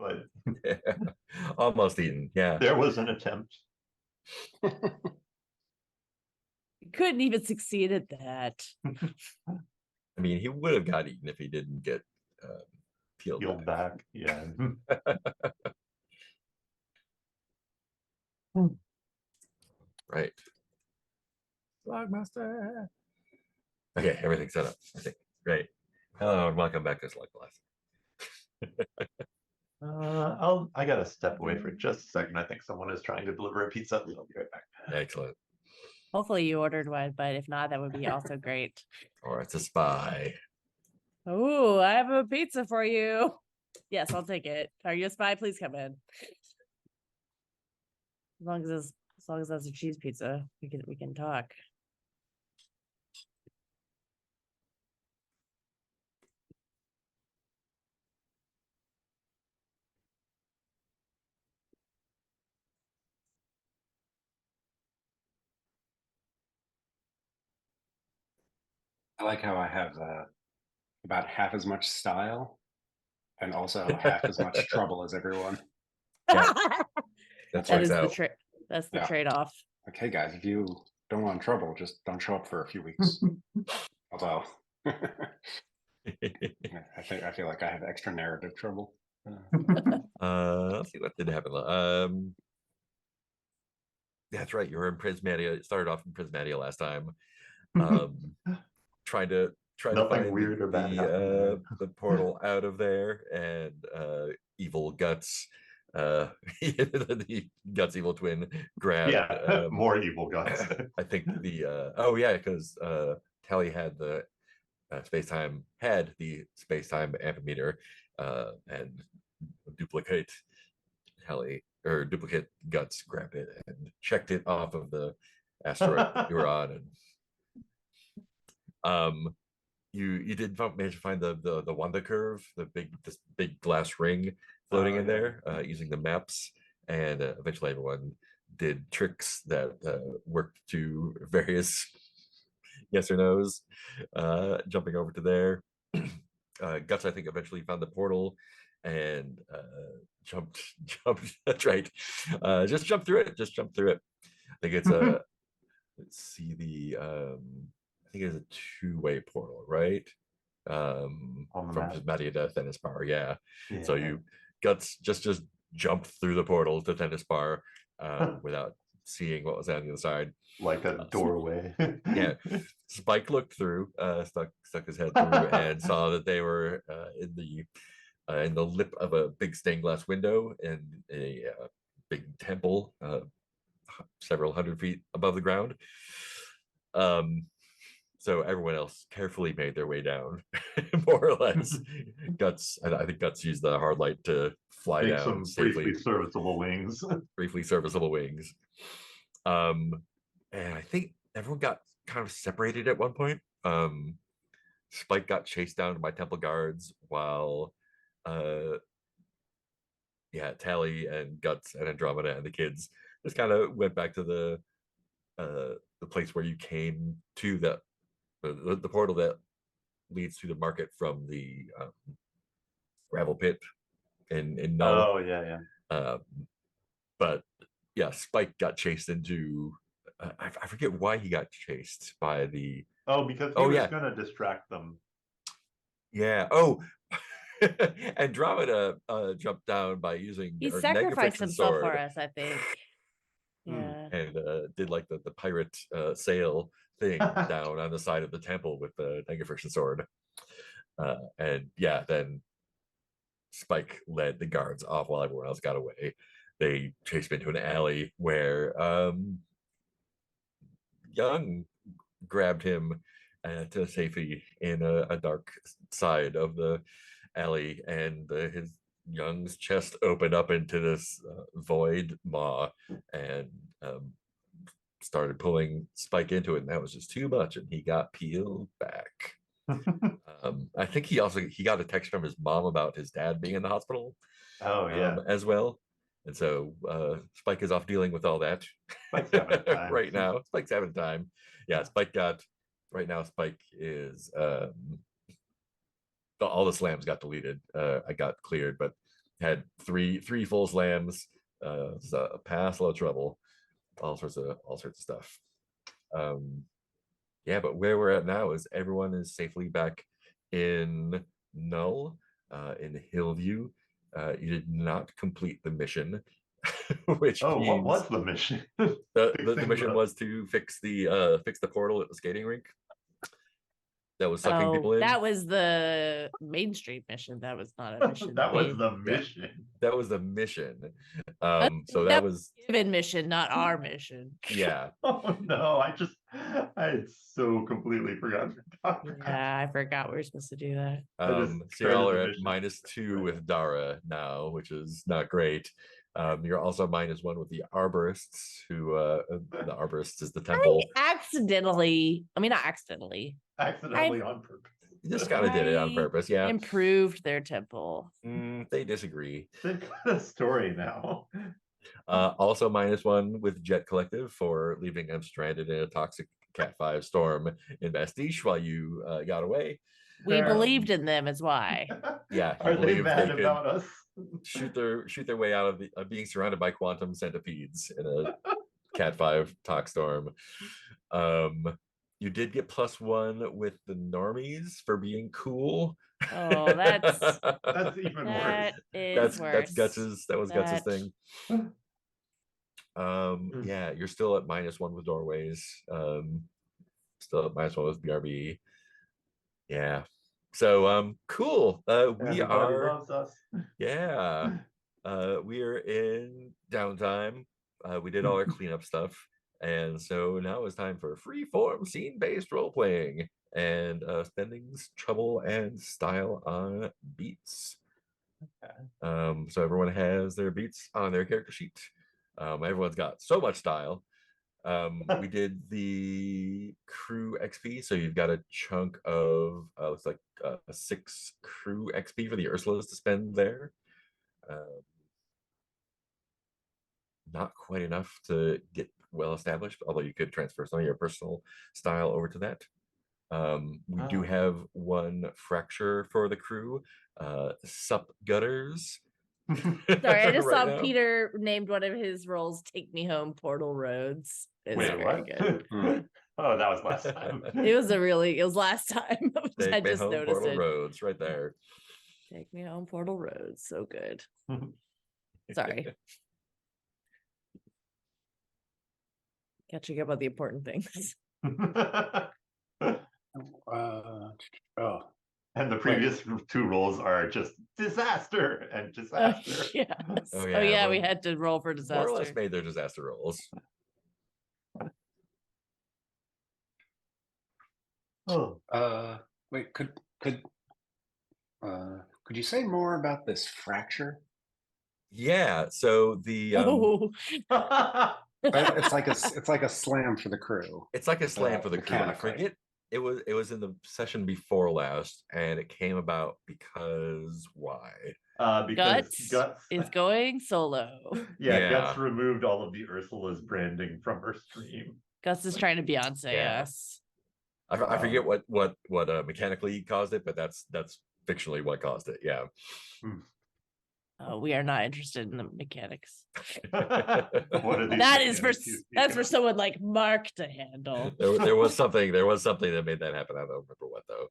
but Almost eaten. Yeah. there was an attempt. Couldn't even succeed at that. I mean, he would have got eaten if he didn't get peeled Peeled back. back. Yeah. Right. Slugmaster. Okay, everything's set up, I think. Great. Hello and welcome back to Slugblaster. I gotta step away for just a second. I think someone is trying to deliver a pizza. I'll be right back. Excellent. Hopefully you ordered one, but if not, that would be also great. Or it's a spy. Oh, I have a pizza for you. Yes, I'll take it. Are you a spy? Please come in. As long as that's a cheese pizza, we can talk. I like how I have about half as much style and also half as much trouble as everyone. Yeah, that That checks is out. that's the Yeah. trade-off. Like, hey guys, if you don't want trouble, just don't show up for a few weeks. Although I feel like I have extra narrative trouble. Let's see what did happen. That's right. You were in Prismatia. It started off in Prismatia last time. Trying to Nothing find weird or bad happened there. the portal out of there, and evil guts. The guts evil twin grabbed. Yeah, more evil guts. I think because Tally had the space-time ampermeter and duplicate duplicate guts grabbed it and checked it off of the asteroid that you were on, and you did manage to find the Wanda curve, this big glass ring floating in there, using the maps, and eventually everyone did tricks that worked to various yes or no's, jumping over to there. Guts, I think, eventually found the portal and jumped. That's right. Just jump through it. Just jump through it. I think it's a. Let's see the. I think it's a two-way portal, right? From Prismatia to Thenis Bar. Yeah. So you Guts just jumped through the portal to Thenis Bar without seeing what was on the other side, like a doorway. Yeah. Spike looked through, stuck his head through, and saw that they were in the lip of a big stained glass window in a big temple, several hundred feet above the ground. So everyone else carefully made their way down, more or less. I think Guts used the hard light to fly Make down some safely. briefly serviceable wings. Briefly serviceable wings. And I think everyone got kind of separated at one point. Spike got chased down by temple guards while Tally and Guts and Andromeda and the kids just kind of went back to the place where you came to, the portal that leads to the market from the gravel pit in Null. Oh yeah. But yeah, Spike got chased into. I forget why he got chased by the. Oh, because he was going to distract them. Yeah. Oh, Andromeda jumped down by using. He sacrificed himself for us, I think. Yeah. And did like the pirate sail thing down on the side of the temple with the Negafriction sword. And yeah, then Spike led the guards off while everyone else got away. They chased him into an alley where Young grabbed him to safety in a dark side of the alley, and his Young's chest opened up into this void maw and started pulling Spike into it, and that was just too much, and he got peeled back. I think he got a text from his mom about his dad being in the hospital. Oh yeah, as well. And so Spike is off dealing with all that right now. Spike's having time. Yeah, Spike got right now. Spike is all the slams got deleted. I got cleared, but had three full slams, so pass low trouble, all sorts of stuff. Yeah, but where we're at now is everyone is safely back in Null, in Hillview. You did not complete the mission, which Oh, what means was the mission? the Fixing mission was to fix the portal at the skating rink that was sucking people in. That was the Main Street mission. That was not a mission. That was we- the mission. That was the mission. That's So that that was given mission, not our mission. yeah. Oh no, I had so completely forgotten about that. Yeah, I forgot we were supposed to do that. So y'all are started the at mission. -2 with Dara now, which is not great. You're also -1 with the arborists, who the arborist is the temple. Not accidentally. Accidentally on purpose. You just kind of did it on I purpose, yeah. Improved their temple. They disagree. They've got a story now. Also -1 with Jet Collective for leaving them stranded in a toxic Cat 5 storm in Bastiche while you got away. We Um, believed in them, is why. Yeah, you Are they believe mad they could about us? shoot their way out of being surrounded by quantum centipedes in a Cat 5 tox storm. You did get +1 with the normies for being cool. Oh, that's That's even worse. that is worse. Guts's. That was Guts's That- thing. Yeah, you're still at -1 with doorways. Still at -1 with BRB. Yeah. So cool. We Everybody are loves us. yeah. We are in downtime. We did all our cleanup stuff. And so now it's time for free-form scene-based role-playing and spending trouble and style on beats. Okay. So everyone has their beats on their character sheet. Everyone's got so much style. We did the crew XP, so you've got a chunk of looks like 6 crew XP for the Ursulas to spend there. Not quite enough to get well established, although you could transfer some of your personal style over to that. We do Oh. have 1 fracture for the crew. Sup Gutters. Sorry, I just right saw now. Peter named one of his roles "Take Me Home, Portal Roads." It's Wait, very what? good. Oh, that was last time. It was last time. Take I Me just Home, noticed Portal it. Roads, right there. Take Me Home, Portal Roads. So good. Sorry. Catching up on the important things. Oh, And the previous 2 rolls are just disaster and disaster. Yes. Oh, Oh yeah, yeah, we well, had to roll for More or less disaster. made their disaster rolls. Oh, wait, could you say more about this fracture? Yeah, so the Oh, It's like a slam for the crew. it's like a slam for the crew. I mechanically. forget it was in the session before last, and it came about because why? because Guts is going solo. yeah, Guts Yeah. removed all of the Ursula's branding from her stream. Gus is trying to Beyonce Yeah. us. I forget what mechanically caused it, but that's fictionally what caused it. Yeah. We are not interested in the mechanics. What are these That is for mechanics you speak that's for of? someone like Mark to handle. There was something that made that happen. I don't remember what though.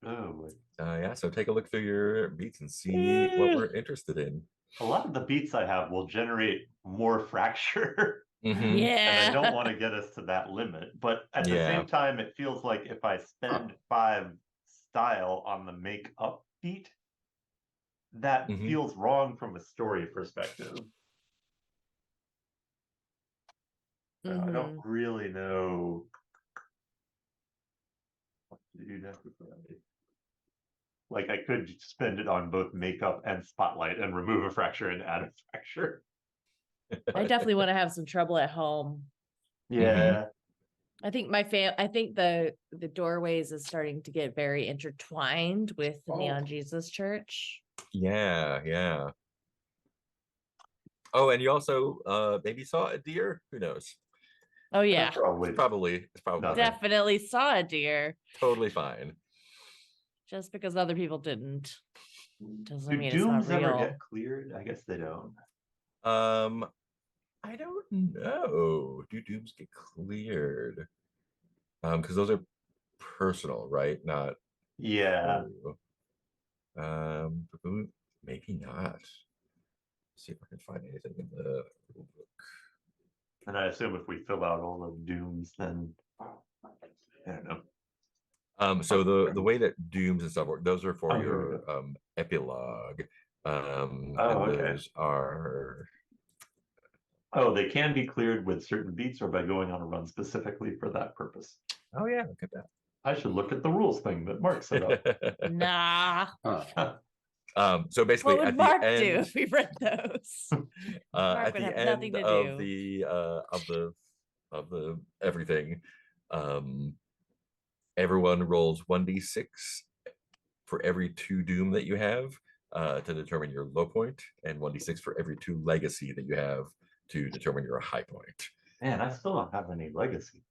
Oh, Yeah, so take a look through your beats and see what we're interested in. a lot of the beats I have will generate more fracture. Mhm. Yeah. And I don't want to get us to that limit, but at the Yeah. same time, it feels like if I spend 5 style on the make up beat, that Mhm. feels wrong from a story perspective. So I don't really know what to do necessarily. Like I could spend it on both makeup and spotlight and remove a fracture and add a fracture. I definitely want to have some trouble at home. Yeah. I think I think the doorways is starting to get very intertwined with the Neon Jesus Church. Yeah. Oh, and you also maybe saw a deer. Who knows? Oh yeah, Probably. It's probably No. definitely saw a deer. totally fine. Just because other people didn't doesn't Do mean it's not dooms ever real. get cleared? I guess they don't. I don't know. Do dooms get cleared? Because those are personal, right? Not. Yeah. Maybe not. See if I can find anything in the rule book. And I assume if we fill out all of dooms, then I don't know. So the way that dooms and stuff work, those are for Oh, here we your epilogue. Oh, And okay. those are Oh, they can be cleared with certain beats or by going on a run specifically for that purpose. oh yeah, look at I should look at the rules thing that Mark set up. that. Nah. So basically What at would the Mark do end, if we read those? Mark at would the have nothing end to of do. the everything, everyone rolls 1d6 for every 2 doom that you have to determine your low point, and 1d6 for every 2 legacy that you have to determine your high point. Man, I still don't have any legacy.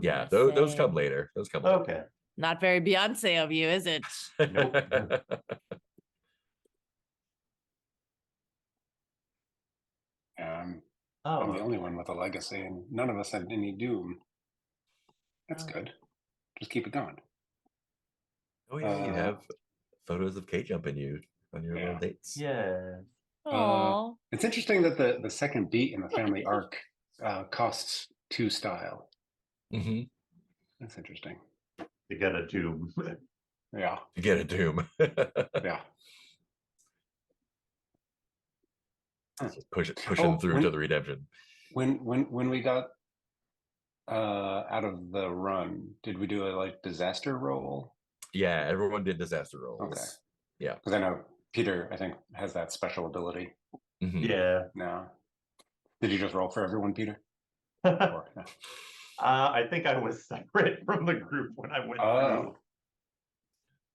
Yeah, Yeah, those come same. later. Those come later. Okay. Not very Beyonce of you, is it? Nope. I'm Oh, the only one with a legacy, and none of us had any doom. That's Oh. good. Just keep it going. Oh yeah, you Uh, have photos of K jumping you on your little Yeah. dates. yeah. Aw. It's interesting that the second beat in the family arc costs 2 style. Mm-hmm. That's interesting. To get a doom. Yeah, To get a doom. yeah. Just pushing through to the redemption. When we got out of the run, did we do a like disaster roll? Yeah, everyone did disaster rolls. Okay. Yeah. Because I know Peter, I think, has that special ability Mhm. Yeah. now. Did you just roll for everyone, Peter? I Or, yeah. think I was separate from the group when I went Oh. through.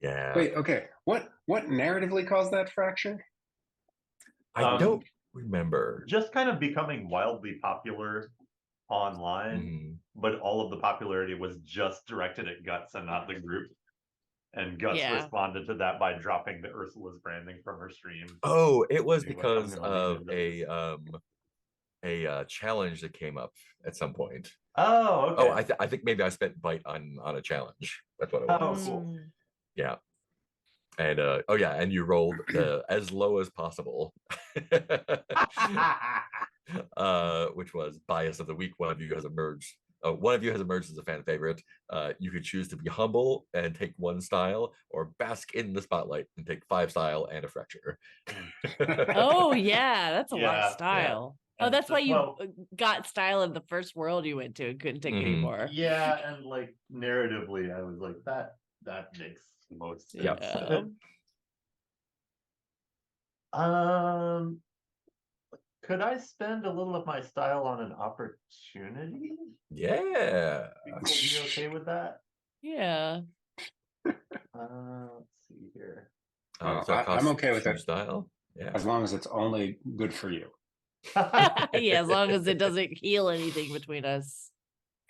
Yeah. Wait, okay. What narratively caused that fracture? I don't remember. Just kind of becoming wildly popular online, Mhm. but all of the popularity was just directed at Guts and not the group. And Guts Yeah. responded to that by dropping the Ursula's branding from her stream. Oh, it was Anyway, I'm because gonna leave of it a challenge that came up at some point. Oh, okay. Oh, I think maybe I spent bite on a challenge. That's what it Oh, was. cool. Mm. Yeah. And oh yeah, and you rolled as low as possible. Which was bias of the week. One of you has emerged. One of you has emerged as a fan favorite. You could choose to be humble and take 1 style, or bask in the spotlight and take 5 style and a fracture. Oh yeah, that's a lot of Yeah, style. Oh, And that's why you well, got style in the first world you went to and couldn't take any Mhm. more. yeah, and like narratively, I was like, that makes most sense. Yeah. Could I spend a little of my style on an opportunity? Yeah. Would you be okay with that? Yeah. Let's see here. So it I'm costs okay with 2 it. style. Yeah. As long as it's only good for you. Yeah, as long as it doesn't heal anything between us.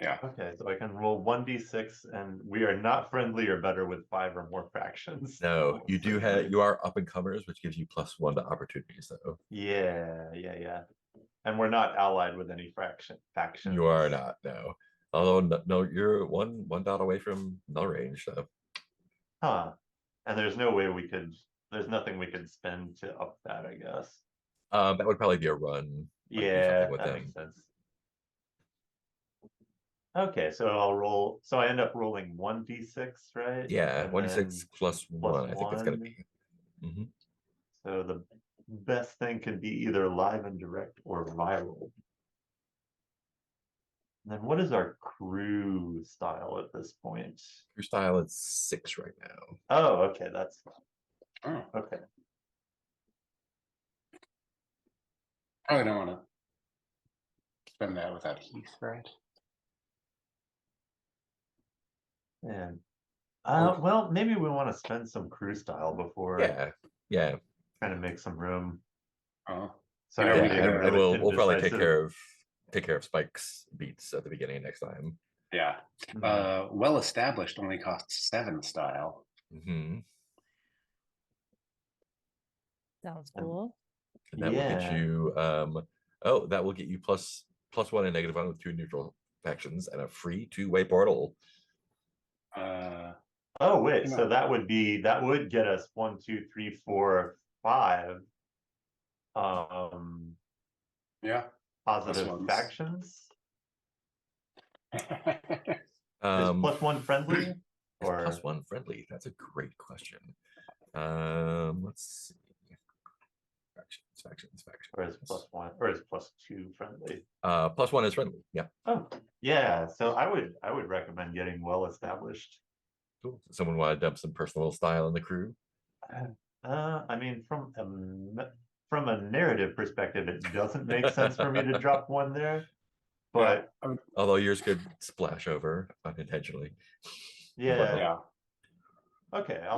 Yeah. Okay, so I can roll 1d6, and we are not friendly or better with 5 or more fractions. No, you do have, you are up and comers, which gives you +1 to opportunities though. Yeah. And we're not allied with any factions. You are not, no. Although no, you're one dot away from null range, so Huh. And there's no way we could, there's nothing we could spend to up that, I guess. that would probably be a run. Like, do Yeah, something with that them. makes sense. Okay, so I'll roll, so I end up rolling 1d6, right? Yeah, And 1d6 then plus 1, I think it's gonna 1. be. Mhm. So the best thing can be either live and direct or viral. And then what is our crew style at this point? Your style is 6 right now. Oh, okay, that's Oh, okay. probably don't want to spend that without Heath, right? And Oh. well, maybe we want to spend some crew style before Yeah. kind of make some room. Oh. Sorry, know, I'm we being could, a And really we'll probably take indecisive. care of Spike's beats at the beginning next time. Yeah. Hmm. Well established only costs 7 style. Mhm. Sounds cool. And that will get Yeah. you oh, that will get you +1 and -1 with 2 neutral factions and a free 2-way portal. Oh wait, You so know. that would get us 1, 2, 3, 4, 5 Yeah. positive ones. factions. Is Um +1 friendly? is Or +1 friendly? That's a great question. Let's see. Factions. or is +1 or is +2 friendly? +1 is friendly. Yeah. Oh, yeah. So I would recommend getting well established. Cool. Someone want to dump some personal style in the crew? I mean, from a narrative perspective, it doesn't make sense for me to drop one there. But Although yours could splash over unintentionally. yeah, Yeah. okay. A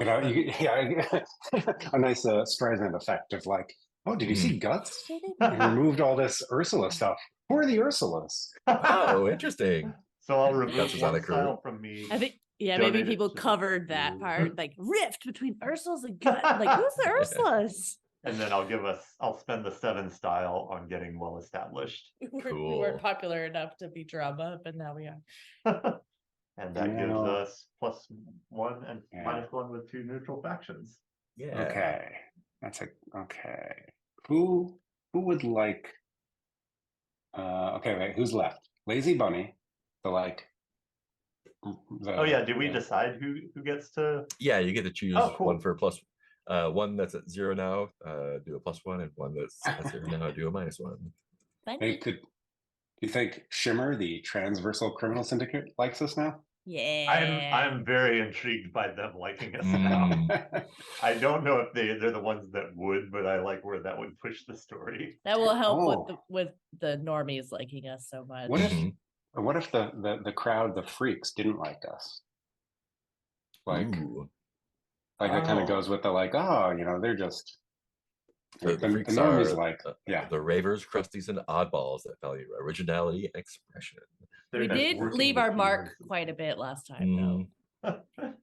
nice Streisand effect of like, oh, did you see guts? Did it You removed all this Ursula stuff. Who are the Ursulas? Oh, interesting. So I'll remove Guts is on one the crew. style from me. I think, yeah, maybe donate it people to the covered that crew. part, like rift between Ursulas and Gut. Like, who's the Ursulas? And then I'll spend the 7 style on getting well established. We Cool. weren't popular enough to be drama, but now we are. And that gives Now- us +1 and Yeah. -1 with 2 neutral factions. Yeah. Okay. Okay. Who would like okay, wait, who's left? Lazy Bunny, the like Oh yeah, did we decide who gets to? Yeah, you get to choose Oh, cool. one for one that's at 0 now, do a +1, and one that's at 0 now, do a -1. They could, you think Shimmer, the transversal criminal syndicate, likes us now? Yeah. I'm very intrigued by them liking us Mm. now. I don't know if they're the ones that would, but I like where that would push the story. That will help Oh. with the normies liking us so much. What if Mhm. what if the crowd, the freaks, didn't like us? Like Ooh. that kind Oh. of goes with the like, oh, you know, they're just The freaks normies are like, yeah. the ravers, crusties, and oddballs that value originality and expression. They're We just did working leave the our mark keywords. quite a bit last time, though. Mm.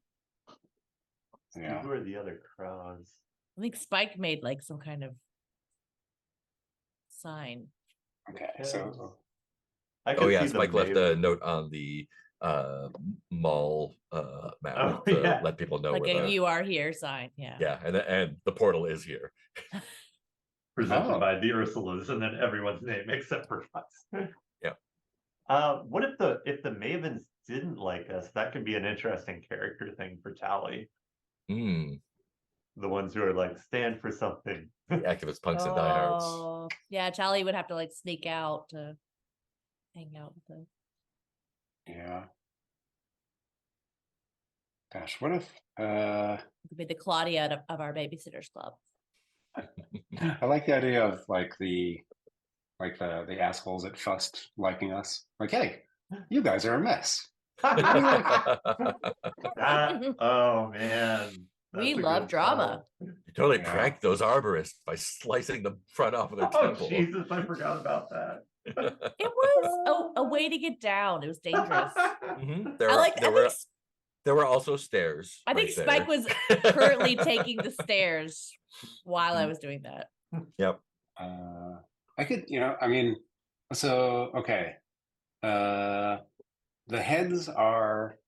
Yeah. Who are the other crowds? I think Spike made like some kind of sign. Okay. So I Oh could yeah, see the Spike left Maven- a note on the mall map Oh, to yeah. let people know Like where a the "You are here" sign. Yeah. yeah, and the portal is here. presented Oh. by the Ursulas, and then everyone's name except for us. Yeah. What if the Mavens didn't like us? That could be an interesting character thing for Tally. Mm. The ones who are like stand for something. The activist punks and diehards. Oh, yeah. Charlie would have to like sneak out to hang out with them. yeah. Gosh, what if It could be the Claudia of our babysitters club. I like the idea of like the assholes at Fust liking us. Like, hey, you guys are a mess. Oh man. We That's a love good drama. call. You totally Yeah. pranked those arborists by slicing the front off of their Oh temple. Jesus, I forgot about that. It was a way to get down. It was dangerous. Mhm. I There were also stairs. I think right Spike there. was currently taking the stairs while I was doing that. Yep. I could, you know, I mean, so okay. The heads are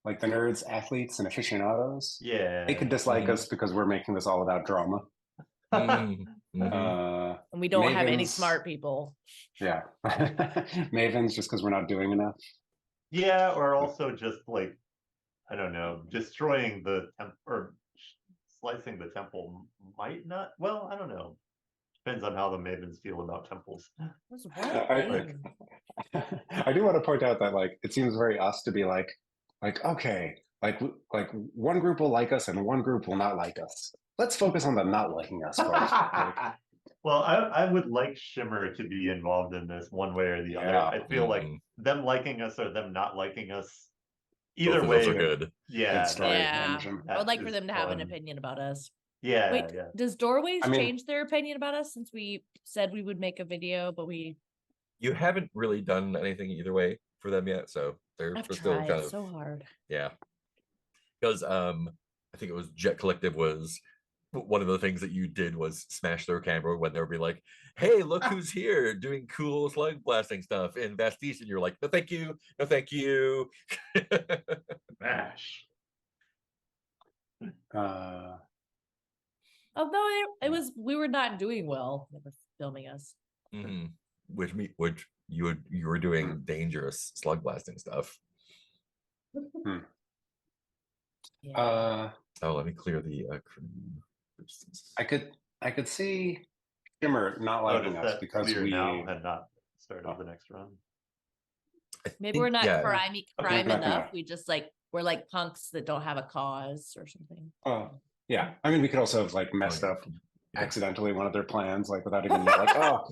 like the nerds, athletes, and aficionados. Yeah. They could dislike us because we're making this all about drama. Mm, mhm. And we don't have any Mavens- smart people. Yeah. Mavens just because we're not doing enough. Yeah, or also just like, I don't know, destroying the or slicing the temple might not. Well, I don't know. Depends on how the Mavens feel about temples. What's I- I do want to point out that like it seems very us to be like okay, like one group will like us and one group will not like us. Let's focus on the not liking us first. Like, Well, I would like Shimmer to be involved in this one way or the other. Yeah. I feel like Mhm. them liking us or them not liking us. Both Either of way, those are good. yeah, Good story. Yeah, engine. I would like for is them to have an fun. opinion about us. Yeah, Wait, yeah. does Doorways I mean- change their opinion about us since we said we would make a video, but we You haven't really done anything either way for them yet, so they're I've still tried kind of so hard. yeah. Because I think it was Jet Collective was one of the things that you did was smash their camera when they'll be like, "Hey, look who's here doing cool slug blasting stuff in Bastille," and you're like, "No, thank you, no, thank you." Mash. Although we were not doing well. They were filming us. Mhm. Which you were doing dangerous slug blasting stuff. Yeah. Oh, let me clear the crew. I could see Shimmer not liking Notice us that because clear we now and not started Oh. the next run. I Maybe think- we're not yeah, crime Okay. enough. Not gonna- We just like we're like punks that don't have a cause or something. yeah. I mean, we could also have like messed yeah. up accidentally one of their plans, like without even like, oh,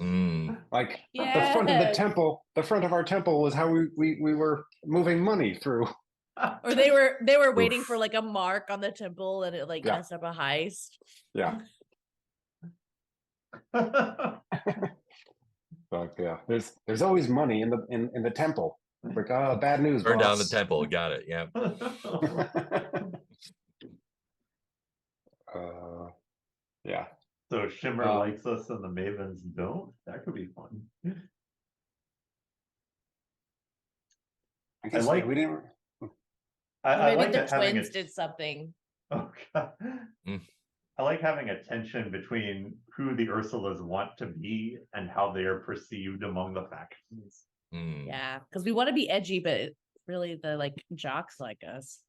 like the front of the Yes. temple, the front of our temple was how we were moving money through. Or they were waiting Oof. for like a mark on the temple and it like Yeah. messed up a heist. Yeah. But yeah, there's always money in the temple. It's like, oh, bad news, Burn down the boss. temple. Got it. Yeah. Yeah. So Shimmer likes us and the Mavens don't? That could be fun. I guess like- we didn't. I Maybe like the it having twins a, did something. oh God. Mm. I like having a tension between who the Ursulas want to be and how they are perceived among the factions. Mm. Yeah, because we want to be edgy, but really the like jocks like us.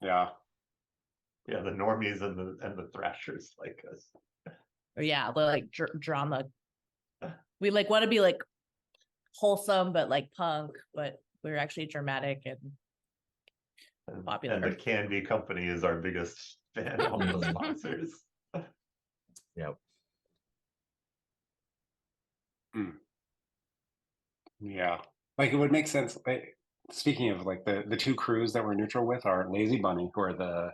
Yeah. Yeah, the normies and the thrashers like us. Or yeah, the like drama. We like want to be like wholesome, but like punk, but we're actually dramatic and popular. And the Candy Company is our biggest fan of the sponsors. Yep. Yeah. Like it would make sense. Speaking of like the two crews that we're neutral with are Lazy Bunny, who are the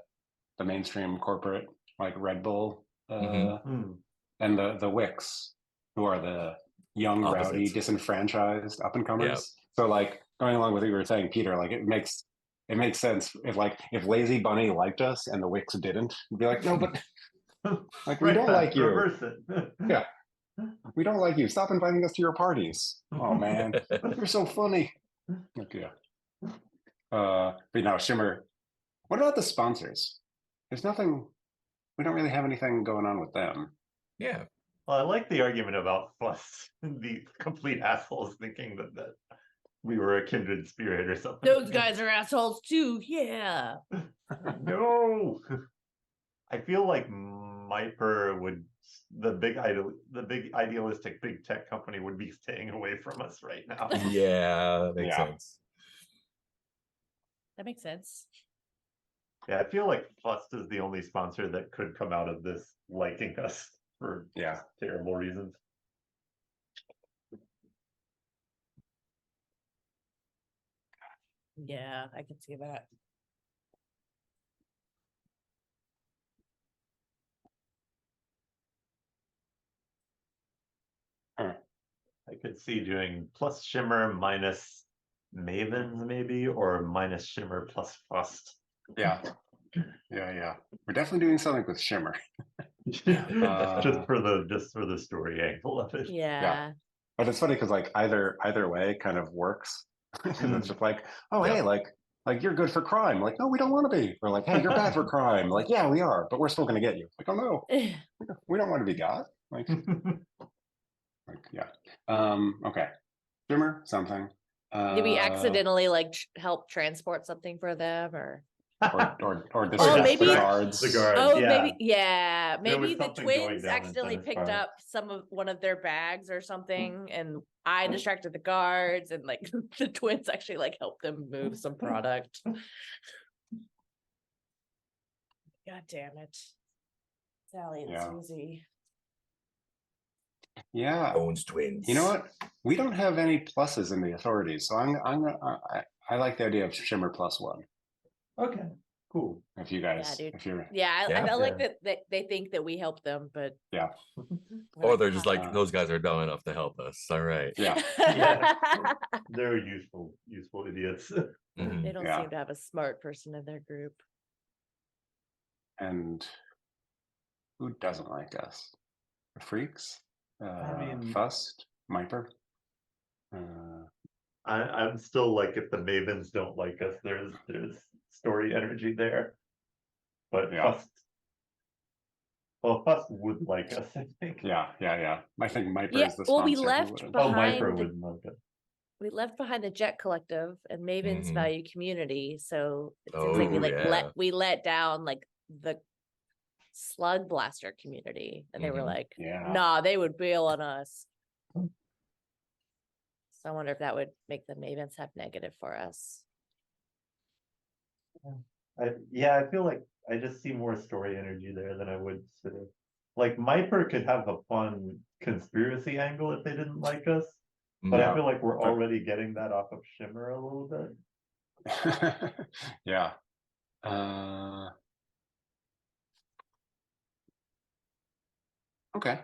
mainstream corporate like Red Bull, Hmm. and the Wicks, who are the young, rowdy, Opposites. disenfranchised up and comers. Yeah. So like going along with what you were saying, Peter, like it makes sense if Lazy Bunny liked us and the Wicks didn't, we'd be like, no, but like we Right don't back, like you. reverse it. Yeah. We don't like you. Stop inviting us to your parties. Oh man, you're so funny. Like, yeah. But now Shimmer. What about the sponsors? There's nothing. We don't really have anything going on with them. Yeah. Well, I like the argument about us, the complete assholes thinking that we were a kindred spirit or something. Those guys are assholes too. Yeah. No. I feel like Miper would the big idealistic big tech company would be staying away from us right now. Yeah, that makes Yeah. sense. That makes sense. Yeah, I feel like Fust is the only sponsor that could come out of this liking us for Yeah. terrible reasons. Yeah, I can see that. I could see doing plus Shimmer minus Mavens maybe, or minus Shimmer plus Fust. Yeah. Yeah. We're definitely doing something with Shimmer. just for the story angle of it. Yeah. But it's funny because like either way kind of works. 'Cause it's just like, oh Yeah. hey, like you're good for crime. Like, no, we don't want to be. Or like, hey, you're bad for crime. Like, yeah, we are, but we're still gonna get you. Like, oh no, we don't want to be got. Like, yeah. Okay. Shimmer, something. Did we accidentally like help transport something for them or? or Oh, distract maybe- the guards. The guards. Oh, yeah. maybe There was maybe the something going twins down in accidentally Dennis picked Park. up one of their bags or something, and I distracted the guards, and like the twins actually like helped them move some product. God damn it, Sally and Yeah. Susie. Yeah. Owns twins. You know what? We don't have any pluses in the authorities, so I like the idea of Shimmer +1. Okay, cool. If you guys, Yeah, dude. if you're, Yeah, I Yeah. felt like that they think that we helped them, but yeah, Or they're just like, Uh, those guys are dumb enough to help us. All right. yeah, They're useful idiots. Mhm. They don't Yeah. seem to have a smart person in their group. and Who doesn't like us? The freaks? mean- Fust? Miper? I'm still like, if the Mavens don't like us, there's story energy there. But Yeah. Fust would like us, I think. Yeah. I think Miper Yeah, is the well, we sponsor. who left would've- Oh, behind Viper the- wouldn't like us. We left behind the Jet Collective and Mavens Mhm. Value Community, so it seems like we Oh, like yeah. let down like the Slugblaster community, and they were Mhm. like, Yeah. nah, they would bail on us. So I wonder if that would make the Mavens have negative for us. I feel like I just see more story energy there than I would sort of like Miper could have a fun conspiracy angle if they didn't like us. But I Yeah. feel like we're But- already getting that off of Shimmer a little bit. Yeah. Okay.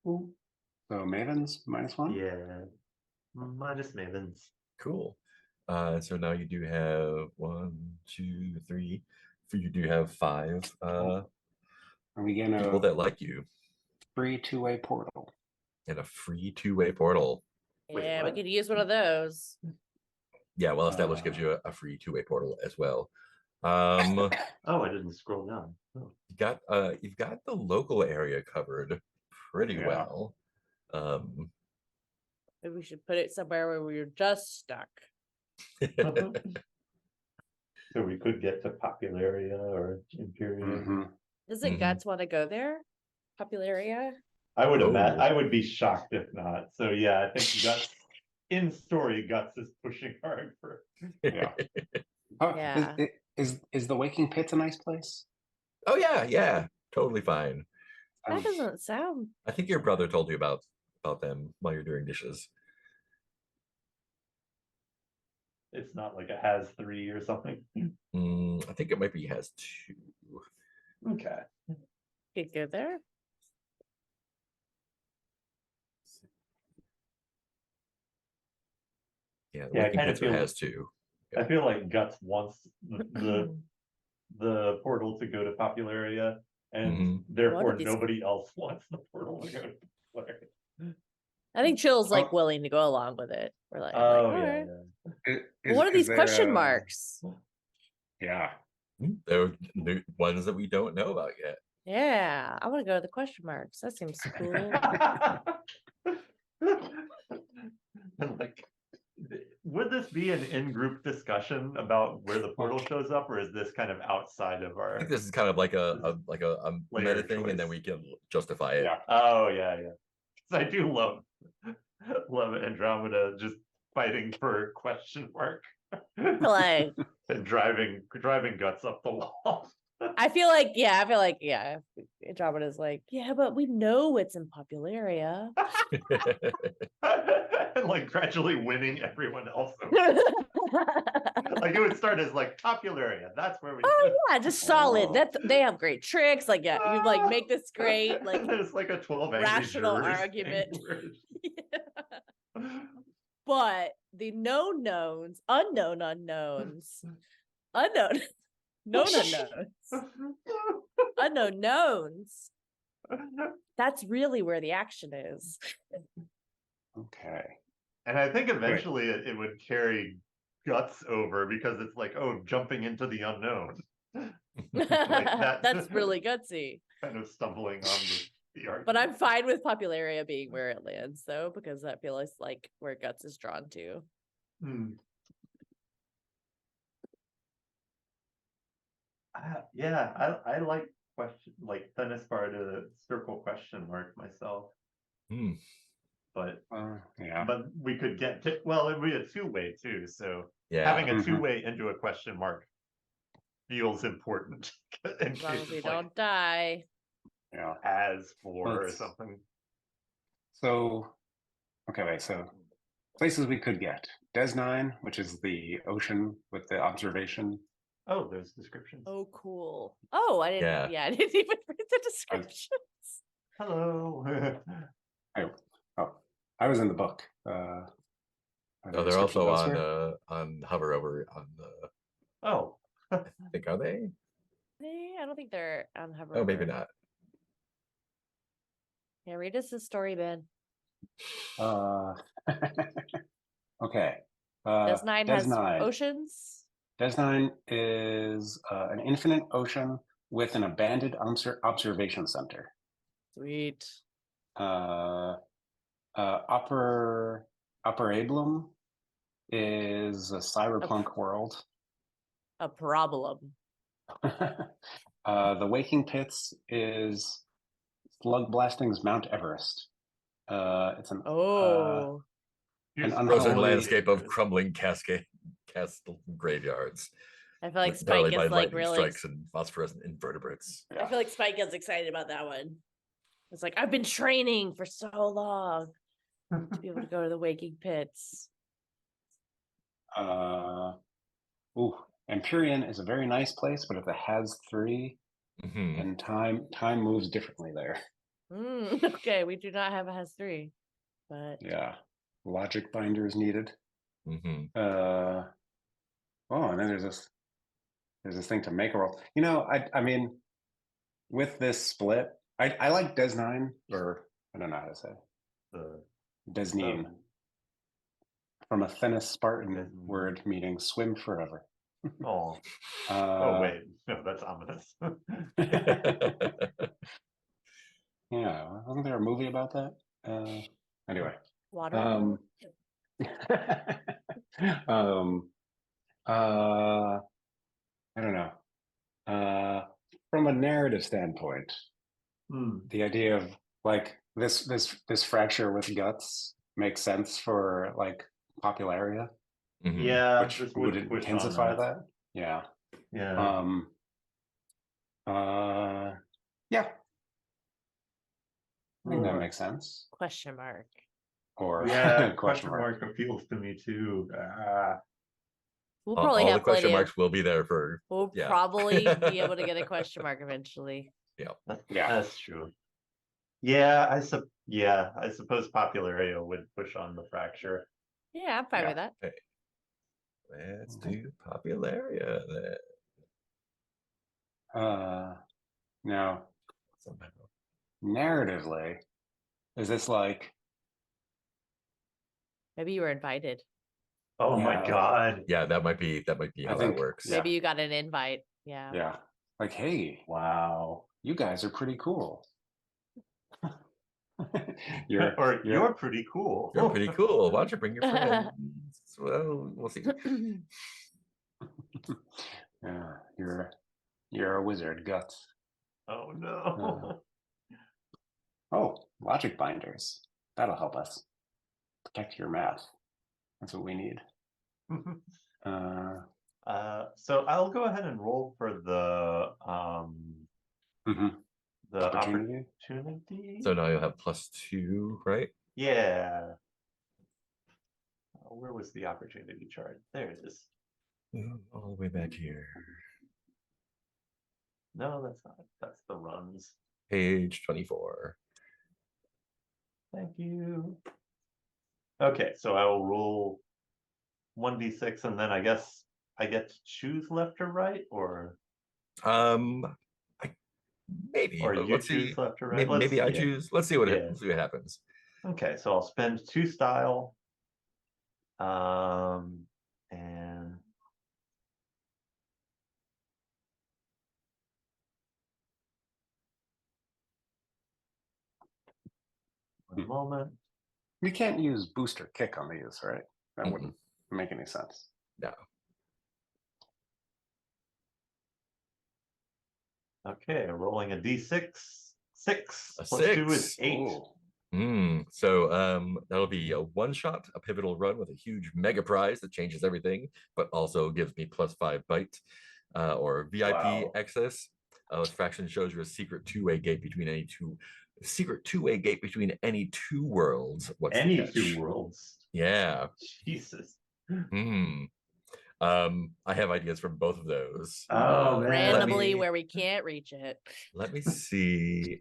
Ooh. So Mavens -1. Yeah. Minus Mavens. Cool. So now you do have 1, 2, 3. You do have 5 Are we getting people a that like you free two-way portal? and a free 2-way portal. Wait, Yeah, we what? could use one of those. Yeah, well established gives you a free 2-way portal as well. You Oh, I didn't scroll down. Oh. you've got the local area covered pretty Yeah. well. Maybe we should put it somewhere where we were just stuck. So we could get to Popularia or Imperium. Mhm. Doesn't Mhm. Guts want to go there? Popularia? I would imagine. Oh. I would be shocked if not. So yeah, I think Guts in story Guts is pushing hard for. Yeah. Oh, Yeah. Is the Waking Pits a nice place? Oh yeah, totally fine. That doesn't sound. I think your brother told you about them while you're doing dishes. It's not like it has 3 or something. I think it might be has 2. Okay. Could go there. Yeah, the Yeah, I Waking kinda Pits feel has 2. I feel like Guts wants the portal to go to Popularia, and Mhm. therefore One of these- nobody else wants the portal to go to Popularia. I think Chill's like Oh. willing to go along with it. We're like, Oh all yeah, right. yeah. But what are these question marks? Yeah. They're new ones that we don't know about yet. Yeah, I want to go to the question marks. That seems cool. And like, would this be an in-group discussion about where the portal shows up, or is this kind of outside of I our? think this is kind of like a Layer meta thing, and then choice. we can justify it. Yeah. Oh yeah, yeah. 'Cause I do love Andromeda just fighting for question mark Like, and driving Guts up the wall. I feel like, yeah, Andromeda's like, yeah, but we know it's in Popularia. And like gradually winning everyone else over. Like it would start as like Popularia. That's where we Oh do. yeah, just solid. Oh. That's they have great tricks. Like, yeah, you like make this great, like And there's like a 12 angry rational jurors argument. thing where it's- But the known knowns, unknown unknowns, unknown, known unknowns, unknown knowns. That's really where the action is. Okay. And I think eventually it would carry Guts over because it's like, oh, jumping into the unknown. that- That's really gutsy. Kind of stumbling on the argument. But I'm fine with Popularia being where it lands, though, because that feels like where Guts is drawn to. Hmm. Yeah, I like question like Thanaspar to circle question mark myself. Hmm. But Yeah. but we could get to, well, it'd be a two-way too, so Yeah. having a Mhm. two-way into a question mark feels important. In As long case as we it's like don't die. Yeah. as for or Let's- something. So, okay, wait. So, places we could get Des9, which is the ocean with the observation. Oh, there's descriptions. Oh, cool. Oh, I didn't. Yeah. Yeah, I didn't even read the descriptions. Hello. Oh, I was in the book. Oh, they're also on hover over on the. Oh, I think are they? I don't think they're on hover. Oh, maybe over. not. Yeah, read us the story, Ben. Okay. Des 9 has Des9. oceans. Des9 is an infinite ocean with an abandoned observation center. Sweet. Upper Ablum is a cyberpunk world. A problem. The Waking Pits is Slugblasting's Mount Everest. It's an Oh, Here's An Frozen unholy- landscape of crumbling castle graveyards. I feel like with Spike barely by is like lightning really. strikes and phosphorescent invertebrates. I feel like Spike gets excited about that one. It's like I've been training for so long to be able to go to the Waking Pits. Empyrean is a very nice place, but if it has 3, Mhm. then time moves differently there. Okay, we do not have a has 3, but Yeah, logic binder is needed. Mhm. And then there's this thing to make a roll. You know, I mean, with this split, I like Des9, or I don't know how to say the Desnine, from a Thenis Spartan Desnine. word meaning swim forever. oh Uh, wait, no, that's ominous. Yeah, wasn't there a movie about that? Anyway, water. um, um, I don't know. From a narrative standpoint, Hmm. the idea of like this fracture with guts makes sense for like Popularia, Mhm. Yeah, which this would would push on intensify that. Yeah. Yeah. Yeah. I think that Right. makes sense. Question mark. Or Yeah, question question mark. mark appeals to me too. We'll All probably the have question plenty of. marks will be there for. We'll yeah. probably be able to get a question mark eventually. Yeah. That's true. Yeah, I suppose Popularia would push on the fracture. Yeah, I'm fine Yeah. with that. Let's do Popularia then. Now, Somehow. narratively, is this like Maybe you were invited. Oh my Yeah. god. Yeah, that might be I how think- that works. Yeah. Maybe you got an invite. Yeah. Yeah. Like, hey, wow, you guys are pretty cool. You're pretty cool. You're pretty cool. Why don't you bring your friends? Well, we'll see. Yeah, you're a wizard, Guts. Oh no. Oh, logic binders. That'll help us protect your math. That's what we need. So I'll go ahead and roll for the Mhm. Opportunity? opportunity. So now you'll have +2, right? Yeah. Where was the opportunity chart? There it is. All the way back here. No, that's not. That's the runs. Page 24. Thank you. Okay, so I will roll 1d6 and then I guess I get to choose left or right, or Maybe, or but you let's choose see. left or right. Maybe I yeah. choose. Let's see what Yeah. let's see what happens. Okay, so I'll spend 2 style. And one moment. We can't use booster kick on these, right? That wouldn't make any sense. No. Okay, rolling a d6. 6 A plus 2 is 6. 8. So that'll be a one shot, a pivotal run with a huge mega prize that changes everything, but also gives me +5 bite or VIP Wow. access. This fraction shows you a secret two-way gate between any two worlds. What's the Any catch? 2 worlds. Yeah. Jesus. I have ideas from both of those. Oh, man. Randomly me- where we can't reach it. Let me see.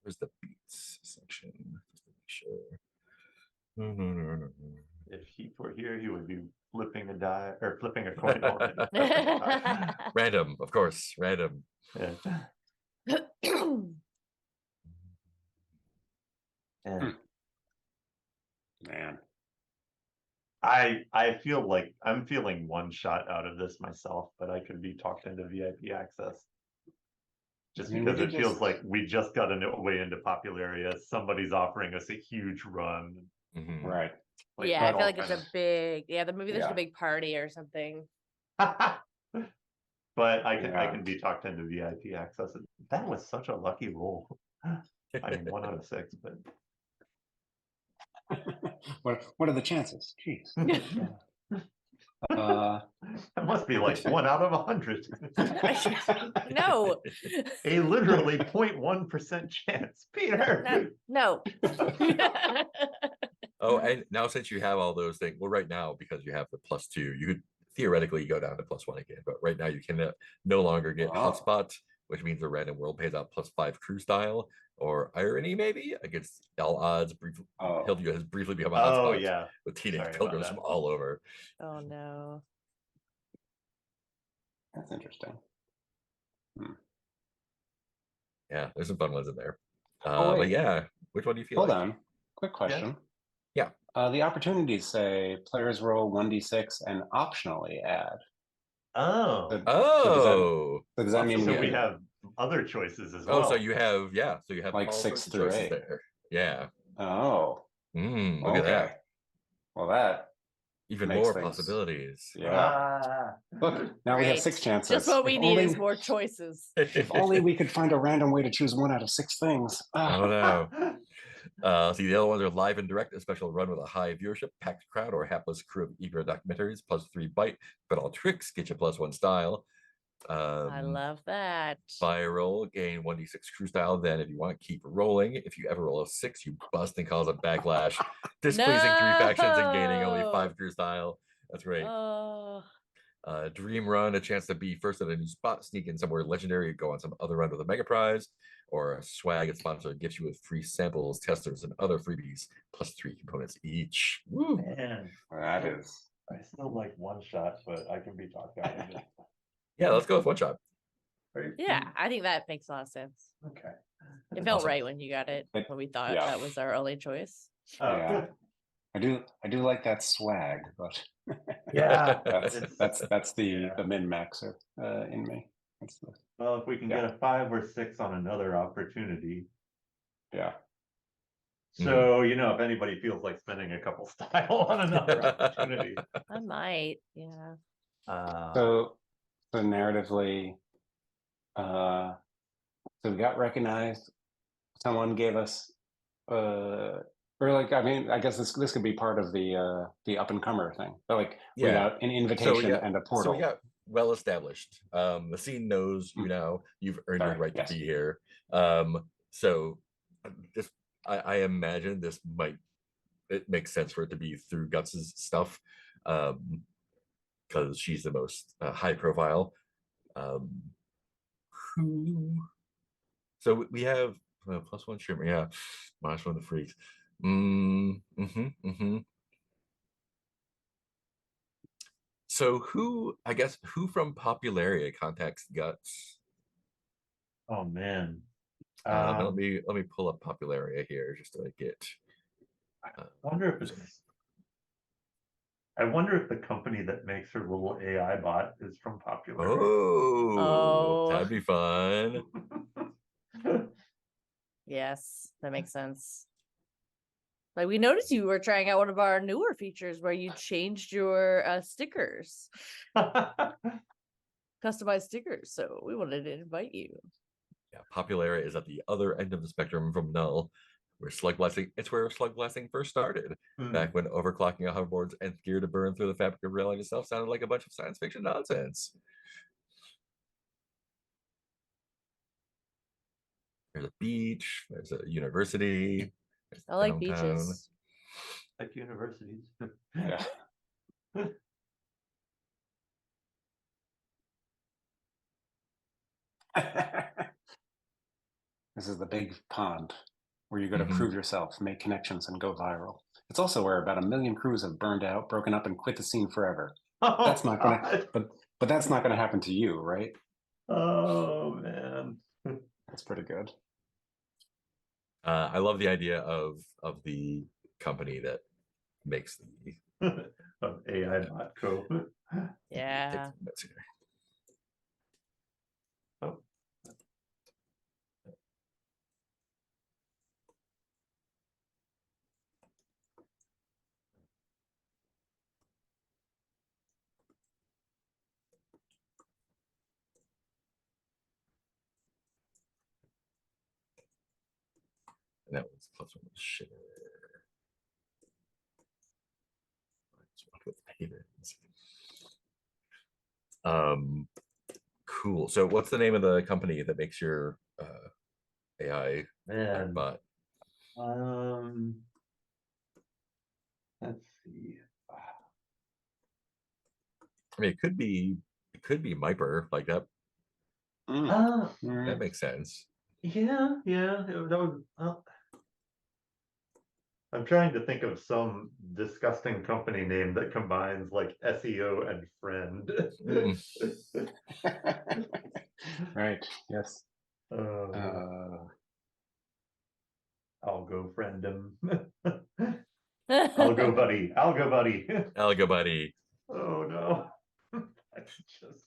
Where's the beats section? Just to be sure. If he were here, he would be flipping a die or flipping a coin already. Random, of course, random. Yeah. And Man. I feel like I'm feeling one shot out of this myself, but I could be talked into VIP access. Just I mean, we because did it feels just- like we just got a way into Popularia. Somebody's offering us a huge run. Mhm. Right. Yeah, I it feel all like it's kind a big, maybe there's Yeah. a big party or something. of- But I Yeah. can be talked into VIP access. That was such a lucky roll. I mean, 1 out of 6, but What are the chances? Jeez. that must be like 1 out of 100. No, A literally 0.1% chance, Peter. no. Oh, and now since you have all those things, well, right now because you have the +2, you could theoretically go down to +1 again. But right now you can no longer get Wow. hotspot, which means the random world pays out +5 crew style, or irony maybe against all odds. Oh. Hillview has briefly become a Oh hotspot yeah. with teenage Sorry about pilgrims that. from all over. Oh no. That's interesting. Yeah, there's some fun ones in there. Oh, But wait. yeah, which one do you feel Hold like? on. Quick question. Yeah. The opportunities say players roll 1d6 and optionally add. Oh. Oh, So does that mean So we we could, have other choices as oh, well. so you have Like all 6 sorts of through choices 8. there. Yeah. Oh, Look at that. okay. Well, that Even makes more things- possibilities. Yeah. Look, now we have Great. 6 chances. Just what we If need is only- more choices. If only we could find a random way to choose 1 out of 6 things. Oh no. See, the other ones are live and direct, a special run with a high viewership, packed crowd, or hapless crew of eager documentaries, +3 bite, but all tricks get you +1 style. I love that. Viral, gain 1d6 crew style. Then, if you want, keep rolling. If you ever roll a 6, you bust and cause a backlash, displeasing 3 factions and gaining only 5 crew style. That's great. Oh, Dream run, a chance to be first at a new spot, sneak in somewhere legendary, go on some other run with a mega prize, or a swag and sponsor gives you with free samples, testers, and other freebies, +3 components each. Woo. Man, That is. I still like one shot, but I can be talked out of it. Yeah, let's go with one shot. Right? yeah, I think that makes a lot of sense. Okay. It felt Awesome. right when you got it, when we thought Yeah. that was our only choice. Yeah. I do like that swag, but Yeah. that's the Yeah. min maxer in me. That's the, Well, if we can get a 5 or 6 on another opportunity. yeah. So, if anybody feels like spending a couple style on another opportunity. I might, yeah. So narratively, so we got recognized. Someone gave us, or like, I mean, I guess this could be part of the up and comer thing. But like, we Yeah. got an invitation and a portal. So we got well established. The scene knows you now. You've earned your Sorry, right yes. to be here. So just I imagine it makes sense for it to be through Guts's stuff, because she's the most high profile. So we have +1 shimmer, yeah, -1 the freaks. So who from Popularia contacts Guts? Oh man. Let me pull up Popularia here just to get. I wonder if the company that makes her little AI bot is from Popular. Oh, that'd be fun. Yes, that makes sense. Like, we noticed you were trying out one of our newer features where you changed your stickers, customized stickers. So we wanted to invite you. Yeah, Popularia is at the other end of the spectrum from Null, where Slugblasting first started. Back when overclocking on hoverboards and gear to burn through the fabric of reality itself sounded like a bunch of science fiction nonsense. There's a beach, there's a university, there's I like downtown. beaches. Like universities. Yeah. This is the big pond where you go to Mhm. prove yourself, make connections, and go viral. It's also where about 1 million crews have burned out, broken up, and quit the scene forever. That's not gonna, but that's not gonna happen to you, right? Oh man. That's pretty good. I love the idea of the company that makes the Of AI bot co. Yeah. take some notes here. Oh, And that was plus one share. With Havens. Cool. So what's the name of the company that makes your AI man. bot? Let's see. I mean, it could be Myper, like that. Mm. That makes sense. Yeah, that would. I'm trying to think of some disgusting company name that combines like SEO and friend. Right. Yes. I'll go friend him. I'll go buddy. I'll go buddy. Algo buddy. Oh no. That's just.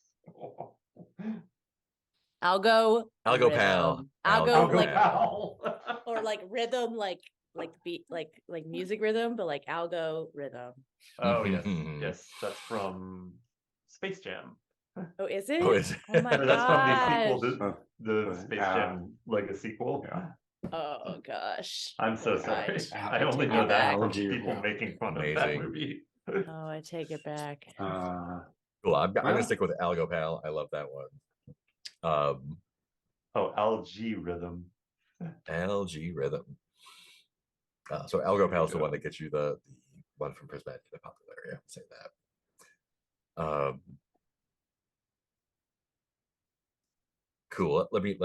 Algo Pal. rhythm. I'll Algo go like pal. or like rhythm like beat like music rhythm, but like algo rhythm. Oh yes, yes. That's from Space Jam. Oh, is it? Oh, is it? Oh my Or that's from the sequel, gosh. the Space Jam Legacy sequel. Yeah. Oh gosh. I'm so Never sorry. mind. I only take know it that back. from Algae, people yeah. making fun of that Amazing. movie. Oh, I take it back. Cool. I'm gonna Well. stick with Algo Pal. I love that one. Oh, algae rhythm. LG Rhythm. So Algo Pal is the go. one that gets you the one from Prismatic to the Popularity. I would say that. Cool. Let me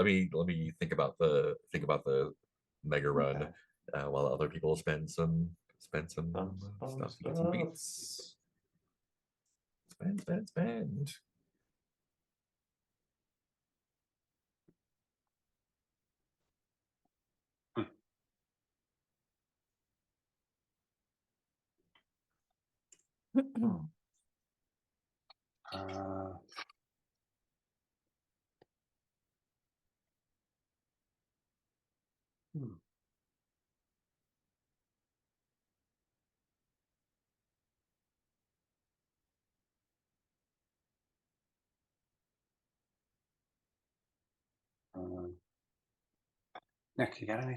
think about the mega run Okay. while other people spend some stuff to get some Stuff. beats. Spend. Hmm. Nick, you got any?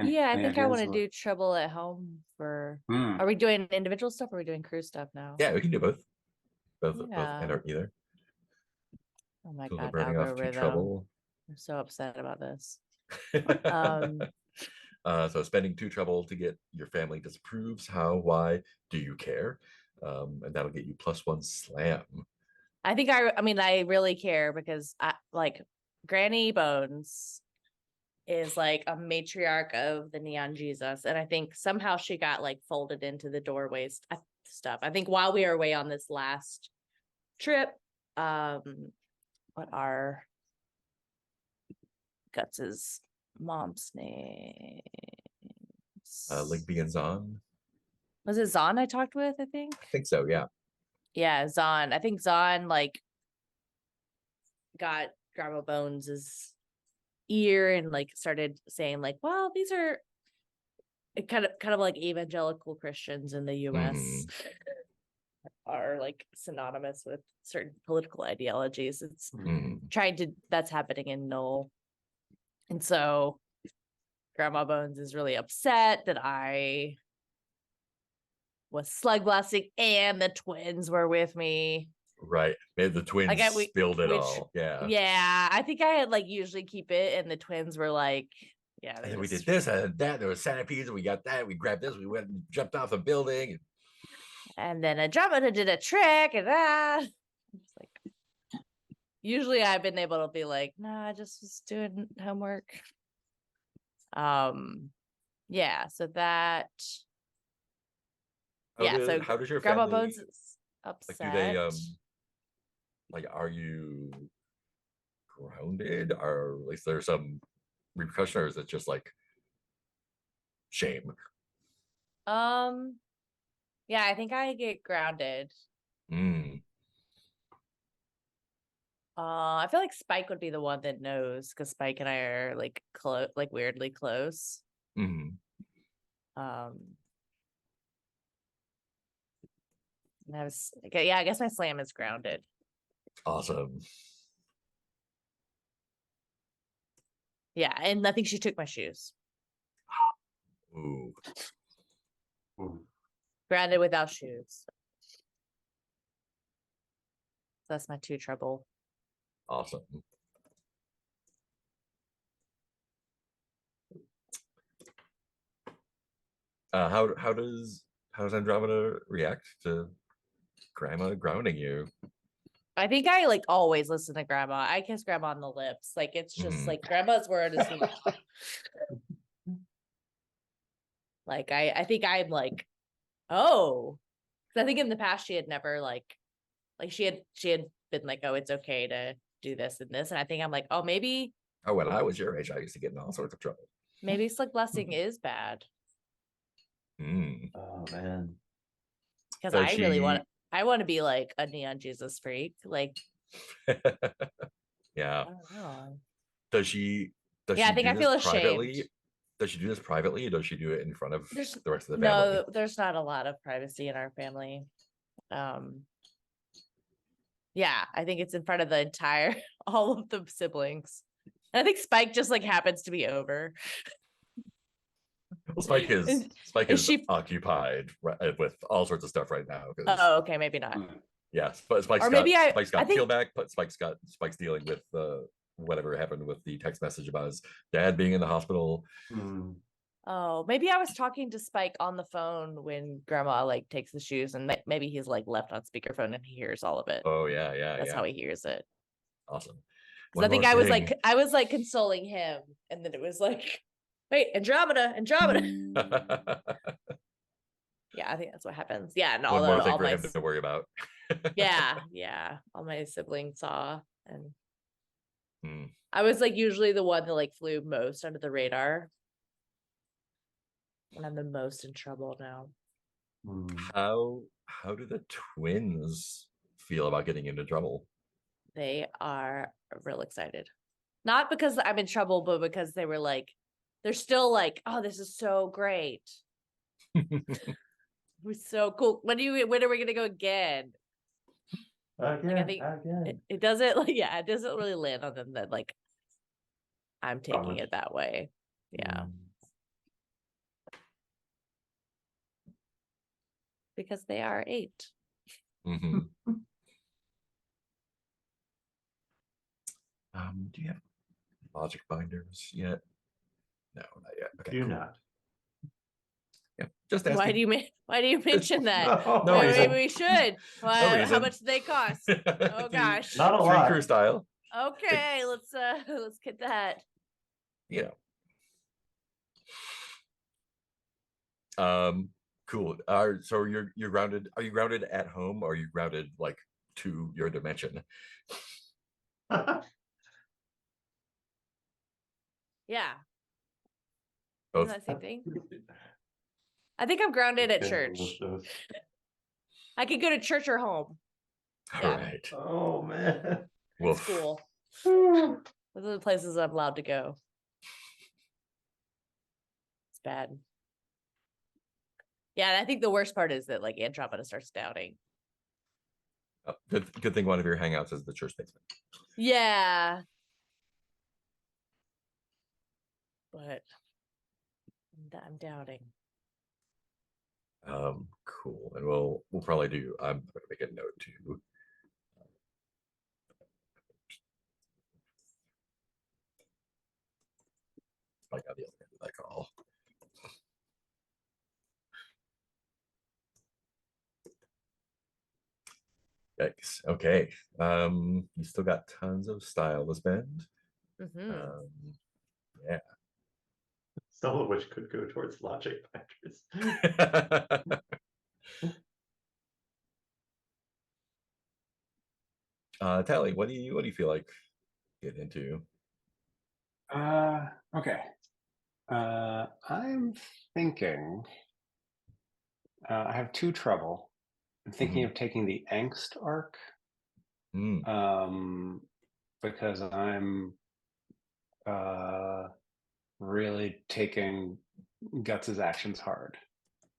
Yeah, I Any think I want ideas? to do Trouble at Home for. Hmm. Are we doing individual stuff or are we doing crew stuff now? Yeah, we can do both. Both Yeah. and or either. Oh my So god, burning off to algorithm. trouble. I'm so upset about this. So spending 2 trouble to get your family disapproves. How? Why? Do you care? And that'll get you +1 slam. I think I mean I really care because I like Granny Bones is like a matriarch of the Neon Jesus, and I think somehow she got like folded into the doorways stuff. I think while we were away on this last trip, what are Guts's mom's name? Ligby and Zahn. Was it Zahn I talked with? I think. I think so. Yeah. Yeah, Zahn. I think Zahn like got Grandma Bones's ear and like started saying like, well, these are kind of like evangelical Christians in the US are like synonymous with certain political ideologies. It's trying to that's happening in Knoll. And so Grandma Bones is really upset that I was slugblasting and the twins were with me. Right. Maybe the twins spilled it all. Yeah. Yeah. I think I had like usually keep it and the twins were like, yeah. And then we did this and that. There was centipedes and we got that. We grabbed this. We went and jumped off a building. And then Andromeda did a trick and it's like usually I've been able to be like, nah, I just was doing homework. Yeah, so that so how does your Grandma family, Bones is upset. like, do they like, are you grounded? Or is there some repercussion, or is it just like shame? Yeah, I think I get grounded. Mm, I feel like Spike would be the one that knows because Spike and I are like close, like weirdly close. mm. Um, and I was, okay, yeah, I guess my slam is grounded. Awesome. Yeah, and I think she took my shoes. Ooh, Ooh. Grounded without shoes. So that's my 2 trouble. awesome. How does Andromeda react to Grandma grounding you? I think I like always listen to grandma. I kiss grandma on the lips. Like it's just Mhm. like grandma's word is like I think I'm like, oh. 'Cause I think in the past she had never like she had been like, oh, it's okay to do this and this. And I think I'm like, oh, maybe Oh, when I was your age, I used to get in all sorts of trouble. Slugblasting is bad. Mm. Oh man. Because Does I want to be like a neon Jesus freak. Like, Yeah. I don't know. Does she does Yeah, I she think do I feel this privately? ashamed. Does she do this privately, or does she do it in front of There's the rest of the family? no, there's not a lot of privacy in our family. Yeah, I think it's in front of the entire all of the siblings. And I think Spike just like happens to be over. Well, Spike is Is- Spike is is she- occupied with all sorts of stuff right now. Because Oh, okay, maybe not. yes, but Spike's Or got maybe I peel think back, but Spike's dealing with whatever happened with the text message about his dad being in the hospital. Hmm. oh, maybe I was talking to Spike on the phone when grandma like takes the shoes and maybe he's like left on speakerphone and he hears all of it. Oh yeah, That's yeah. how he hears it. Awesome. Because I One think more I thing. was like consoling him, and then it was like, wait, Andromeda. Yeah, I think that's what happens. Yeah, and One more thing all for my him to worry about. yeah, all my siblings saw, and Hmm. I was like usually the one that like flew most under the radar, and I'm the most in trouble now. Hmm. How do the twins feel about getting into trouble? They are real excited, not because I'm in trouble, but because they were like, they're still like, oh, this is so great. We're so cool. When are we gonna go again? Again, Like I think again. it doesn't like yeah, it doesn't really land on them that like I'm taking Promise. it that way. Yeah. Hmm. Because they are 8. Mhm. Do you have logic binders yet? No, not yet. Okay, Do cool. not. Yeah, just asking. Why do you mention that? No Wait, reason. we should. No How reason. much do they cost? Oh gosh. Not a Street lot. crew style. Okay, let's get that. You know. Cool. So you're grounded. Are you grounded at home, or are you grounded like to your dimension? Yeah. Both. Isn't that the same thing? I think I'm grounded at Okay, church. with those. I could go to church or home. All Yeah. right. Oh man. And Woof. school. Those are the places I'm allowed to go. It's bad. Yeah, and I think the worst part is that like Andromeda starts doubting. Oh, good thing one of your hangouts is the church basement. Yeah. But I'm doubting. Cool. And we'll probably do. I'm gonna make a note too. I got the other end of that call. Yikes. Okay. You still got tons of style to spend. Mhm. Yeah. Some of which could go towards logic factors. Tally, what do you feel like get into? Okay. I'm thinking. I have two trouble. I'm thinking of taking the angst arc. Mm. Because I'm really taking Guts's actions hard.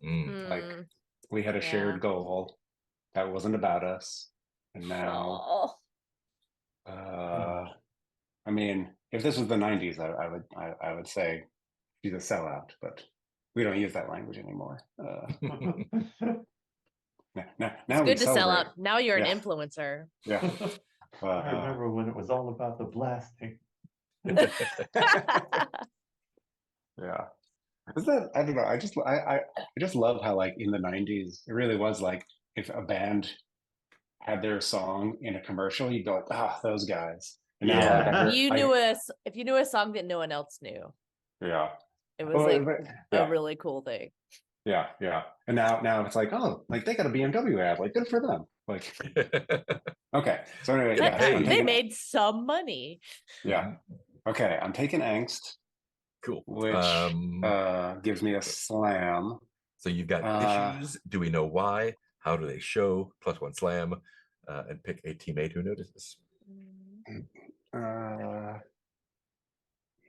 Like Mm, we had a yeah. shared goal that wasn't about us, and now, Oh. I mean, if this was the '90s, I would say she's a sellout, but we don't use that language anymore. Now It's we good to sell celebrate. out. Now you're an Yeah. influencer. Yeah. I remember when it was all about the blasting. Yeah. Is that I don't know. I just love how like in the '90s it really was like if a band had their song in a commercial, you'd go like, ah, those guys. And now like Yeah. If you knew a song that no one else knew, yeah. it was Well, like yeah. a really cool thing. Yeah, yeah. And now it's like, oh, like they got a BMW ad, like good for them. Like, okay. So anyway, Get yeah, paid. I'm They taking, made some money. yeah. Okay, I'm taking angst, Cool. which gives me a slam. So you've got issues. Do we know why? How do they show? +1 slam, and pick a teammate who notices.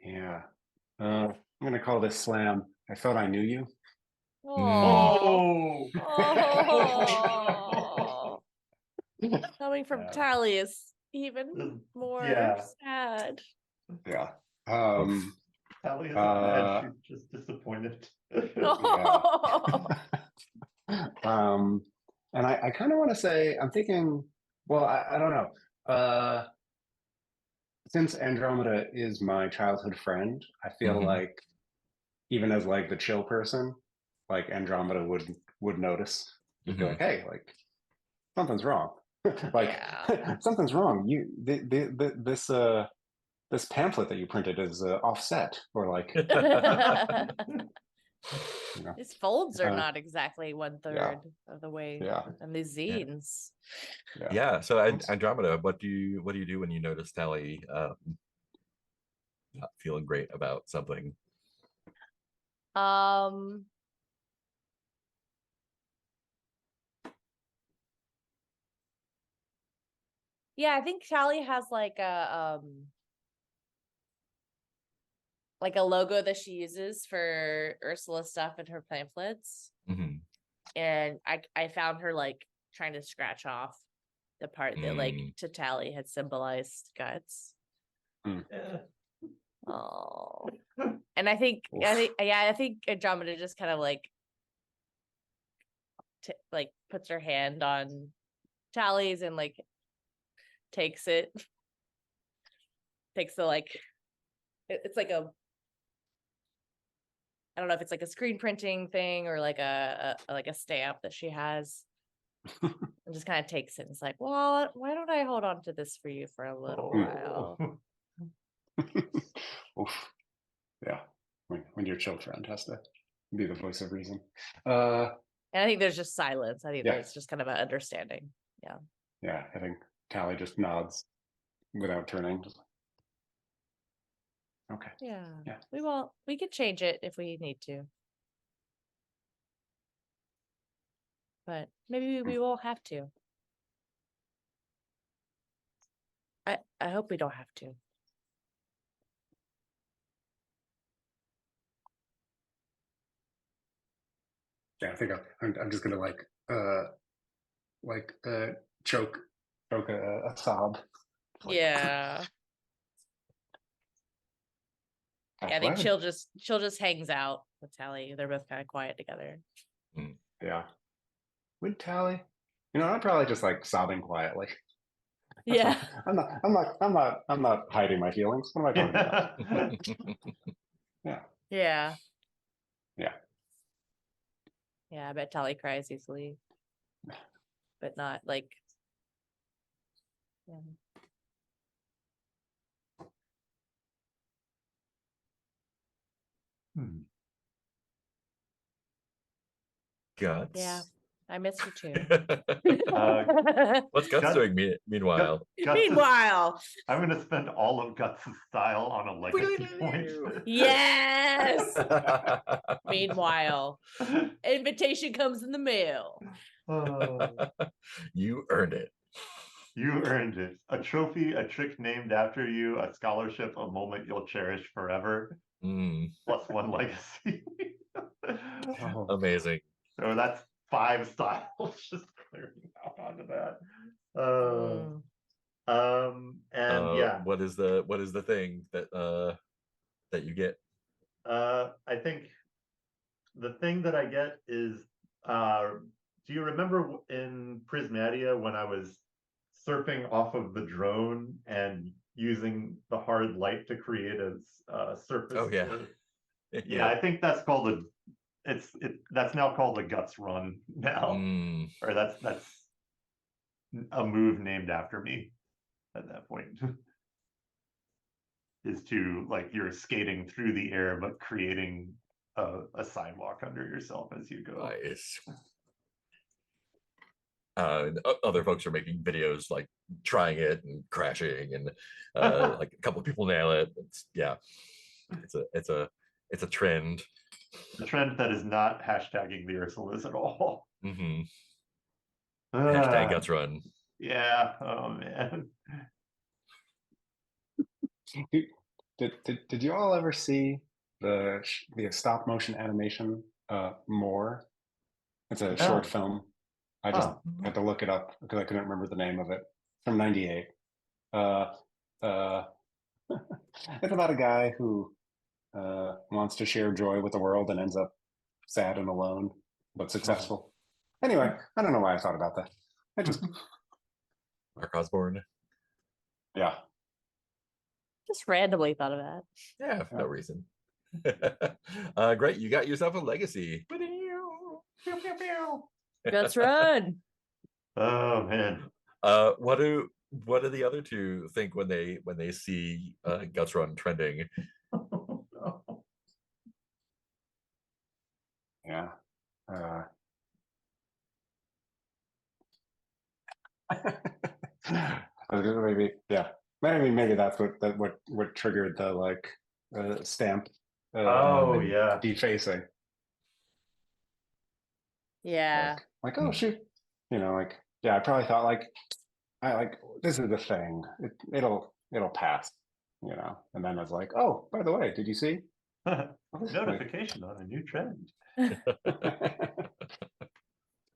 Yeah. I'm gonna call this slam. I thought I knew you. Oh, Oh. oh. Coming from Yeah. Tally is even more Yeah. sad. Yeah. Sally isn't mad, she's just disappointed. Oh. And I kind of want to say, I'm thinking, well, I don't know. Since Andromeda is my childhood friend, I feel Mhm. like even as like the chill person, like Andromeda would notice. Just be like, hey, like something's wrong. Like Yeah. something's wrong. This pamphlet that you printed is offset, or like you know, His folds are uh, not exactly 1/3 of the way, yeah, and these Yeah. zines. yeah. Yeah. So Andromeda, what do you do when you notice Tally not feeling great about something? Um, yeah, I think Tally has like a logo that she uses for Ursula stuff in her pamphlets. Mhm. And I found her like trying to scratch off the part that like to Tally had symbolized guts. Yeah. Oh. And I think I think Andromeda just kind of like puts her hand on Tally's and like takes the like it's like a I don't know if it's like a screen printing thing or like a stamp that she has and just kind of takes it and it's like, well, why don't I hold on to this for you for a little while? Oof. Yeah. When your chill friend has to be the voice of reason. And I think there's just silence. I think Yeah. there's just kind of an understanding. Yeah. Yeah, I think Tally just nods without turning. Just like, okay. Yeah. Yeah. We could change it if we need to. But maybe we won't have to. I hope we don't have to. Yeah, I think I'm just gonna choke a sob. Like, Yeah. Yeah, I think what? she'll just hangs out with Tally. They're both kind of quiet together. Yeah. Would Tally? You know, I'm probably just like sobbing quietly. Yeah. I'm not hiding my feelings. What am I talking about? Yeah. Yeah. Yeah. Yeah, I bet Tally cries easily. But not like yeah. Guts. Yeah. I missed you too. What's Guts Guts- doing meanwhile? Guts is- Meanwhile, I'm gonna spend all of Guts' style on a legacy point. yes. Meanwhile, invitation comes in the mail. Oh, You earned it. you earned it. A trophy, a trick named after you, a scholarship, a moment you'll cherish forever. Mm, +1 legacy. Oh, amazing. So that's 5 styles just clearing out onto that. And yeah, What is the thing that you get? I think the thing that I get is, do you remember in Prismatia when I was surfing off of the drone and using the hard light to create a surface? Oh yeah. Yeah, I think that's called that's now called the Guts Run now, Mm, or that's a move named after me at that point. Is to, like, you're skating through the air but creating a sidewalk under yourself as you go. nice. Other folks are making videos like trying it and crashing, and like a couple of people nail it. It's a trend. The trend that is not hashtagging the Ursulas at all. Hmm. Ah, Hashtag Guts Run. yeah. Oh man. did you all ever see the stop motion animation More? It's a short No. film. I just Huh. had to look it up because I couldn't remember the name of it. From '98. It's about a guy who wants to share joy with the world and ends up sad and alone, but successful. Anyway, I don't know why I thought about that. I just, Mark Osborne. yeah. Just randomly thought of that. Yeah, for no Yeah. reason. Great, you got yourself a legacy. Let's run. Oh man. What do the other two think when they see Guts Run trending? Yeah. Maybe, yeah. Maybe that's what triggered the like stamp. Oh yeah. Defacing. Yeah. Like, oh shoot, like, yeah. I probably thought like, this is the thing. It'll pass, And then I was like, oh, by the way, did you see? Notification on a new trend.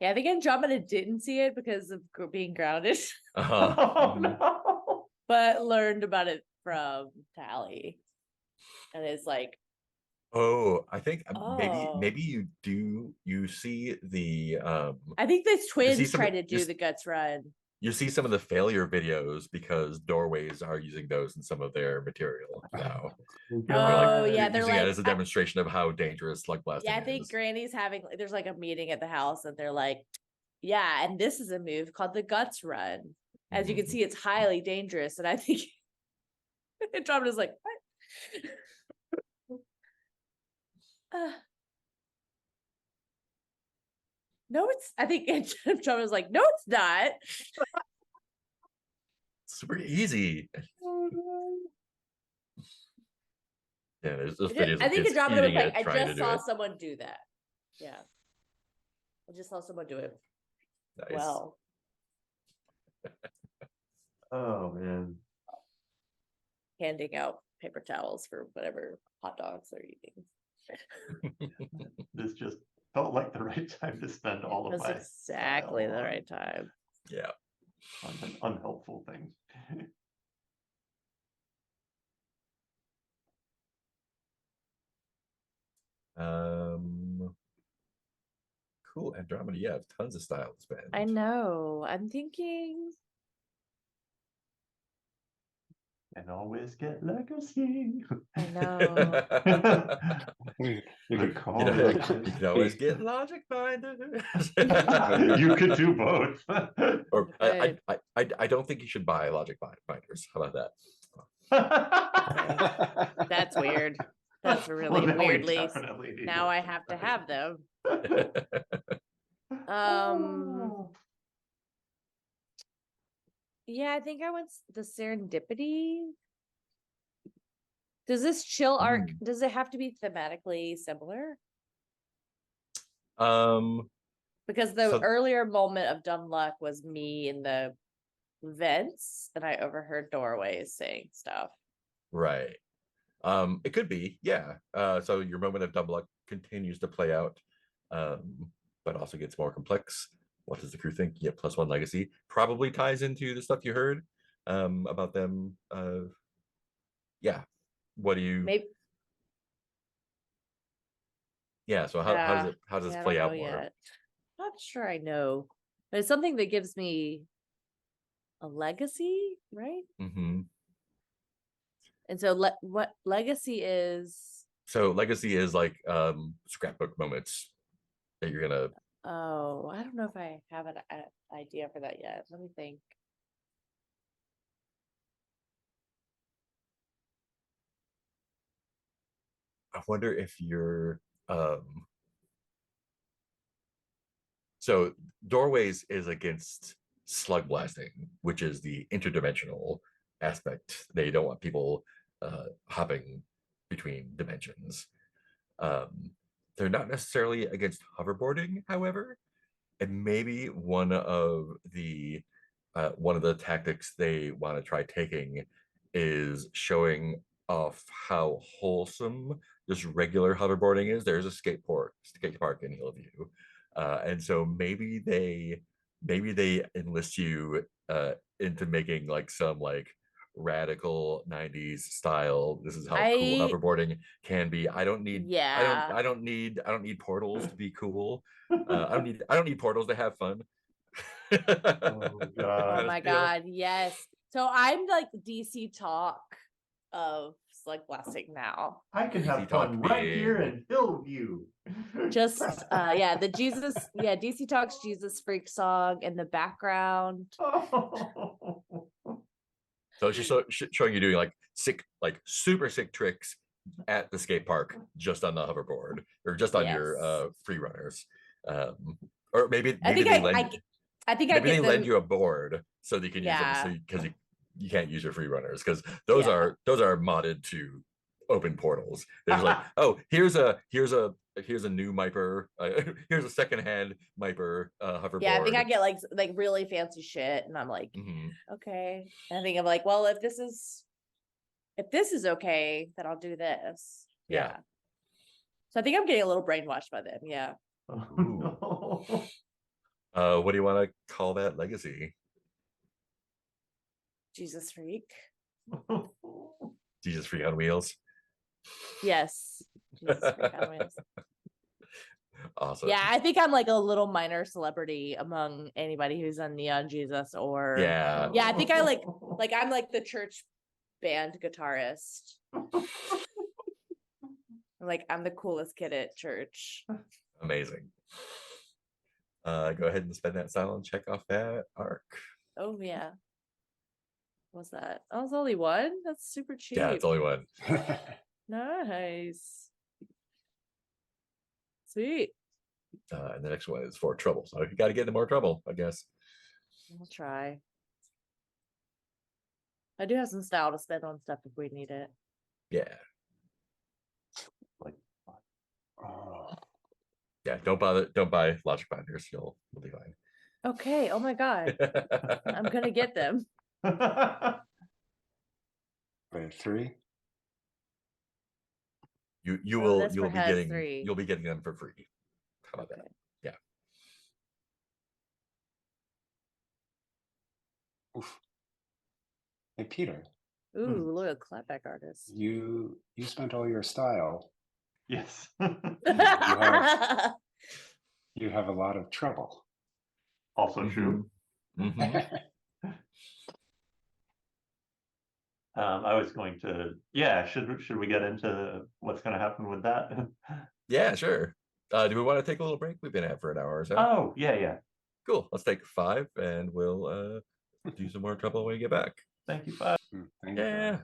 Yeah, I think Andromeda didn't see it because of being grounded, Uh-huh. Oh Mhm. no. but learned about it from Tally. And it's like, Oh, I think Oh. maybe you see the I think the see twins some- tried to do you s- the Guts Run. you see some of the failure videos because Doorways are using those in some of their material now. Oh, yeah, they're Using like, it as a demonstration of how dangerous Slugblasting yeah, I think is. Granny's having, there's like a meeting at the house and they're like, yeah, and this is a move called the Guts Run. As you can Mhm. see, it's highly dangerous. And I think Andromeda's like, what? No, I think Andromeda's like, no, it's not. Super easy. Yeah, there's videos I of think kids Andromeda was eating like, it, I trying to just do saw it. someone do that. Yeah. I just saw someone do it Nice. well. Oh man. Handing out paper towels for whatever hot dogs they're eating. This just felt like the right time to spend all of That's my exactly style the on- right time. Yeah. on an unhelpful thing. Cool. Andromeda, you have tons of style to spend. I know. I'm thinking. And always get legacy. I know. You The could- call You know, to you can always action. get Logic Binder. You could do both. Or Good. I don't think you should buy Logic Binders. How about That's weird. That's really Well, now we weirdly. definitely need Now to I fix have to that. have them. that? Um, yeah, I think I went the serendipity. Does this chill arc, does it have to be thematically similar? Because the So- earlier moment of dumb luck was me in the vents and I overheard doorways saying stuff. Right. It could be, yeah. So your moment of dumb luck continues to play out, but also gets more complex. What does the crew think? Yeah, +1 legacy probably ties into the stuff you heard about them. Yeah. What do you? Maybe. Yeah. So how does Yeah, this I play don't know out more? yet. Not sure I know, but it's something that gives me a legacy, right? Mm-hmm. And so what legacy is? So legacy is like scrapbook moments that you're gonna. Oh, I don't know if I have an idea for that yet. Let me think. I wonder if you're so doorways is against slug blasting, which is the interdimensional aspect. They don't want people hopping between dimensions. Um, they're not necessarily against hoverboarding, however, and maybe one of the tactics they want to try taking is showing off how wholesome just regular hoverboarding is. There's a skate park in Hillview, and so maybe they enlist you into making like some like radical 90s style. This is how cool I hoverboarding can be. I don't need yeah. I don't need portals to be cool. I don't need portals to have fun. Oh Oh god. my Just, you know, god, yes. So I'm like DC talk of slug blasting now. I can Easy have talk fun right here being- in Hillview. Just yeah, the Jesus, yeah, DC Talks Jesus Freak song in the background. So it's just showing you doing like super sick tricks at the skate park, just on the hoverboard or just on your Yes. free runners. Or maybe I think they I think I maybe get they them. lend you a board so that you can use them, Yeah. because you can't use your free runners because those are modded to open portals. They're just like, oh, here's a new Miper, here's a secondhand Miper hoverboard. Yeah, I think I get like really fancy shit, and I'm like, Mhm. okay. And I think I'm like, well, if this is okay, then I'll do this. Yeah. So I think I'm getting a little brainwashed by them. Yeah. Oh, What do you want to call that legacy? Jesus Freak. no. Jesus Freak on Wheels. Yes. Jesus Freak on Wheels. Awesome. Yeah, I think I'm like a little minor celebrity among anybody who's on Neon Jesus or Yeah. Yeah, I think I like I'm like the church band guitarist. I'm the coolest kid at church. Amazing. Go ahead and spend that style and check off that arc. Oh yeah. What's that? Oh, it's only one? That's super cheap. Yeah, it's only one. Nice. Sweet. And the next one is for trouble. So you got to get into more trouble, I guess. I'll try. I do have some style to spend on stuff if we need it. Yeah. Oh, Yeah. Don't buy logic binders. You'll be fine. Okay. Oh my God. I'm gonna get them. wait, 3? You Oh, that's you'll for be has getting 3. you'll be getting them for free. How about Okay. that? Yeah. Oof. Hey, Peter, Ooh, look at clapback artist. you spent all your style. Yes. You have a lot of trouble. Also true. Mhm. I was going to, yeah, should we get into what's going to happen with that? Yeah, sure. Do we want to take a little break? We've been at for an hour or so. Oh, yeah. Cool. Let's take 5 and we'll do some more trouble when we get back. Thank you. Bye. Thank you. Yeah.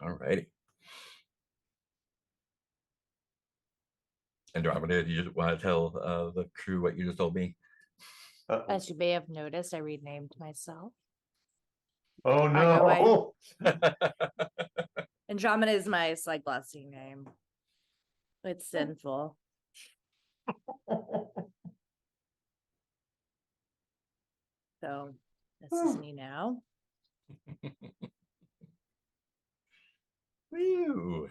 All righty. Andromeda, do you want to tell the crew what you just told me? Uh-oh. As you may have noticed, I renamed myself. Oh I got my- no! Andromeda is my Slugblasting name. It's sinful. So this is me now. Woo.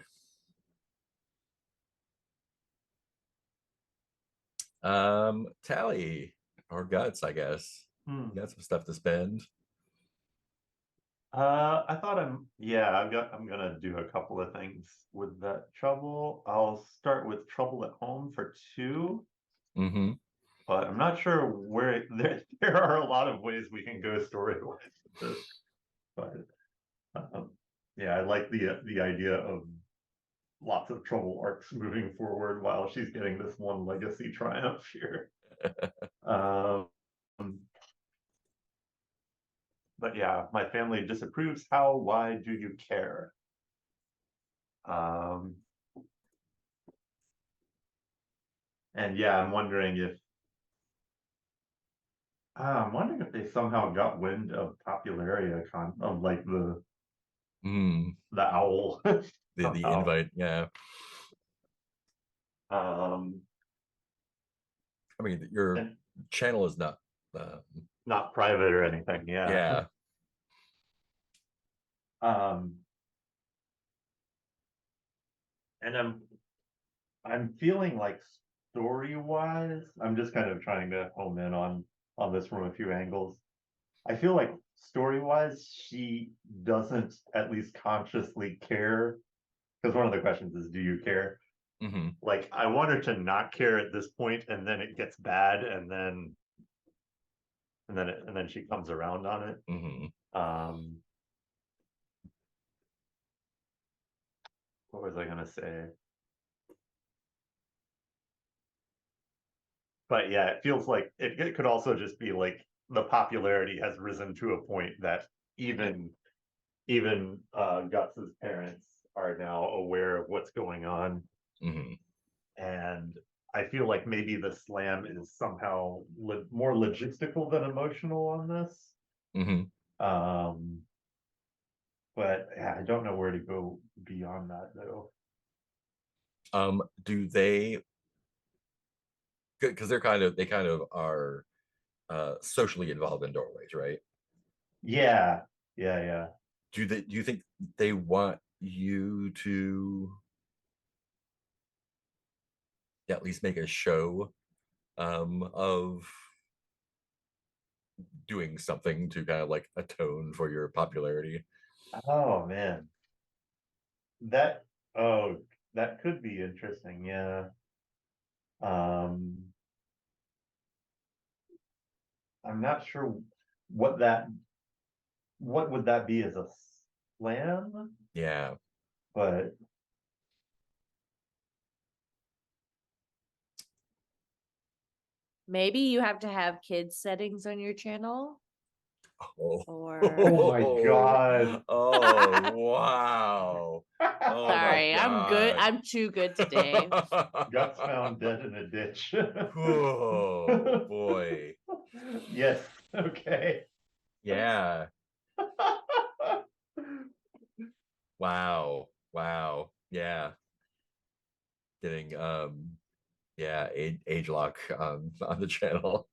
Tally or Guts, I guess. Hmm. You got some stuff to spend. I thought I'm gonna do a couple of things with that trouble. I'll start with trouble at home for 2, Mm-hmm. but I'm not sure where there are a lot of ways we can go story-wise with this. But yeah, I like the idea of lots of trouble arcs moving forward while she's getting this one legacy triumph here. But yeah, my family disapproves. How? Why do you care? And yeah, I'm wondering if they somehow got wind of Popularia of like the owl. The somehow. invite, yeah. I mean, your channel is not not private or anything. yeah. And I'm feeling like story-wise, I'm just kind of trying to home in on this from a few angles. I feel like story-wise, she doesn't at least consciously care. Because one of the questions is, do you care? Mm-hmm. Like, I want her to not care at this point, and then it gets bad, and then she comes around on it. Mm-hmm. What was I gonna say? But yeah, it feels like it could also just be like the popularity has risen to a point that even Guts's parents are now aware of what's going on. Mm-hmm. And I feel like maybe the slam is somehow more logistical than emotional on this. Mm-hmm. But yeah, I don't know where to go beyond that though. Do they, because they kind of are socially involved in doorways, right? Yeah. Do you think they want you to at least make a show of doing something to kind of like atone for your popularity? Oh man. That could be interesting, yeah. I'm not sure what would that be as a slam, Yeah. but Maybe you have to have kids settings on your channel. Oh. Or oh my god. Oh wow. Oh my sorry, I'm good. God. I'm too good today. Guts found dead in a ditch. Oh boy. Yes, okay. Yeah. Wow. Yeah. Getting yeah, age lock on the channel.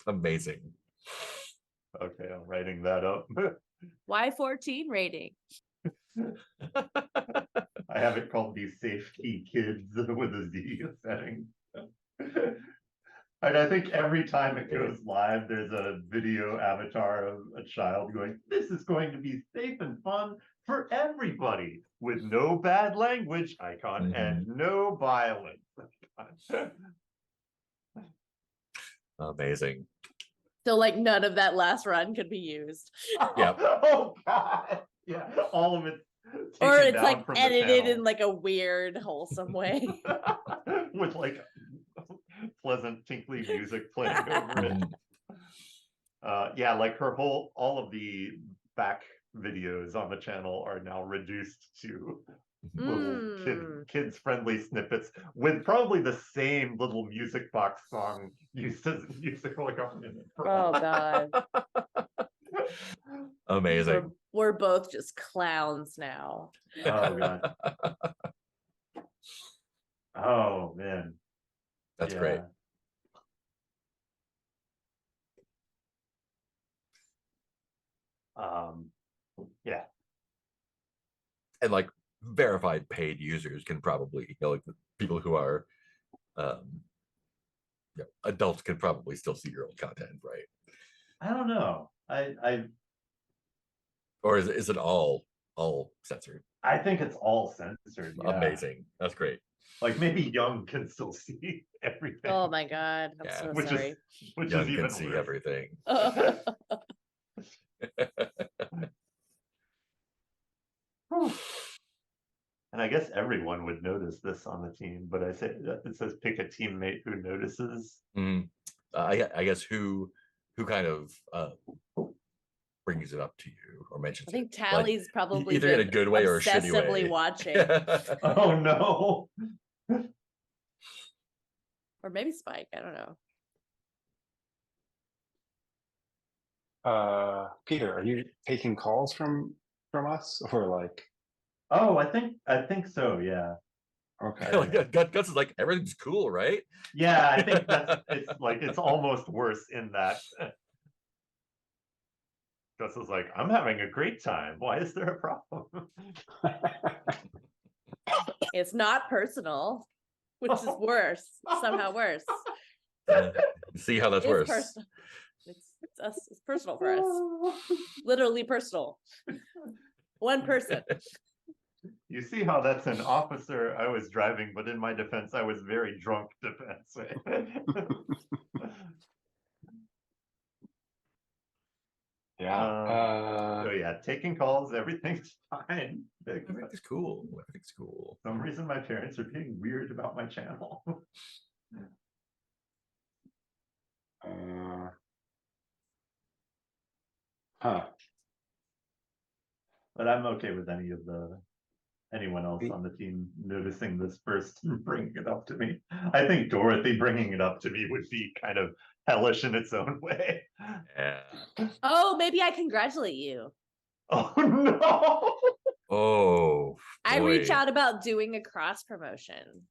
Amazing. Okay, I'm writing that up. Why 14 rating? I have it called the safety kids with a Z setting. And I think every time it goes live, there's a video avatar of a child going, "This is going to be safe and fun for everybody with no bad language icon and no violence." Amazing. So like none of that last run could be used. Yep. Oh god. Yeah, all of it. Or it's like edited in like a weird, wholesome way. with like pleasant tinkly music playing over it. Yeah, like all of the videos on the channel are now reduced to little Mm. kids friendly snippets with probably the same little music box song used as a musical accompaniment. Oh god. Amazing. We're both just clowns now. Oh god. Oh man. That's great. Yeah. And like verified paid users can probably, you know, like the people who are you know, adults can probably still see your old content, right? I don't know. Or is it all censored? I think it's all censored. Yeah. Amazing. That's great. Like maybe Young can still see everything. Oh my god. I'm Yeah. so which sorry. is which Young is even can see worse. everything. And I guess everyone would notice this on the team, but I say it says pick a teammate who notices. I guess who kind of brings it up to you or mentions I think it? Like, Tally's probably either in a been good way or a shitty obsessively way. watching. Oh no. Or maybe Spike. I don't know. Peter, are you taking calls from us or like? Oh, I think so, yeah. Okay. Like, Guts is like, everything's cool, right? Yeah, I think it's almost worse in that. Gus is like, I'm having a great time. Why is there a problem? It's not personal, which is worse. Somehow worse. See how that's It's worse. personal. It's us. It's personal for us. Literally personal. One person. You see how that's an officer I was driving, but in my defense, I was very drunk defense. Yeah. So yeah, taking calls, everything's fine. Everything's cool. Everything's cool. For some reason my parents are being weird about my channel. Huh. But I'm okay with anyone else on the team noticing this first and bringing it up to me. I think Dorothy bringing it up to me would be kind of hellish in its own way. Yeah. Oh, maybe I congratulate you. Oh no. Oh, I reach boy. out about doing a cross promotion.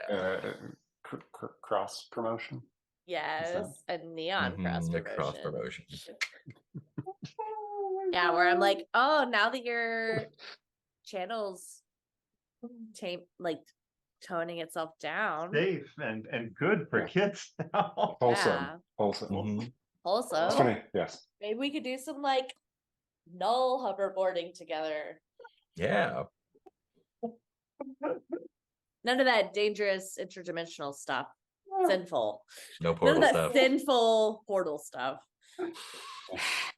Yeah. Cross promotion. Yes, a neon cross A promotion. cross promotion. Yeah, where I'm like, oh, now that your channel's toning itself down. Safe and good for kids now. Wholesome. Yeah. Wholesome. Mhm. Also, It's funny. Yes. maybe we could do some like null hoverboarding together. Yeah. None of that dangerous interdimensional stuff. Sinful. No None of portal that stuff. sinful portal stuff.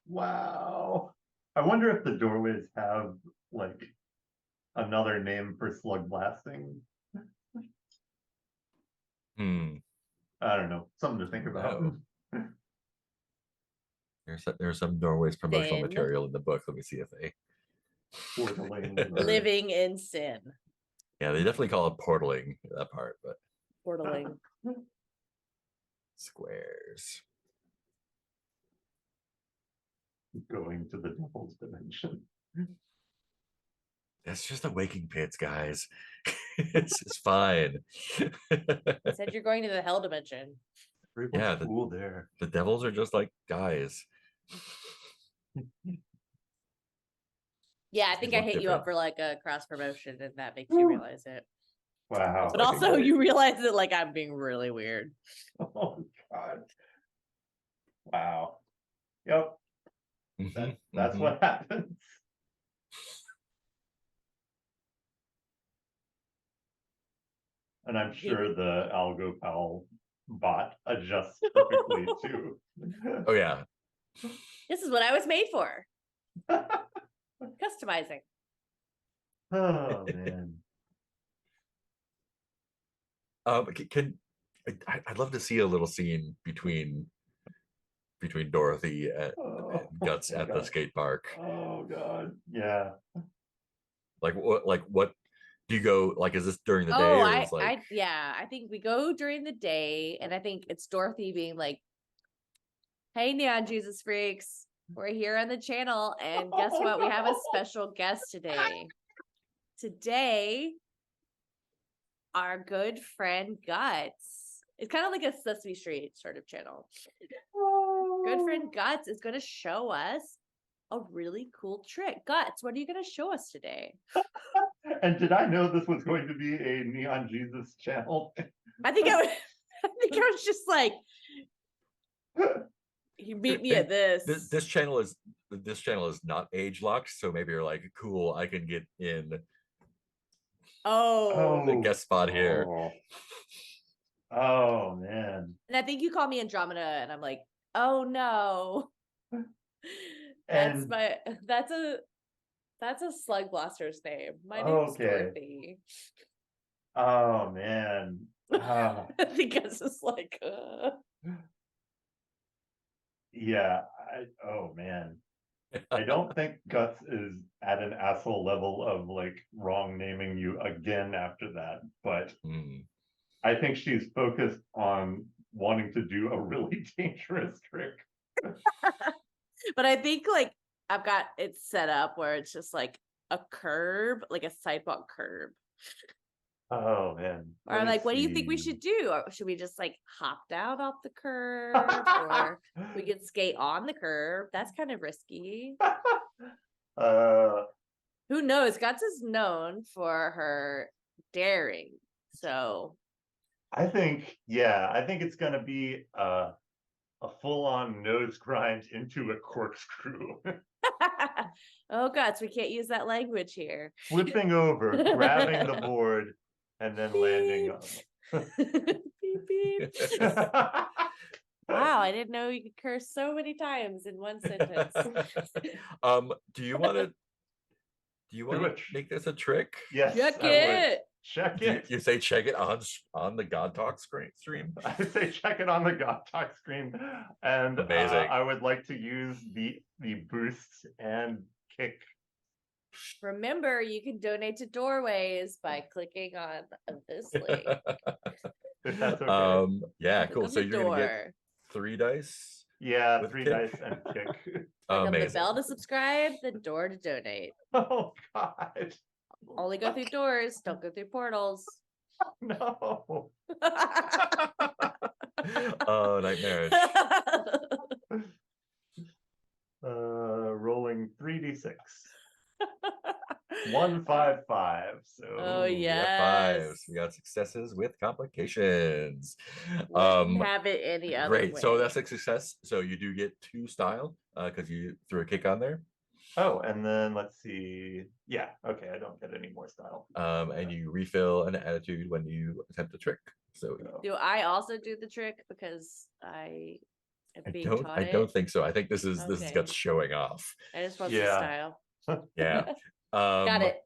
Wow. I wonder if the doorways have like another name for slug blasting. I don't know. Something to think about. No. There's some Norway's promotional Sin. material in the book. Let me see if they. Portaling or- Living in sin. Yeah, they definitely call it portaling, that part, but Portaling. squares. Going to the devil's dimension. That's just the waking pits, guys. it's fine. I said you're going to the hell dimension. Yeah, the cool there. The devils are just like guys. Yeah, I think I look hit you different. up for like a cross promotion and that makes you realize it. Wow. But like a also goal. you realize that like I'm being really weird. Oh god. Wow. Yep. That's what happens. And I'm sure the AlgoPal bot adjusts perfectly too. Oh yeah. This is what I was made for. Customizing. Oh man. I'd love to see a little scene between Dorothy Guts my at the God. skate park. Oh God. Yeah. Like what do you go like? Is this during the day Oh, or I, is like I, yeah, I think we go during the day, and I think it's Dorothy being like, "Hey, Neon Jesus freaks, we're here on the channel, and guess what? We have a special guest today. Today, our good friend Guts. It's kind of like a Sesame Street sort of channel. Good friend Guts is going to show us a really cool trick. Guts, what are you going to show us today?" And did I know this was going to be a Neon Jesus channel? I think I was just like, you beat me at this. this channel is not age locked, so maybe you're like, cool, I can get in Oh. the guest spot here. Oh. Oh man. And I think you call me Andromeda, and I'm like, oh no. That's And that's a Slugblaster's name. My name's Okay. Dorothy. oh man. Ah, I think it's just like, yeah. Oh man. I don't think Guts is at an asshole level of like wrong naming you again after that, but Hmm. I think she's focused on wanting to do a really dangerous trick. but I think like I've got it set up where it's just like a curb, like a sidewalk curb. Oh man. Or Let I'm me like, what do you think we see. should do? Or should we just like hop down off the curb? Or we could skate on the curb? That's kind of risky. uh Who knows? Guts is known for her daring. So I think it's gonna be a full-on nose grind into a corkscrew. oh Guts, we can't use that language here. Flipping over, grabbing the board, and then landing beep, beep. on. Wow, I didn't know you could curse so many times in one sentence. Do you want to it. make this a trick? Yes, Check I would. it. Check Do you, it. you say check it on the God Talk stream? I say check it on the God Talk screen, and Amazing. I would like to use the boost and kick. Remember, you can donate to Doorways by clicking on this link. If that's okay. Yeah, Click cool. on So the you're gonna get door. 3 dice. Yeah, With 3 kick? dice and kick. Click on the Amazing. bell to subscribe, the door to donate. Oh God, Only go through doors, don't go through portals. no. Oh, nightmarish. Rolling 3d6. 155. So Oh We got yes. fives. We got successes with complications. Wouldn't have it any other Great. way. So that's a success. So you do get 2 style because you threw a kick on there. Oh, and then let's see. Yeah, okay, I don't get any more style. And you refill an attitude when you attempt a trick. So So, Do I also do the trick because I am being taught I it? don't think so. I think this is Okay. Guts showing off. I just want the Yeah. style. Yeah. Got it.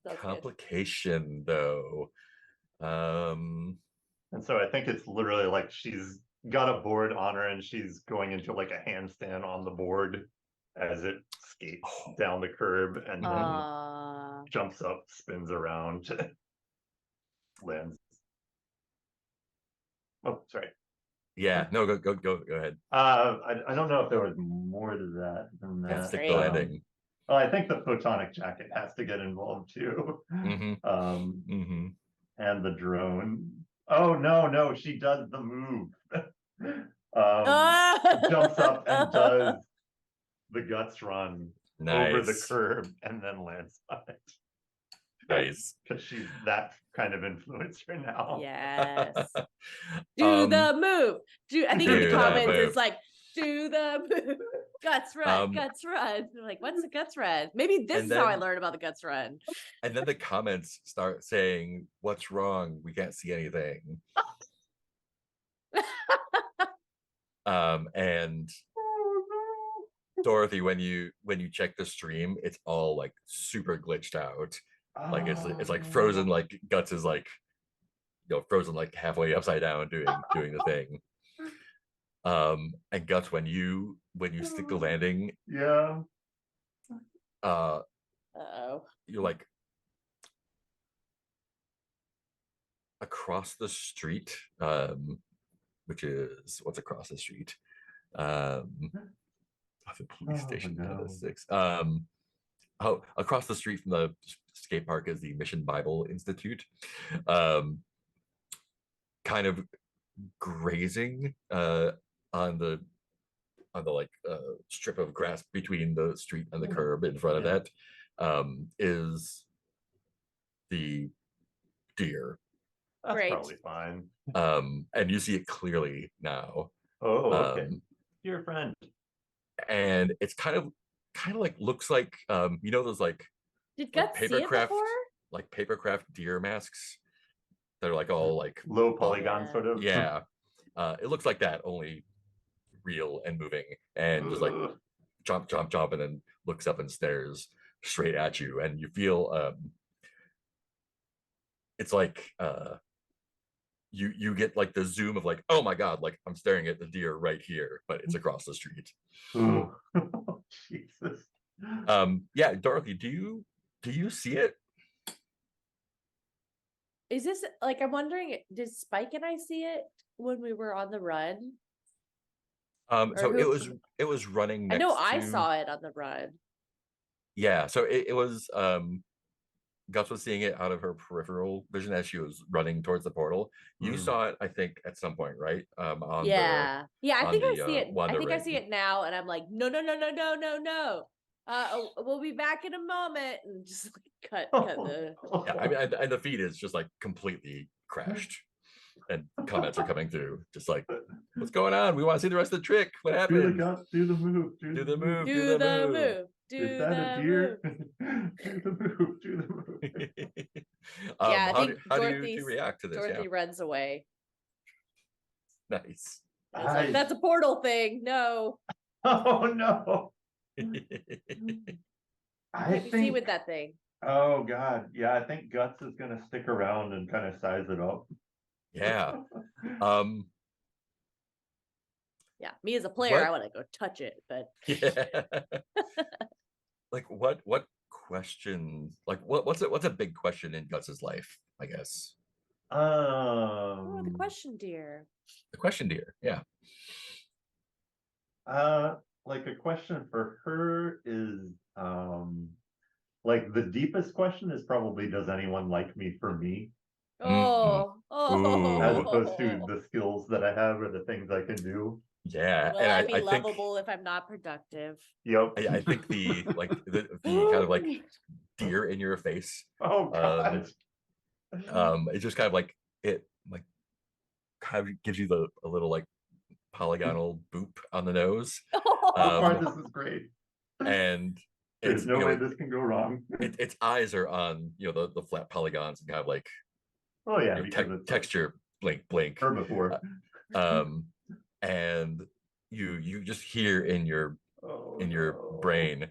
That's good. Complication though. and so I think it's literally like she's got a board on her and she's going into like a handstand on the board as it skates down the curb and then jumps up, spins around, lands. Oh, sorry. Yeah, no, go ahead. I don't know if there was more to that than Yeah, that. stick the great. landing. Well, I think the photonic jacket has to get involved too. Mm-hmm. And the drone. Oh no, she does the move. Jumps up and does the Guts run over the Nice. curb and then lands on it. Nice. Because she's that kind of influencer now. Yes. Do the move. I think in Do the that comments move. it's like, do the move. Guts run, Guts run. They're like, what's the Guts run? Maybe this And is how I then- learned about the Guts run. And then the comments start saying, "What's wrong? We can't see anything." And Dorothy, when you check the stream, it's all like super glitched out. Like it's like frozen, like Guts is like frozen like halfway upside down doing the thing. And Guts, when you stick the landing, Yeah. Uh-oh. you're like across the street, which is what's across the street? The police Oh, station no. 6. Across the street from the skate park is the Mission Bible Institute. Kind of grazing on the like strip of grass between the street and the curb in front of Yeah. that is the deer. That's Great. probably fine. And you see it clearly now. Oh, okay. Dear friend. And it's kind of like looks like you know those like Did like Guts see it papercraft before? papercraft deer masks that are like all like Low polygon Yeah. sort of. yeah. It looks like that, only real and moving, and just like Ugh. jump, and then looks up and stares straight at you, and you feel it's like you get like the zoom of like, oh my god, like I'm staring at the deer right here, but it's across the street. Ugh. Jesus. Yeah, Dorothy, do you see it? Is this like, I'm wondering, did Spike and I see it when we were on the run? So Or it was running I next know I to, saw it on the run. yeah, so it was Gus was seeing it out of her peripheral vision as she was running towards the portal. You Mm. saw it, I think, at some point, right? On Yeah. Yeah, I on think I the, see it. I Wanda think I see ring. it now, and I'm like, no, no, no, no, no, no, no. We'll be back in a moment, and just like, cut the. Yeah, I mean, and the feed is just like completely crashed, and comments are coming through, just like, what's going on? We want to see the rest of the trick. What Do the happened? gun, do the move, Do the move. Do the move. Do Is that a the deer? move. Do the move, do the move. Yeah, I how think how do you Dorothy's- react to this? Dorothy runs away. Yeah, nice. I was like, that's a portal thing. No, Oh no. you I can't be seen think, with that thing. oh god, yeah, I think Guts is gonna stick around and kind of size it up. Yeah. Yeah, me as a player, What? I want to go touch it, but Yeah. Like what question, like what's a big question in Guts's life, I guess? oh, the question, dear. The question, dear. Yeah. Like a question for her is, like the deepest question is probably, does anyone like me for me? Oh, As Ooh. opposed to the skills that I have or the things I can do. Yeah. Will And I be I think lovable if I'm not productive? Yep. I think the like the kind of like deer in your face, Oh god. it's just kind of like it like kind of gives you a little like polygonal boop on the nose. So far, Um, this is great. and There's it's, no you know, way this can go wrong. its eyes are on, you know, the flat polygons and kind of like, Oh yeah, you know, because it's texture blink. herbivore. And you just hear in your Oh, no. brain,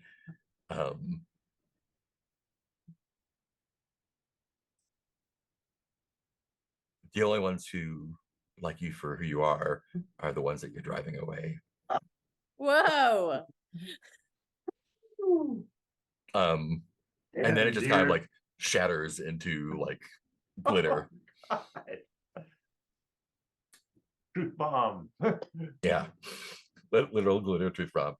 the only ones who like you for who you are the ones that you're driving away. Whoa. And then it just kind of like shatters into like glitter. Oh, God. Truth bomb. Yeah. Literal glitter truth bomb.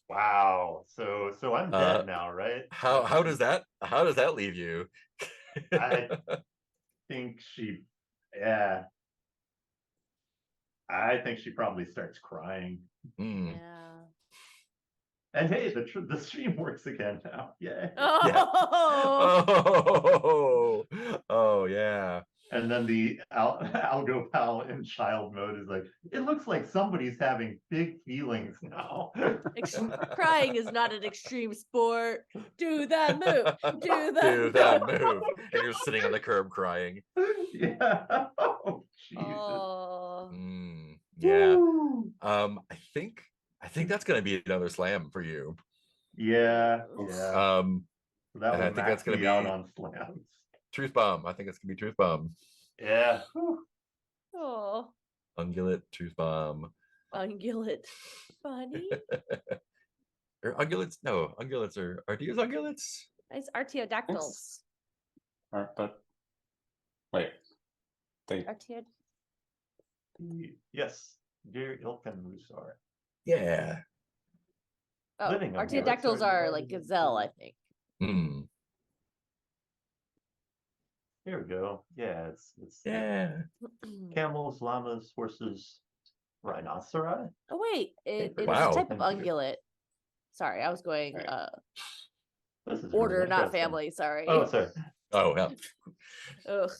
Wow. So I'm dead now, right? How does that leave you? I think she, yeah. I think she probably starts crying. Mm. Yeah. And hey, the stream works again now. Yay. Oh. Oh yeah. And then the Algo Pal in child mode is like, it looks like somebody's having big feelings now. Crying is not an extreme sport. Do that move. Do that Do that move. move. And you're sitting on the curb crying. Yeah. Oh, Jesus. Oh. Yeah. Woo. I think that's gonna be another slam for you. Yeah. Oof. Yeah. So that and I will think max that's gonna me be out on slams. truth bomb. I think it's gonna be truth bomb. Yeah. Whew. Oh. Ungulate, truth bomb. Ungulate bunny. Or ungulates? No, ungulates are these ungulates? It's artiodactyls. But wait, they Artiod. Yes, deer, elk, and moose are. Yeah. Oh, Living ungulates artiodactyls are are like divided gazelle, I into- think. Hmm. Here we go. Yeah, it's Yeah. camels, llamas, horses, rhinoceri. Oh wait, it's a Wow. type of And deer. ungulate. Sorry, I was going Right. This is really order, not interesting. family. Sorry. Oh, sorry. Oh, yeah. Ugh.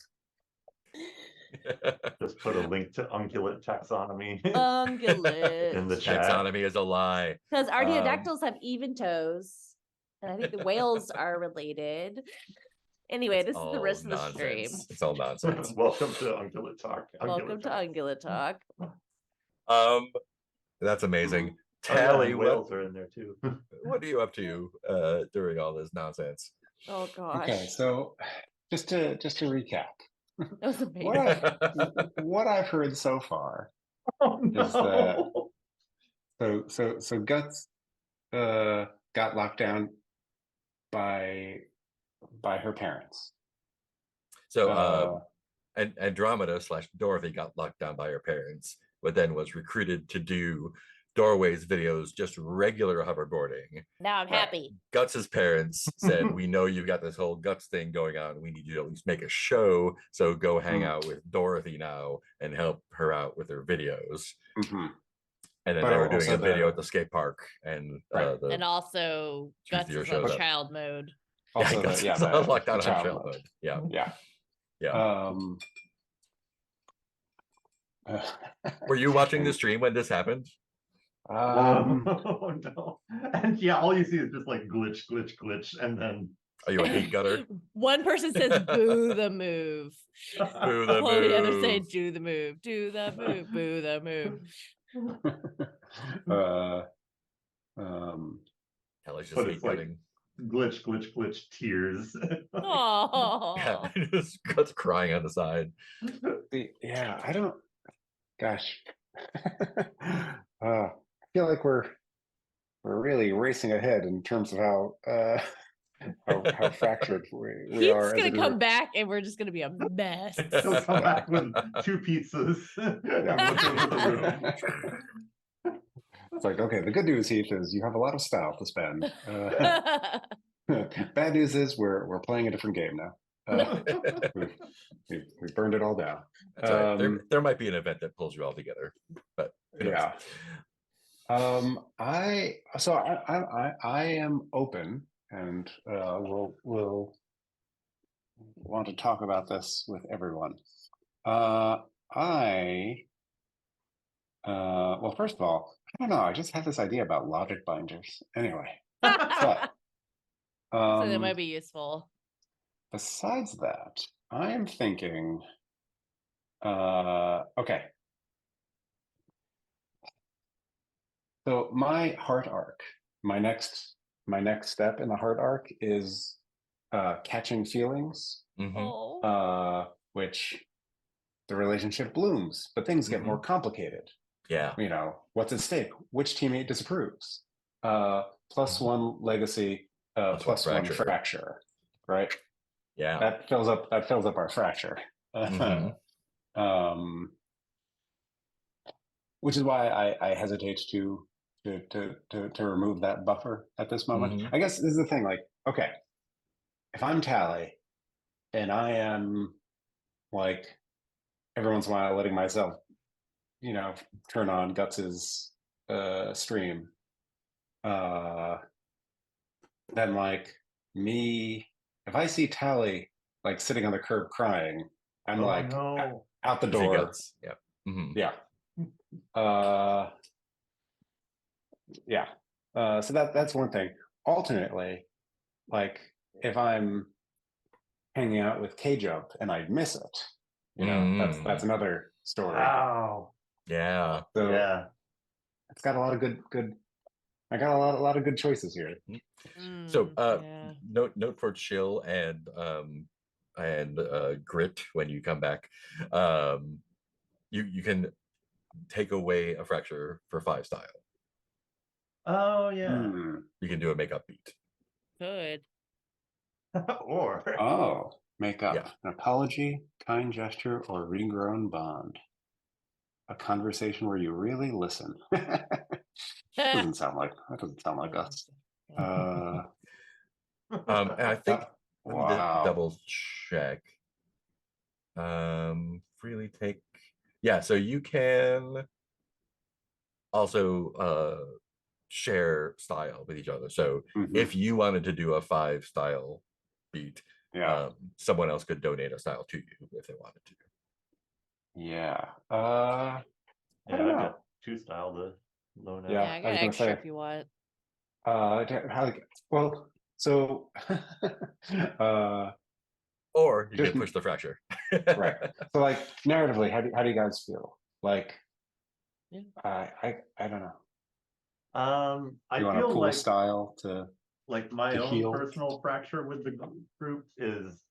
Just put a link to ungulate taxonomy Ungulate. in the chat. Taxonomy is a lie. Because artiodactyls have even toes, and I think the whales are related. Anyway, this is the All rest of the stream. nonsense. It's all nonsense. Welcome to ungulate talk. Welcome to Ungulate Talk. That's amazing. Oh, yeah, Tally, and what whales are in there too. what are you up to during all this nonsense? Oh gosh, okay. So just to recap, that was amazing. what I've heard so far Oh, is that no. so Guts got locked down by her parents. So and Andromeda / Dorothy got locked down by her parents, but then was recruited to do Doorway's videos, just regular hoverboarding. Now I'm happy. Guts's parents said, "We know you've got this whole Guts thing going on. We need you to at least make a show. So go hang out with Dorothy now and help her out with her videos." Mhm. And then But they were doing also a video the- at the skate park, and Right. And also, Choose Guts your is shows on up. child mode. Also, Guts the, is on lockdown the on child child mode. mode. Yeah, Yeah. yeah. Uh, Were you watching the stream when this happened? Oh no. And yeah, all you see is just like glitch, glitch, glitch, and then Are you a hate gutter? One person says boo the move. Boo the While the other say move. do the move, do the move, boo the move. Kelly's just But hate it's like- gutting. glitch, glitch, glitch, tears. Oh, Yeah, just Guts crying on the side. yeah, I don't. Gosh, I feel like we're really racing ahead in terms of how fractured we he's are. as gonna a come group. back, and we're just gonna be a mess. He'll come back with 2 pizzas. and look over the room. It's like, okay, the good news, Heath, is you have a lot of style to spend. Bad news is we're playing a different game now. We burned it all down. That's right. There might be an event that pulls you all together, but who knows? Yeah. I am open, and we'll want to talk about this with everyone. Well, first of all, I don't know. I just had this idea about logic binders. Anyway, but So that might be useful. besides that, I am thinking. Okay. So my heart arc, my next step in the heart arc is catching feelings, Mhm. Oh, which the relationship blooms, but things get more complicated. Yeah. You know, what's at stake? Which teammate disapproves? +1 legacy, Plus one +1 fracture. fracture, right? Yeah. That fills up our fracture. Mhm. Which is why I hesitate to remove that buffer at this moment. Mhm. I guess this is the thing. Like, okay, if I'm Tally, and I am like every once in a while letting myself, you know, turn on Guts's stream, then like me, if I see Tally like sitting on the curb crying, I'm Oh, like no. out the See door. Guts. Yeah. Mhm. Yeah. Yeah. So that's one thing. Alternately, like if I'm hanging out with K Jump and I miss it, you know, that's another story. Wow. Yeah. So Yeah. it's got a lot of good. I got a lot of good choices here. So yeah. note for Chill and Grit when you come back. You can take away a fracture for 5 style. Oh yeah. Hmm. You can do a makeup beat. Good. Or Oh, make up Yeah. an apology, kind gesture, or regrown bond. A conversation where you really listen. Doesn't sound like us. And I think let me wow. double check. Freely take. Yeah, so you can also share style with each other. So Mhm. if you wanted to do a 5 style beat, Yeah. someone else could donate a style to you if they wanted to. Yeah. yeah, I don't I've know. got 2 style to loan out. Yeah, Yeah, I I got was gonna extra say. if you want. Well, so Or you just can push the fracture. right. So like narratively, how do you guys feel? Like Yeah. I don't know. I You want a feel pool like style to my own heal? personal fracture with the group is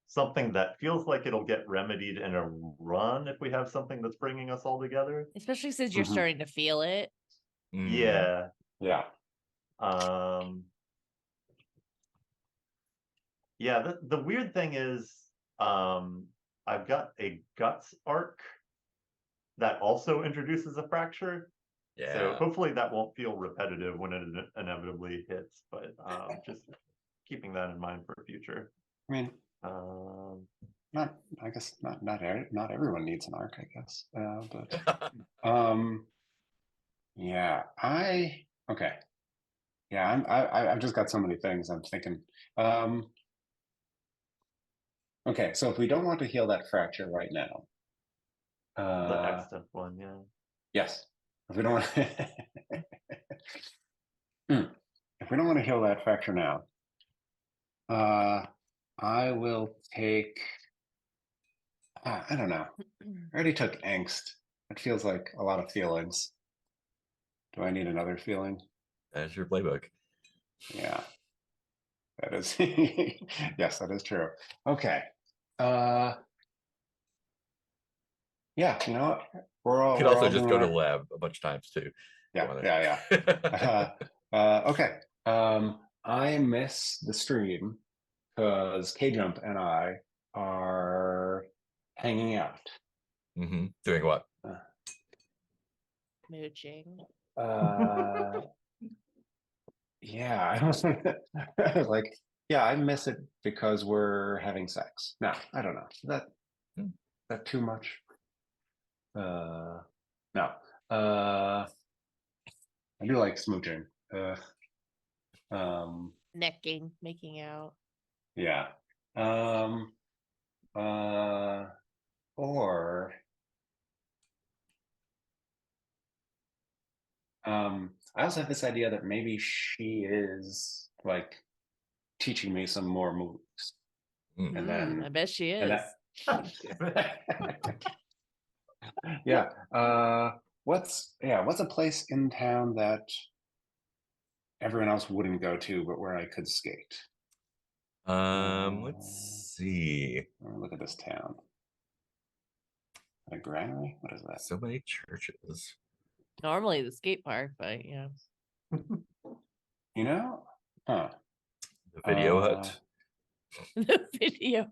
something that feels like it'll get remedied in a run if we have something that's bringing us all together. Especially since you're Mhm. starting to feel it. Mm. Yeah. Yeah. Yeah, the weird thing is, I've got a guts arc that also introduces a fracture. So Yeah. hopefully that won't feel repetitive when it inevitably hits, but just keeping that in mind for future. I mean, Um, I guess not everyone needs an arc, I guess. But yeah, okay. Yeah, I've just got so many things I'm thinking. Okay, so if we don't want to heal that fracture right now, the next step one, yeah. yes. If we don't want if we don't want to heal that fracture now, I will take I don't know. I already took angst. It feels like a lot of feelings. Do I need another feeling? That's your playbook. Yeah. That is yes, that is true. Okay. Yeah, you know what? You could also all just doing go to our the lab a bunch of times too. if you yeah, wanted. yeah. Okay. I miss the stream because K Jump and I are hanging out. Doing what? Mooching. Yeah, I was like, yeah, I miss it because we're having sex. No, I don't know. That too much? No. I do like smooching. Um, Necking, making out. yeah. Uh, or I also have this idea that maybe she is like teaching me some more moves, and then I bet she and is. that yeah. What's a place in town that everyone else wouldn't go to, but where I could skate? Let's see. Look at this town. A granary? What is that? So many churches. Normally the skate park, but yeah. You know? Huh. The video hut. The video.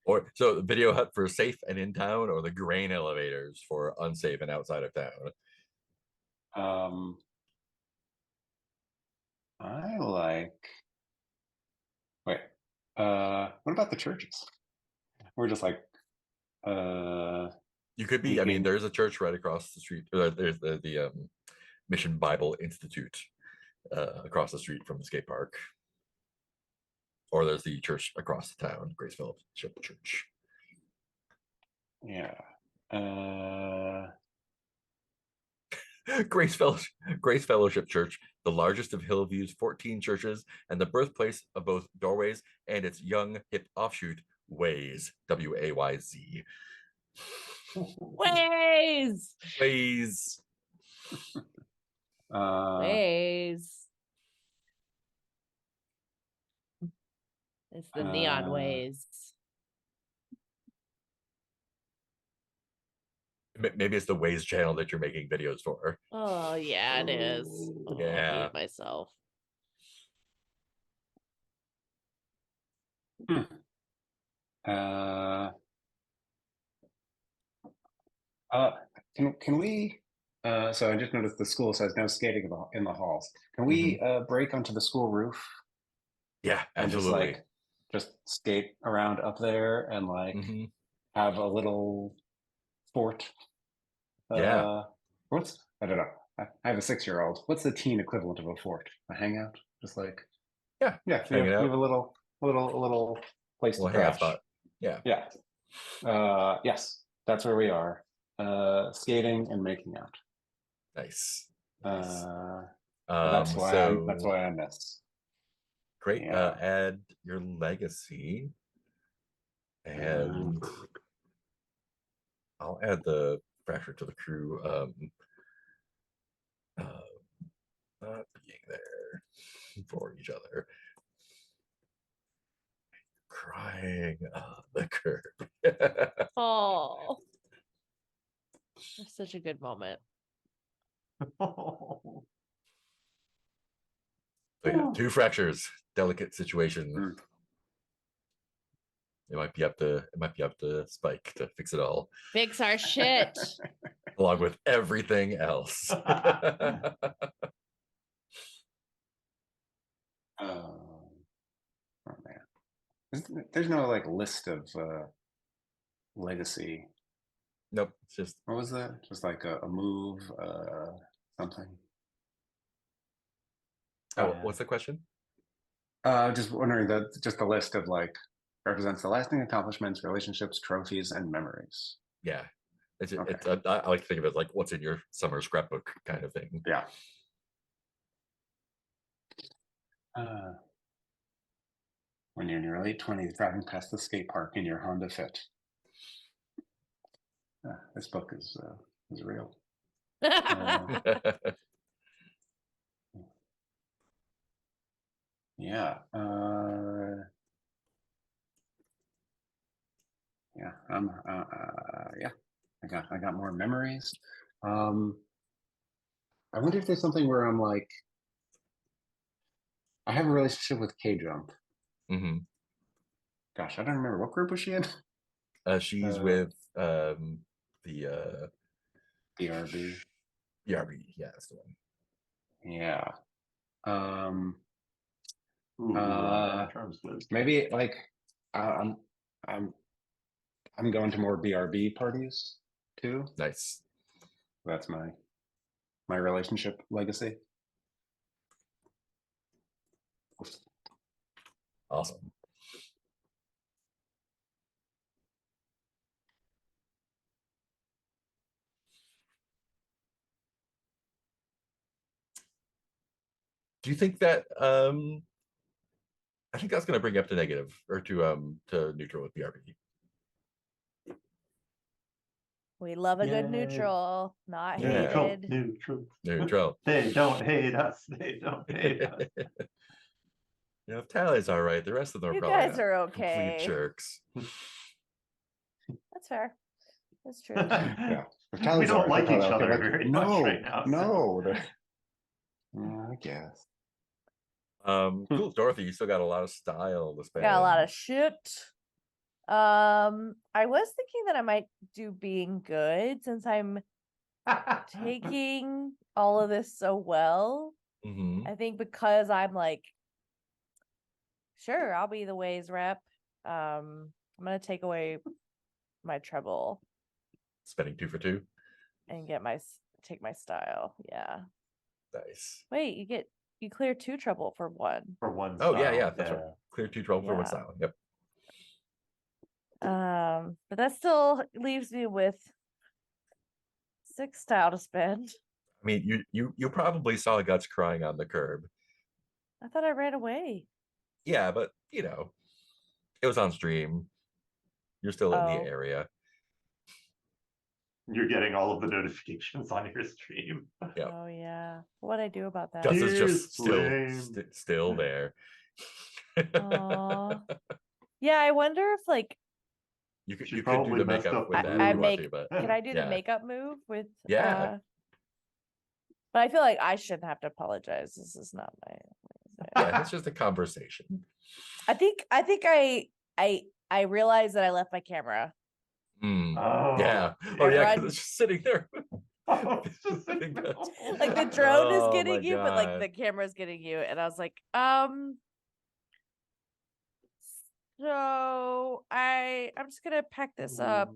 Or so the video hut for safe and in town, or the grain elevators for unsafe and outside of town. I like. Wait. What about the churches? We're just like. You could be. I mean, there's a church right across the street. There's the Mission Bible Institute across the street from the skate park. Or there's the church across the town, Grace Fellowship Church. Yeah. Grace Fellowship Church, the largest of Hillview's 14 churches, and the birthplace of both Doorways and its young hip offshoot, Ways, W-A-Y-Z. Ways. Ways. Ways. It's the neon ways. maybe it's the Waze channel that you're making videos for. Oh yeah, it is. Oh, I Yeah. hate myself. Uh, uh, can we? So I just noticed the school says no skating in the halls. Can we break onto the school roof Yeah, and just absolutely. like just skate around up there and like Mhm. have a little fort? Yeah. I don't know. I have a 6-year-old. What's the teen equivalent of a fort? A hangout? Just like Yeah, yeah, just we have, hanging we out. have a little place to Well, hangout crash. spot. Yeah. Yeah. Yes, that's where we are. Skating and making out. Nice. Nice. That's So why I miss. great. Yeah. Add your legacy, and I'll add the fracture to the crew. Not being there for each other, crying on the curb. Oh, it's such a good moment. So yeah, 2 fractures, delicate situation. Mm. It might be up to Spike to fix it all, Fix our shit. along with everything else. Oh man. There's no like list of legacy. Nope, it's just What was that? Just like a move, something. oh, what's the question? Just wondering that just a list of like represents the lasting accomplishments, relationships, trophies, and memories. Yeah, it's Okay. I like to think of it as like what's in your summer scrapbook kind of thing. Yeah. When you're in your late 20s, driving past the skate park in your Honda Fit. This book is real. Yeah. Yeah. Yeah. I got more memories. I wonder if there's something where I'm like, I have a relationship with K Jump. Hmm. Gosh, I don't remember what group was she in. She's with the BRB. BRB. Yeah, that's the one. Yeah. Ooh, on terms with Maybe like I'm I'm going to more BRB parties too. Nice. That's my relationship legacy. Awesome. Do you think that I think that's going to bring up to negative or to neutral with BRB? We love a good Yay. neutral, not Neutral, hated. Neutral. They don't hate us. They don't hate us. You know, if Tally's all right, the rest of them are You probably guys are complete okay. jerks. That's fair. That's true. Yeah. If We Tally's don't alright, like they're each probably other okay, but very much no, right now. no. I guess. Cool, Dorothy. You still got a lot of style to spend. Got a lot of shit. I was thinking that I might do being good since I'm taking all of this so well. Mhm. I think because I'm like, sure, I'll be the Ways rep. I'm gonna take away my treble Spending 2 for 2. and take my style. Yeah. Nice. Wait, you clear 2 treble for 1. For one Oh yeah, style, yeah, that's right. Clear 212 for one Yeah. style. Yep. But that still leaves me with 6 style to spend. I mean, you probably saw Guts crying on the curb. I thought I ran away. Yeah, but you know, it was on stream. You're still in the Oh. area. You're getting all of the notifications on your stream. Yep. Oh yeah. What'd I do about that? Gus is Dear just flame. still there. Aw. Yeah, I wonder if like You could She do probably the messed makeup up with the that I if you want make. to, but Can I do the yeah. makeup move with? Yeah. But I feel like I shouldn't have to apologize. This is not my. Yeah, it's just a conversation. I think I realized that I left my camera. Mm, Oh, yeah. Oh yeah, Run. because it's just sitting there. it's just sitting there. Like the drone is Oh my getting you, but like God. the camera's getting you. And I was like, so I'm just gonna pack this up.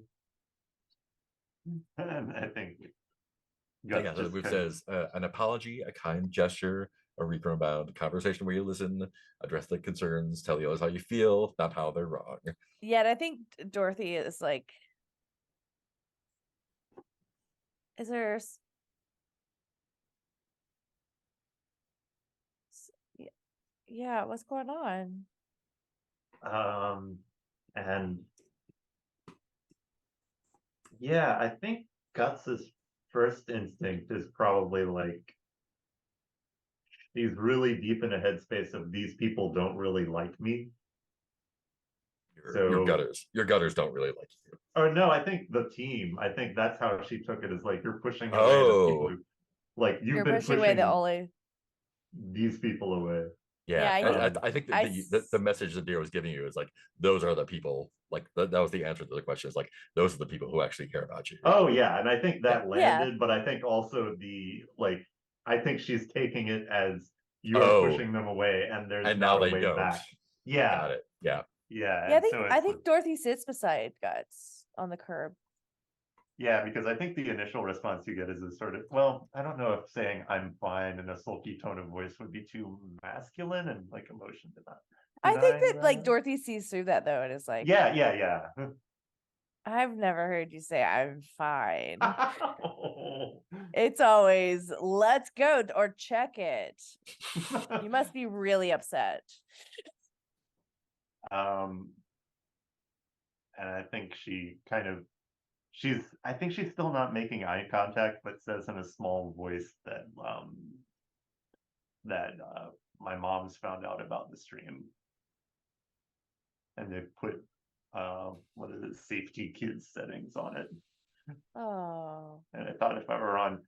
And I think So Guts yeah, so the just move kind of- says an apology, a kind gesture, a reprome bound conversation where you listen, address the concerns, tell the others how you feel, not how they're wrong. Yeah, and I think Dorothy is like, is there yeah, what's going on? and yeah, I think Guts's first instinct is probably like he's really deep in a headspace of these people don't really like me. Your So- gutters don't really like you. Or no, I think the team. I think that's how she took it. Is like you're pushing away the Oh. people who, like you've You're been pushing away the pushing only. these people away. Yeah, Yeah, I think I the message that Deer was giving you is like those are the people. Like that was the answer to the question. Is like those are the people who actually care about you. Oh yeah, and I think that Yeah. landed, but I think also the like I think she's taking it as you're Oh. pushing them away and there's And not now a they way don't. back. Yeah, Got it. Yeah. yeah. Yeah, And so I it's think Dorothy sits beside Guts on the curb. yeah, because I think the initial response you get is a sort of, well, I don't know if saying I'm fine in a sulky tone of voice would be too masculine and like emotion to not. I think denying that like Dorothy sees through that though and is like, Yeah. I've never heard you say I'm fine. It's always let's go or check it. You must be really upset. And I think she kind of I think she's still not making eye contact, but says in a small voice that my mom's found out about the stream. And they put what is it, safety kids settings on it. Oh. And I thought if I were on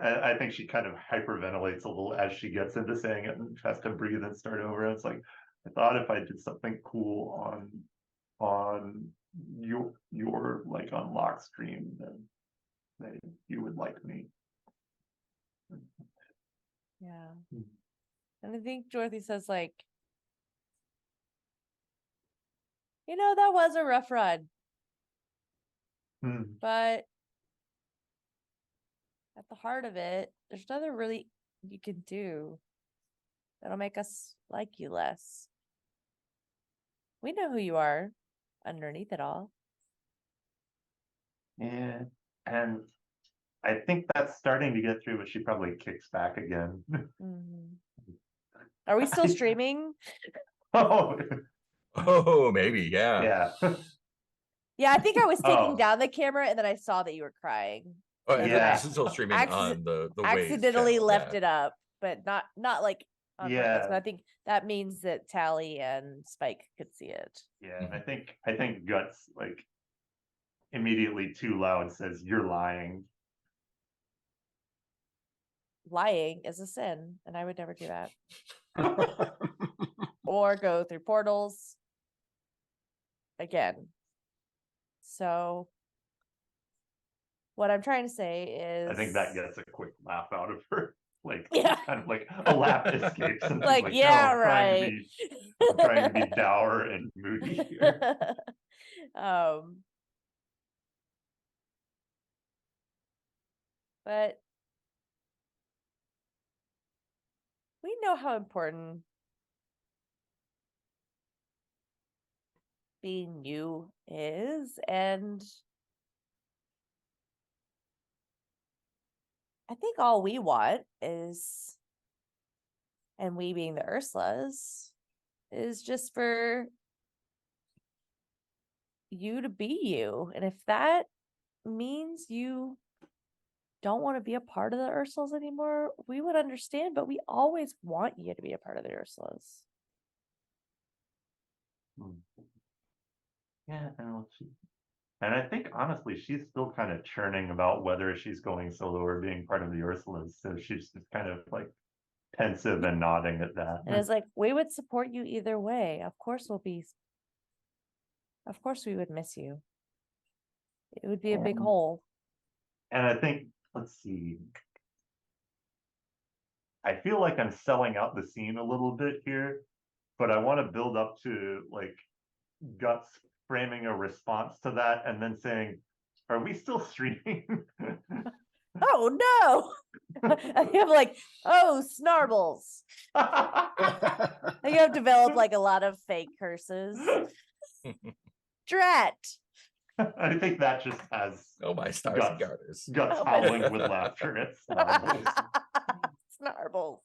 I think she kind of hyperventilates a little as she gets into saying it and has to breathe and start over. It's like I thought if I did something cool on your like unlock stream, then you would like me. Yeah. Hmm. And I think Dorothy says like, that was a rough run, but at the heart of it, there's nothing really you can do that'll make us like you less. We know who you are underneath it all. Yeah, and I think that's starting to get through, but she probably kicks back again. Mhm. Are we still streaming? Oh, Oh, maybe. Yeah. yeah. Yeah, I think I was taking Oh. down the camera and then I saw that you were crying. Oh, And Yeah. this is still streaming on the Waze accidentally channel, left yeah. it up, but not like on purpose. Yeah. But I think that means that Tally and Spike could see it. Yeah, I think Guts like immediately too loud says you're lying. Lying is a sin, and I would never do that. Or go through portals again. So what I'm trying to say is I think that gets a quick laugh out of her. Like Yeah. kind of like a laugh escapes and she's Like, like, yeah, no, right. I'm trying to be dour and moody here. But we know how important being you is, and I think all we want is, and we being the Ursulas, is just for you to be you. And if that means you don't want to be a part of the Ursulas anymore, we would understand, but we always want you to be a part of the Ursulas. Yeah, and And I think honestly, she's still kind of churning about whether she's going solo or being part of the Ursulas. So she's just kind of like pensive and nodding at that. And it's like, we would support you either way. Of course we would miss you. It would be a big hole. And I think, let's see. I feel like I'm selling out the scene a little bit here, but I want to build up to like Guts framing a response to that and then saying, are we still streaming? Oh no. I have like, oh, snarbles. I have developed like a lot of fake curses. Drat. I think that just has Oh my stars and Guts. garters. Guts Oh, howling with laughter at Snarbles. Snarbles.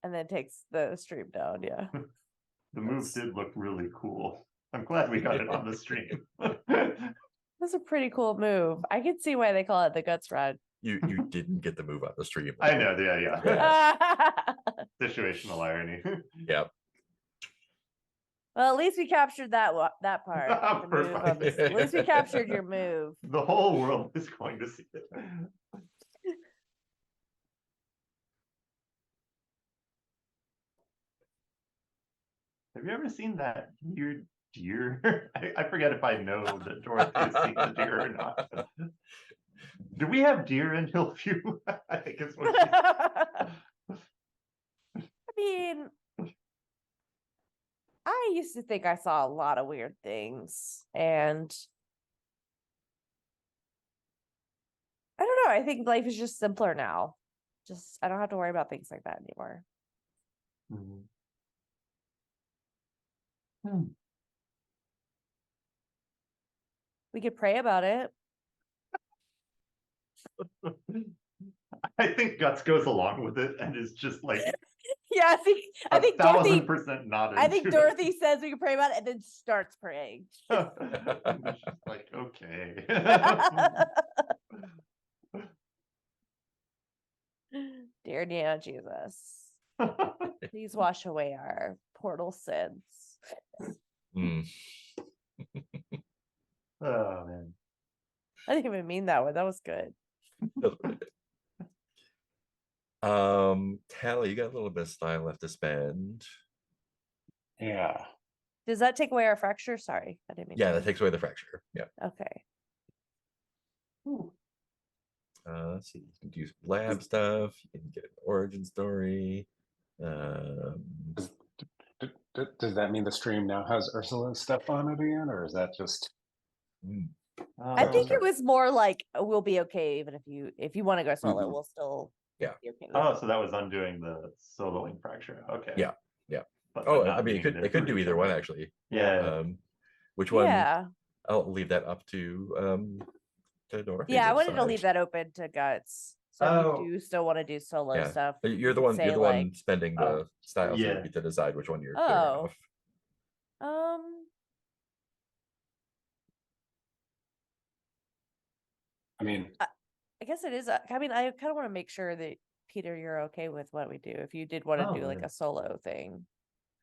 And then takes the stream down, yeah. The move did look really cool. I'm glad we got it on the stream. That's a pretty cool move. I can see why they call it the guts rod. You didn't get the move on the stream. I know, yeah. Yeah. Situational irony. Yep. Well, at least we captured that part. The move of Perfect. this- At least we captured your move. The whole world is going to see it. Have you ever seen that weird deer? I forget if I know that Dorothy's seen the deer or not. Do we have deer in Hillview? I think it's what she I mean, I used to think I saw a lot of weird things, and I don't know. I think life is just simpler now. Just I don't have to worry about things like that anymore. Mhm. Hmm. We could pray about it. I think Guts goes along with it and is just like Yeah, I think Dorothy. 1000% not I think into Dorothy says we can pray about it and then starts praying. it. And it's just like, okay. Dear Nana Jesus, please wash away our portal sins. Mm. Oh man. I didn't even mean that one. That was good. That was really good. Tally, you got a little bit of style left to spend. Yeah. Does that take away our fracture? Sorry, I didn't mean. Yeah, to. that takes away the fracture. Yeah. Okay. Let's see. You can do some lab stuff. You can get an origin story. Um, Does that mean the stream now has Ursula stuff on it again, or is that just? mm, I think okay. it was more like we'll be okay even if you want to go solo, Mhm. we'll still Yeah. be okay with Oh, it. so that was undoing the soloing fracture. Okay. Yeah, yeah. But oh, not I mean, being it could do for each either one other. actually. Yeah. Which one? Yeah. I'll leave that up to Dorothy. Yeah, to I wanted to decide. leave that open to Guts. So if Oh. you do still want to do solo Yeah. stuff. You're the could one. say, You're the like, one spending the styles. So yeah. you get to decide which one you're clearing Oh. off. I mean, I guess it is. I mean, I kind of want to make sure that Peter, you're okay with what we do. If you did want to Oh, do like yeah. a solo thing.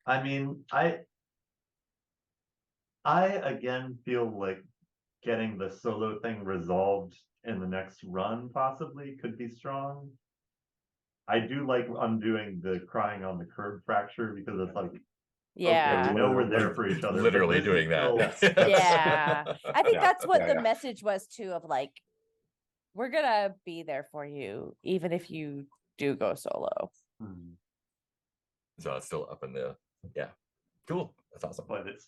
I mean, I again feel like getting the solo thing resolved in the next run possibly could be strong. I do like undoing the crying on the curb fracture because it's like, Yeah. okay, we know we're there for each other. but Literally this is doing that. still- Yeah. I think Yeah, that's what yeah, the yeah. message was too, of like, we're gonna be there for you, even if you do go solo. Hmm. So it's still up in the cool. That's awesome. But it's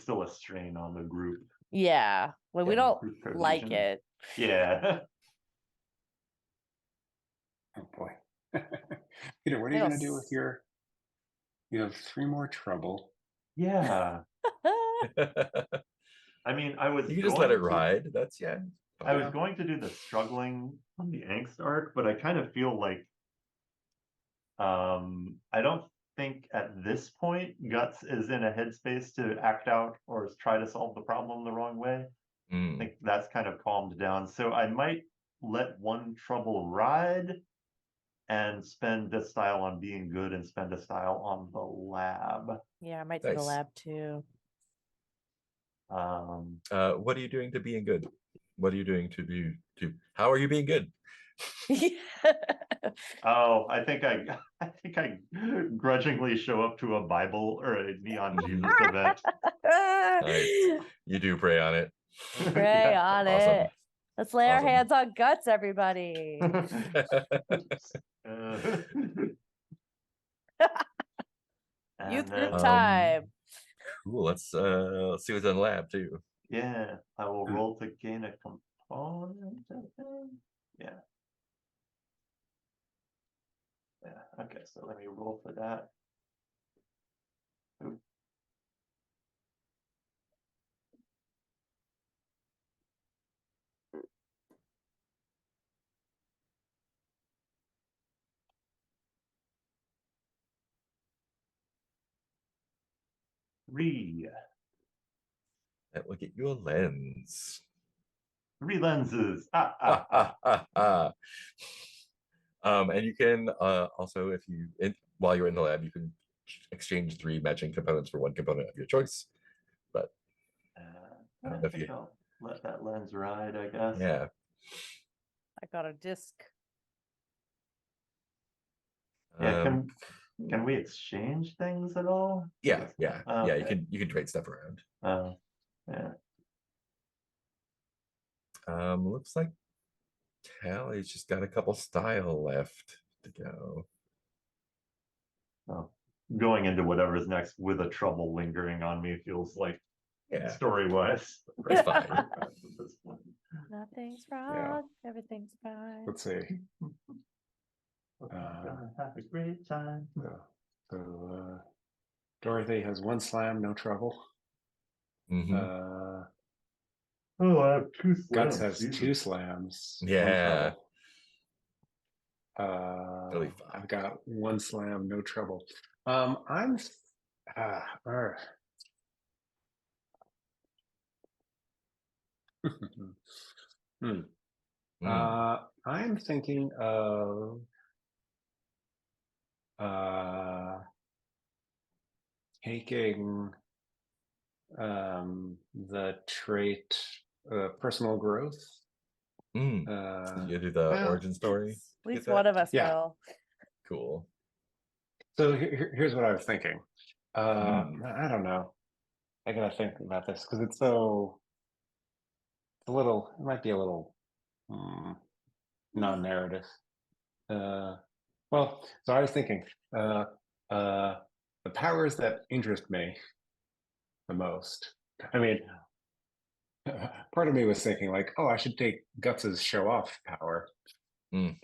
still a strain on the group. Yeah. Well, we Yeah, don't group like cohesion. it. Yeah. oh boy. Peter, what are you It'll gonna do with your? You have 3 more trouble. Yeah. I mean, I was You can just let it going to- ride. That's I was going to do the struggling on the angst arc, but I kind of feel like I don't think at this point Guts is in a headspace to act out or try to solve the problem the wrong way. I Mm, think that's kind of calmed down. So I might let one trouble ride and spend a style on being good and spend a style on the lab. Yeah, I might do the Nice. lab too. What are you doing to being good? What are you doing to be to? How are you being good? Oh, I think I grudgingly show up to a Bible or a Neon Jesus event. Nice. You do pray on it. Pray Yeah. on Awesome. it. Let's lay our Awesome. hands on guts, everybody. Youth group then, time. Cool. Let's see what's in the lab too. yeah, I will roll to gain a component. I think. Yeah. Yeah. Okay, so let me roll for that. Oop. Three Look at your lens. lenses. And you can also, if you while you're in the lab, you can exchange 3 matching components for 1 component of your choice. But I if think you- I'll let that lens ride, I guess. yeah, I got a disc. Yeah, um, can we exchange things at all? yeah. Oh, Yeah. okay. You can trade stuff around. Yeah. Looks like Tally's just got a couple style left to go. Well, going into whatever's next with a trouble lingering on me feels like Yeah, story-wise. it's fine. Nothing's wrong. Everything's fine. Let's see. Gonna have a great time. So Dorothy has 1 slam, no trouble. Mhm. Oh, I have 2 Guts slams. has Jesus. 2 slams. no Yeah. trouble. Really fun. I've got 1 slam, no trouble. I'm hmm. I'm thinking of taking the trait personal growth. You do the well, origin story. At least Get one that? of us Yeah. will. Cool. So here's what I was thinking. Hmm. I don't know. I gotta think about this because it's so a little. It might be a little non-narrative. Well, so I was thinking the powers that interest me the most. I mean, part of me was thinking like, oh, I should take Guts's show off power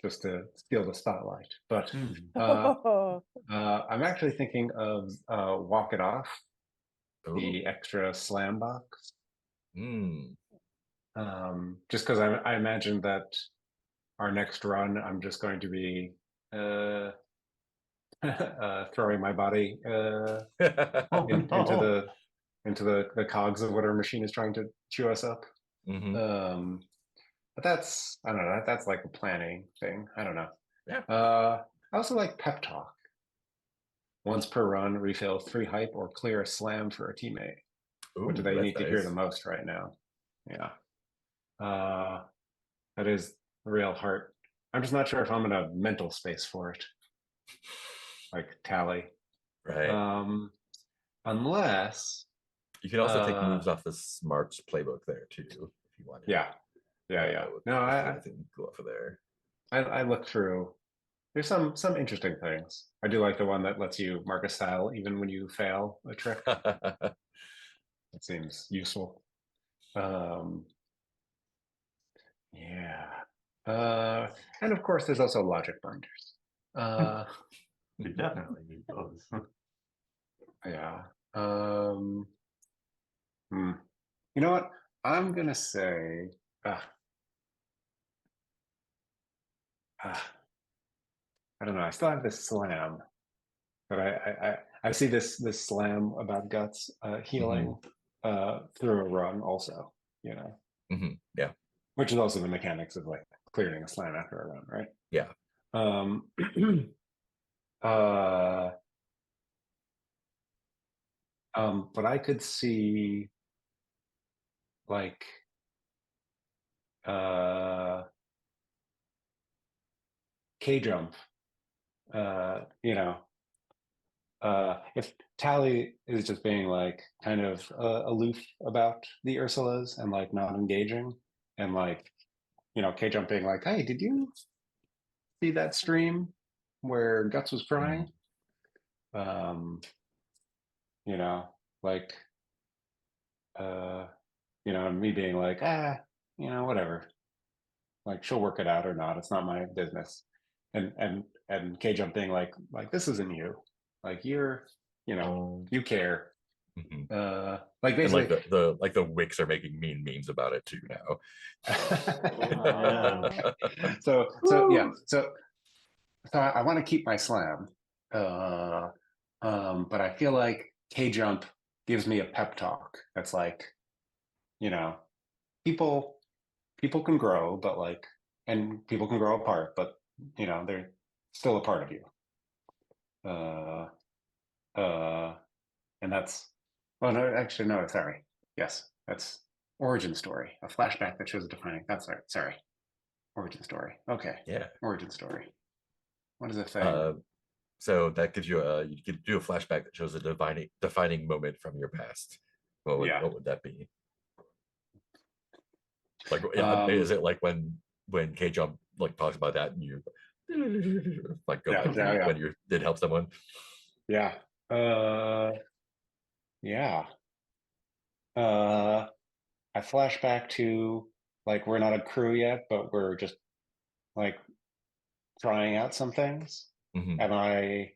just to steal the spotlight. But I'm actually thinking of walk it off, the extra slam box. Just because I imagine that our next run, I'm just going to be throwing my body into the cogs of whatever machine is trying to chew us up. But that's I don't know. That's like a planning thing. I don't know. Yeah. I also like pep talk. Once per run, refill 3 hype or clear a slam for a teammate. What do they that's need to hear nice. the most right now? Yeah. That is the real heart. I'm just not sure if I'm in a mental space for it. Like Tally. Right. Unless You can also take moves off the Smarts playbook there too, if you wanted. Yeah. No, I think go off of there. I look through. There's some interesting things. I do like the one that lets you mark a style even when you fail a trick. That seems useful. Yeah. And of course, there's also logic binders. We definitely need those. Yeah. You know what? I'm gonna say. I don't know. I still have this slam, but I see this slam about Guts healing through a run also. You know. Yeah. Which is also the mechanics of like clearing a slam after a run, right? Yeah. Um, uh, but I could see like uh K jump. You know, if Tally is just being like kind of aloof about the Ursulas and like not engaging, and like K jump being like, "Hey, did you see that stream where Guts was crying?" Um, you know, like and me being like, whatever. Like she'll work it out or not. It's not my business. And K jump being like this isn't you. Like you care. Mhm. Like And like basically the Wicks are making mean memes about it too now. Yeah. so yeah, so I want to keep my slam. Uh but I feel like K jump gives me a pep talk. That's like, you know, people people can grow, but like, and people can grow apart, but they're still a part of you. Uh, uh, and that's, well, no, actually, no, sorry. Yes, that's origin story, a flashback that shows a defining. That's right. Sorry, origin story. Okay, Yeah. origin story. What is a thing? So that gives you you could do a flashback that shows a defining moment from your past. Yeah. What would that be? Like, is Um, it like when K Jump like talks about that and you like go yeah, back yeah, to yeah, when you did help someone? yeah. Yeah. Uh, I flash back to like we're not a crew yet, but we're just like trying out some things. Mhm. And I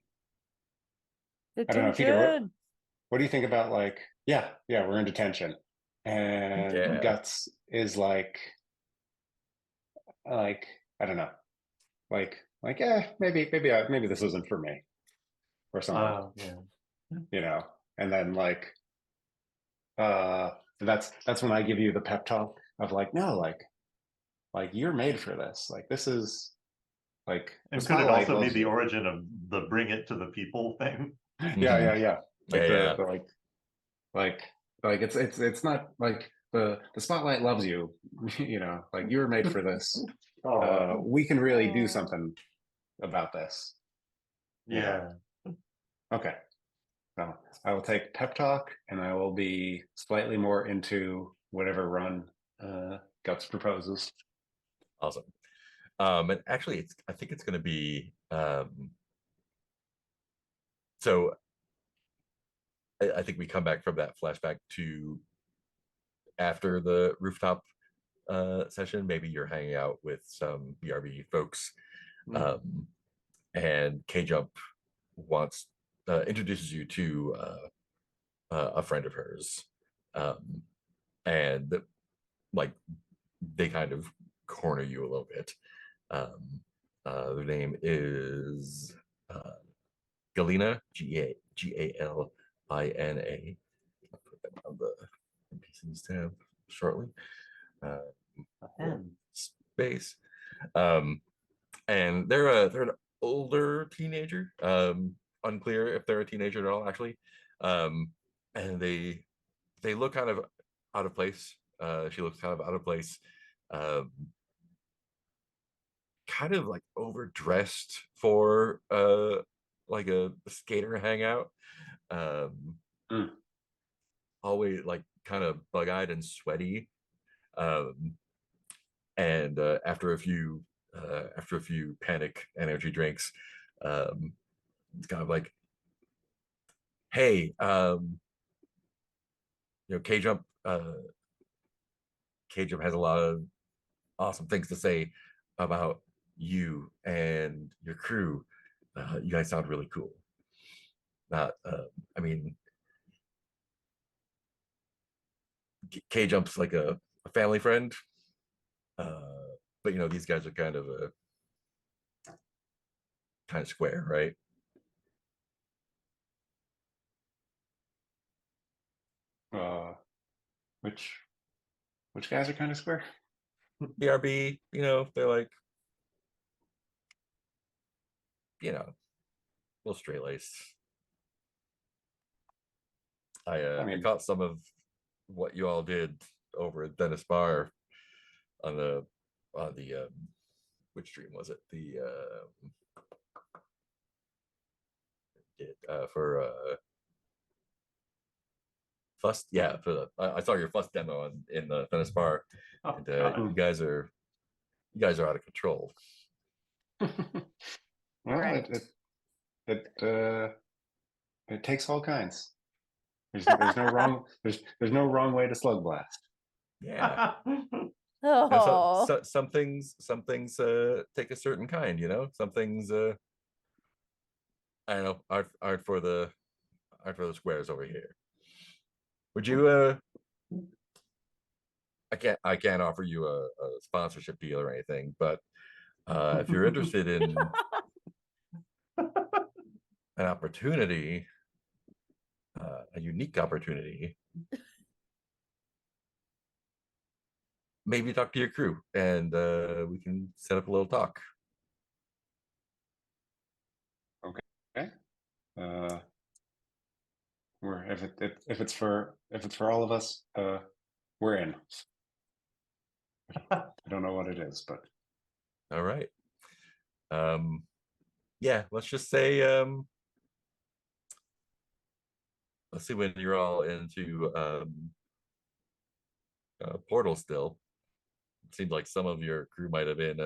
don't know, Peter, Detention. what do you think about like, yeah, we're in detention. And Yeah. Guts is like, I don't know, maybe this isn't for me or something, Yeah. and then uh that's when I give you the pep talk of like, no, like you're made for this. Like this is like the And could it spotlight also be loves the you. origin of the bring it to the people thing? Mhm. Yeah. Yeah, Like yeah. the like it's not like the spotlight loves you. Like you were made for this. Oh, We can really do Aw. something about this. yeah. Okay, so I will take pep talk and I will be slightly more into whatever run Guts proposes. Awesome. And actually, I think it's going to be so. I think we come back from that flashback to after the rooftop session. Maybe you're hanging out with some BRB folks, um, and K Jump wants introduces you to a friend of hers, um, and like they kind of corner you a little bit. Their name is Galina, Galina. I'll put that on the NPCs tab shortly. Uh, Space. Um, and they're an older teenager. Unclear if they're a teenager at all, actually. Um, and they look kind of out of place. She looks kind of out of place. Um, Kind of like overdressed for like a skater hangout. Um, Mm. Always like kind of bug-eyed and sweaty. Um, and after a few panic energy drinks, it's kind of like, hey, K Jump has a lot of awesome things to say about you and your crew. You guys sound really cool. Not I mean, K Jump's like a family friend, but these guys are kind of square, right? Uh, which guys are kind of square? BRB, they're like you know, a little straight laced. I mean- caught some of what you all did over at Dennis Bar on the which stream was it? The for Fuss, yeah, for the I saw your Fuss demo in the Dennis Bar, Oh, and God. you guys are out of control. Well, Correct. it takes all kinds. There's no wrong there's no wrong way to slug blast. Yeah. Oh, Some things take a certain kind, you know. Some things I don't know aren't for the squares over here. Would you I can't offer you a sponsorship deal or anything, but if you're interested in an opportunity, a unique opportunity, maybe talk to your crew and we can set up a little talk. We're if it's for all of us, we're in. I don't know what it is, but All right. Yeah, let's just say let's see when you're all into Portal still. It seemed like some of your crew might have been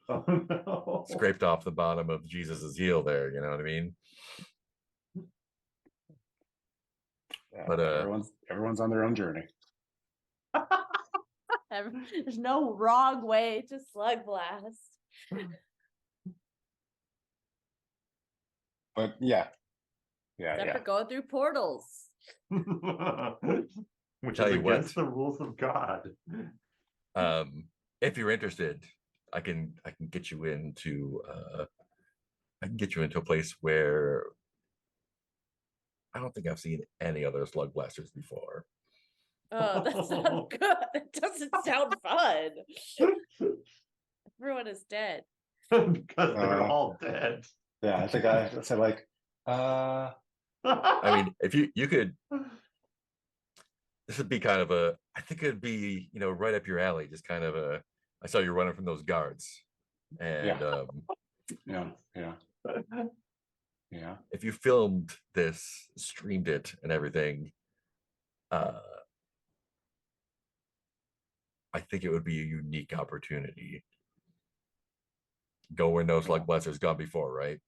Oh, no. scraped off the bottom of Jesus's heel there, you know what I mean? yeah, But, everyone's on their own journey. there's no wrong way to slug blast. But yeah, Except for going through portals. Which Tell is you what. against the rules of God. If you're interested, I can get you into a place where I don't think I've seen any other slug blasters before. Oh, that sounds good. It doesn't sound fun. Everyone is dead. Because they're all dead. Yeah, I think I said like I mean, if you could, this would be kind of I think it'd be, you know, right up your alley. Just kind of I saw you running from those guards, and yeah. if you filmed this, streamed it, and everything, I think it would be a unique opportunity. Go where no slug blaster's gone before, right?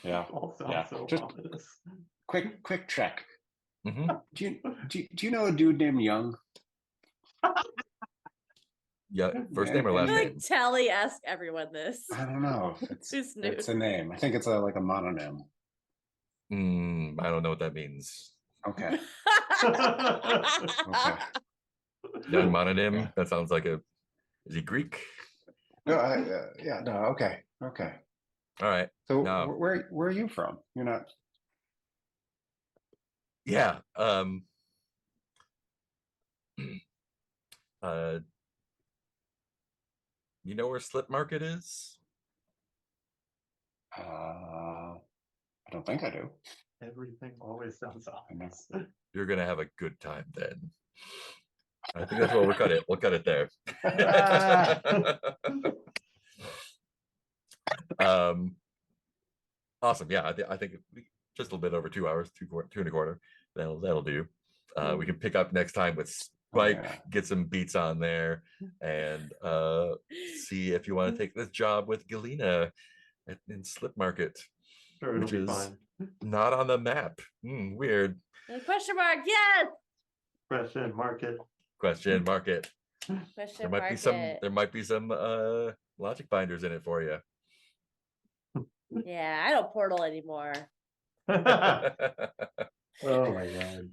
Yeah. All sounds Yeah. so Just- ominous. Quick check. Hmm. Do you know a dude named Young? Yeah, first name or I last feel name? like Tally asked everyone this. I don't know. Who's new? It's a name. I think it's like a mononym. I don't know what that means. Okay. Young mononym. Yeah. That sounds like is he Greek? No, yeah, no, okay. All right. So No. where are you from? You're not. Yeah. You know where Slip Market is? I don't think I do. Everything always sounds ominous. You're gonna have a good time then. I think that's where we'll cut it. We'll cut it there. Awesome. Yeah, I think just a little bit over 2 hours, two and a quarter. That'll do. We can pick up next time with Spike, yeah. get some beats on there, and see if you want to take this job with Galena in Slip Market, Sure, which it'll be is fine. not on the map. Weird. Question mark, yes. Question market. Question market. Question There might mark. be some logic binders in it for you. Yeah, I don't portal anymore. Oh my god.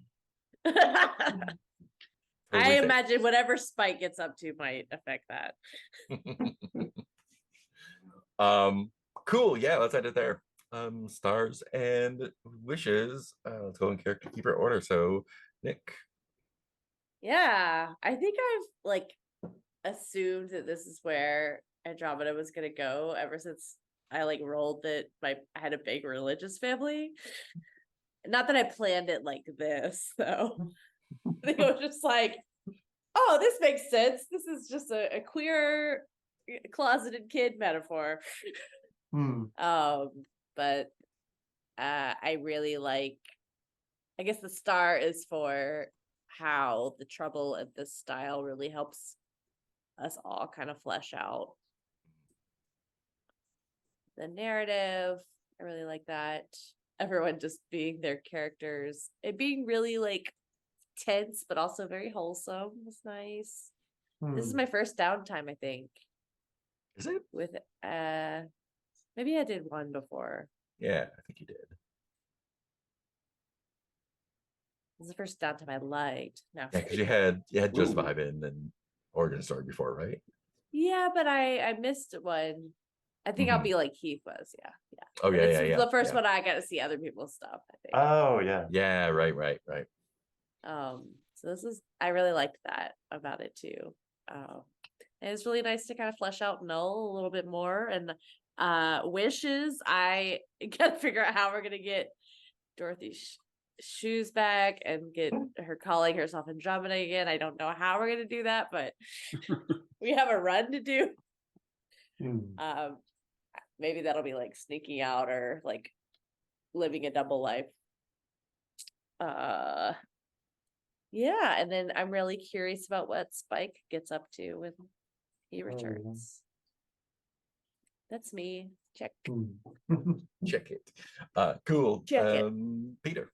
I imagine whatever Spike gets up to might affect that. Cool. Yeah, let's end it there. Stars and wishes. Let's go in character keeper order. So Nick. Yeah, I think I've like assumed that this is where Andromeda was gonna go ever since I like rolled that I had a big religious family. Not that I planned it like this, though. It was just like, oh, this makes sense. This is just a queer closeted kid metaphor. Hmm. But I really like, I guess the star is for how the trouble of this style really helps us all kind of flesh out the narrative. I really like that. Everyone just being their characters. It being really like tense, but also very wholesome was nice. This is Hmm. my first downtime, I think. Is it? With maybe I did one before. Yeah, I think you did. This is the first downtime I liked. No. Yeah, because you had Just Ooh. Vibin and Origin Story before, right? Yeah, but I missed one. I think I'll Mhm. be like Keith was. Yeah, yeah. Oh And yeah, it's yeah, yeah. the first yeah. one I got to see other people's stuff, I think. Oh yeah. Yeah, right. So this is, I really liked that about it too. And it's really nice to kind of flesh out Null a little bit more. And Wishes, I gotta figure out how we're gonna get Dorothy's shoes back and get her calling herself Andromeda again. I don't know how we're gonna do that, but we have a run to do. Hmm. Maybe that'll be like sneaking out or like living a double life. Yeah, and then I'm really curious about what Spike gets up to when he yeah. returns. That's me. Check. Hmm. Check it. Cool. Check it. Peter.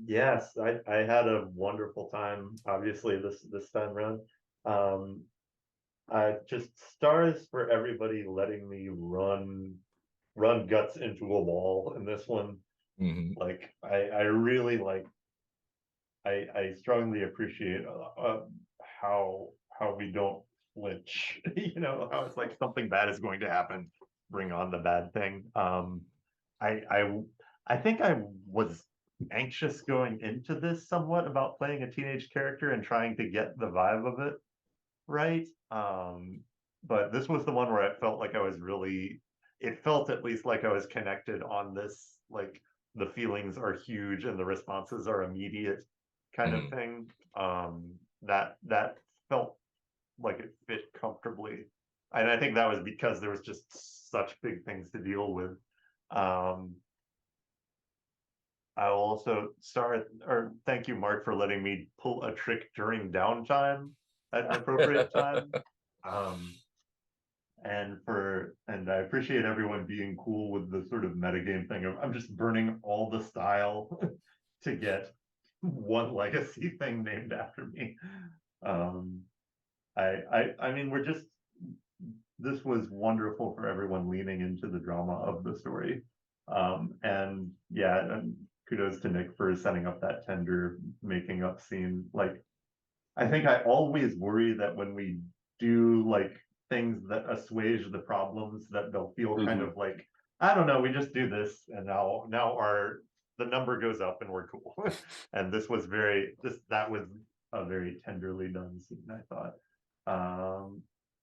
Yes, I had a wonderful time, obviously, this time around. I just stars for everybody letting me run guts into a wall in this one. Mhm. Like I really like I strongly appreciate how we don't flinch. You know, how it's like something bad is going to happen, bring on the bad thing. I I I think I was anxious going into this somewhat about playing a teenage character and trying to get the vibe of it right. But this was the one where I felt like I was really, it felt at least like I was connected on this, like the feelings are huge and the responses are immediate kind of Mhm. thing. That felt like it fit comfortably. And I think that was because there was just such big things to deal with. Um, I will also start, or thank you, Mark, for letting me pull a trick during downtime at an appropriate time. Um, and I appreciate everyone being cool with the sort of metagame thing of I'm just burning all the style to get one legacy thing named after me. Um, I mean, this was wonderful for everyone leaning into the drama of the story. And yeah, and kudos to Nick for setting up that tender making up scene. Like, I think I always worry that when we do like things that assuage the problems, that they'll feel kind of like, I don't know, we just do this and now the number goes up and we're cool. And that was a very tenderly done scene, I thought.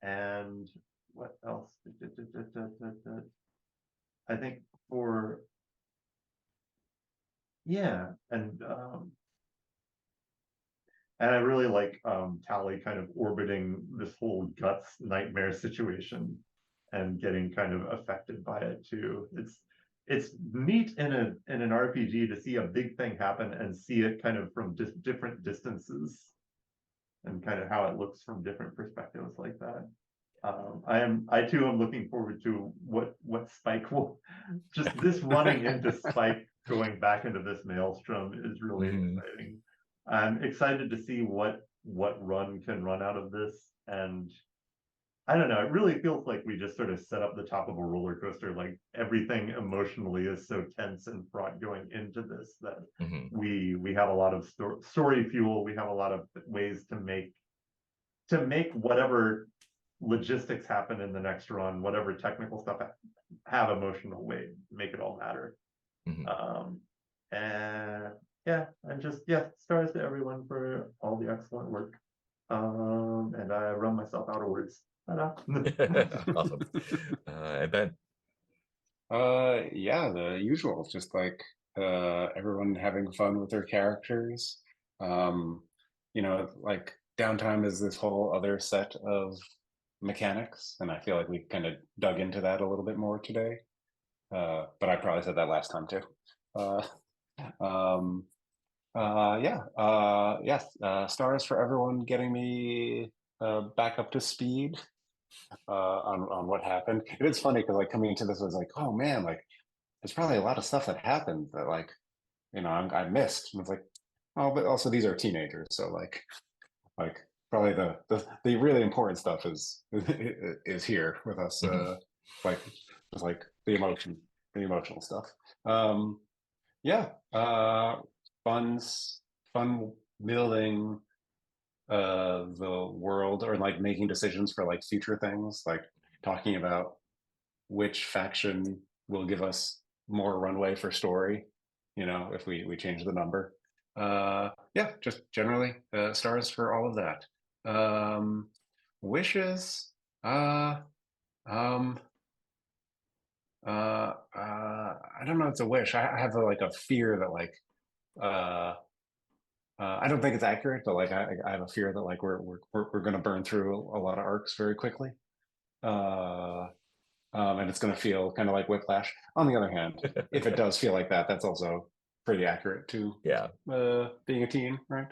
And what else? I think for yeah, and I really like Tally kind of orbiting this whole guts nightmare situation and getting kind of affected by it too. It's neat in an RPG to see a big thing happen and see it kind of from different distances and kind of how it looks from different perspectives like that. I too am looking forward to what Spike will just this running into Spike going back into this maelstrom is really Mhm. exciting. I'm excited to see what run can run out of this. And I don't know, it really feels like we just sort of set up the top of a roller coaster. Like everything emotionally is so tense and fraught going into this that Mhm. we have a lot of story fuel. We have a lot of ways to make whatever logistics happen in the next run, whatever technical stuff have emotional weight, make it all matter. Mhm. And yeah, and just stars to everyone for all the excellent work. And I run myself out of words. Awesome. And Ben. Yeah, the usual, just like everyone having fun with their characters. You know, like downtime is this whole other set of mechanics, and I feel like we kind of dug into that a little bit more today. But I probably said that last time too. Um, yes, stars for everyone getting me back up to speed on what happened. And it's funny because like coming into this, I was like, oh man, like there's probably a lot of stuff that happened that like I missed. And it's like, oh, but also these are teenagers, so like probably the really important stuff is here with us. Like just like the emotional stuff. Yeah, fun building the world or like making decisions for like future things, like talking about which faction will give us more runway for story, if we change the number. Yeah, just generally stars for all of that. Wishes, um I don't know, it's a wish. I have like a fear that like I don't think it's accurate, but like I have a fear that like we're going to burn through a lot of arcs very quickly, and it's going to feel kind of like Whiplash. On the other hand, if it does feel like that, that's also pretty accurate to Yeah. being a teen, right?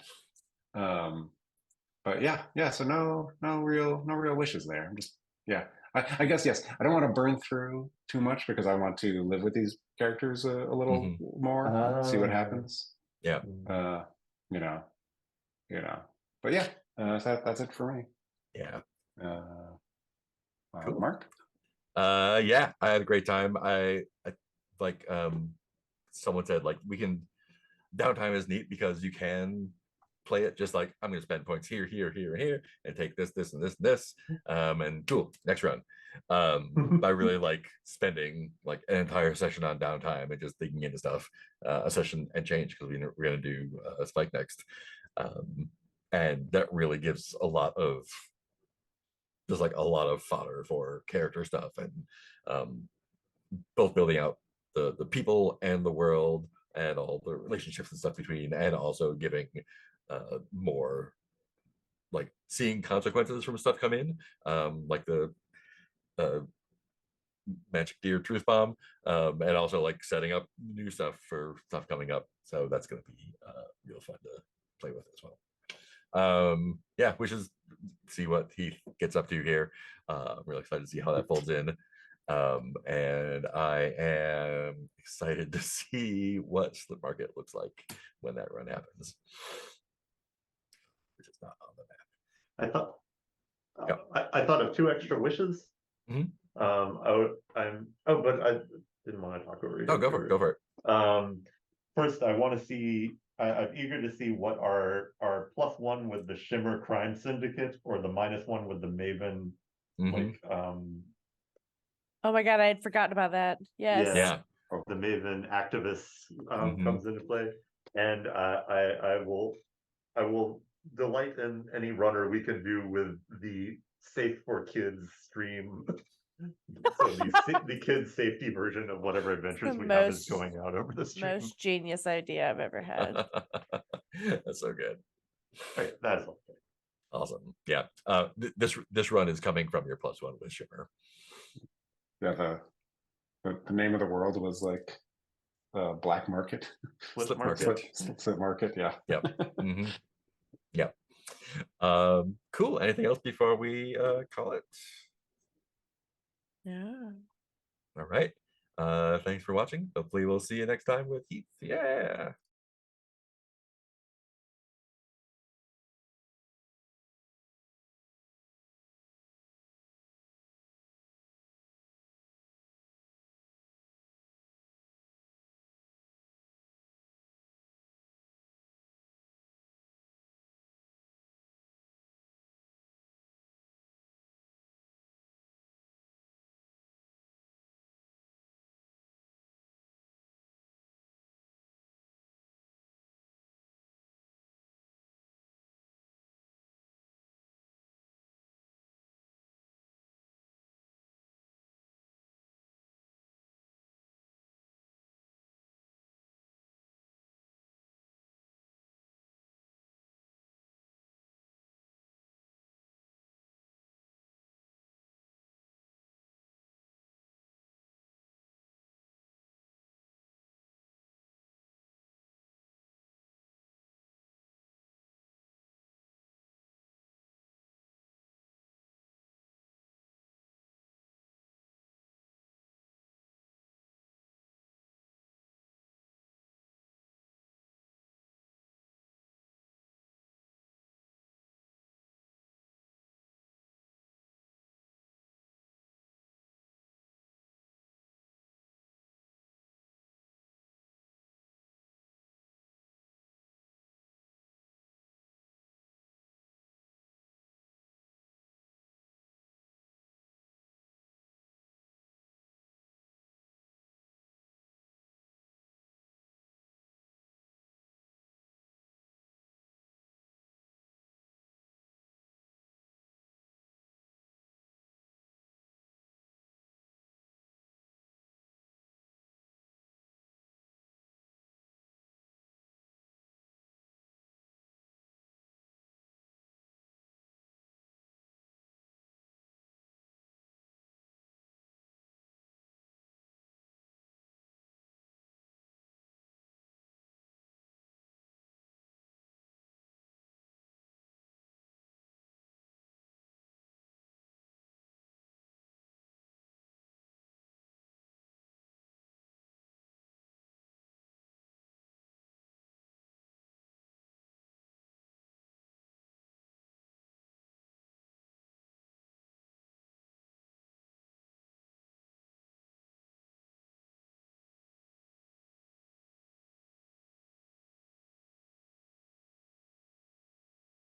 But yeah. So no real wishes there. I'm just I guess yes. I don't want to burn through too much because I want to live with these characters a little more, see what happens. Yeah. You know, But yeah, that's it for me. Yeah. Cool. Mark? Yeah, I had a great time. I like someone said like downtime is neat because you can play it just like I'm gonna spend points here, here, here, and here, and take this, this, and this, and this. And cool, next run. I really like spending like an entire session on downtime and just digging into stuff, a session and change because we're gonna do a spike next. And that really gives a lot of fodder for character stuff and both building out the people and the world and all the relationships and stuff between, and also giving more like seeing consequences from stuff come in, like the magic deer truth bomb, and also like setting up new stuff for stuff coming up. So that's going to be real fun to play with as well. Yeah, we should see what he gets up to here. I'm really excited to see how that folds in. And I am excited to see what Slip Market looks like when that run happens, which is not on the map. I thought of 2 extra wishes. Mhm. But I didn't want to talk over you. Oh, go for it. First, I want to see. I'm eager to see what our +1 with the Shimmer Crime Syndicate or the -1 with the Maven. Like, oh my god, I had forgotten about that. Yes. Yeah. The Maven activists comes into play, and I will delight in any runner we can do with the Safe for Kids stream. So the kids safety version of whatever adventures we have is going out over the stream. Most genius idea I've ever had. That's so good. Right, that's okay. Awesome. Yeah. This run is coming from your +1 with Shimmer. Yeah, the name of the world was like Black Market. Slip Market. Slip Market, yeah. Yep. Yeah. Cool. Anything else before we call it? Yeah. All right. Thanks for watching. Hopefully we'll see you next time with Heath. Yeah.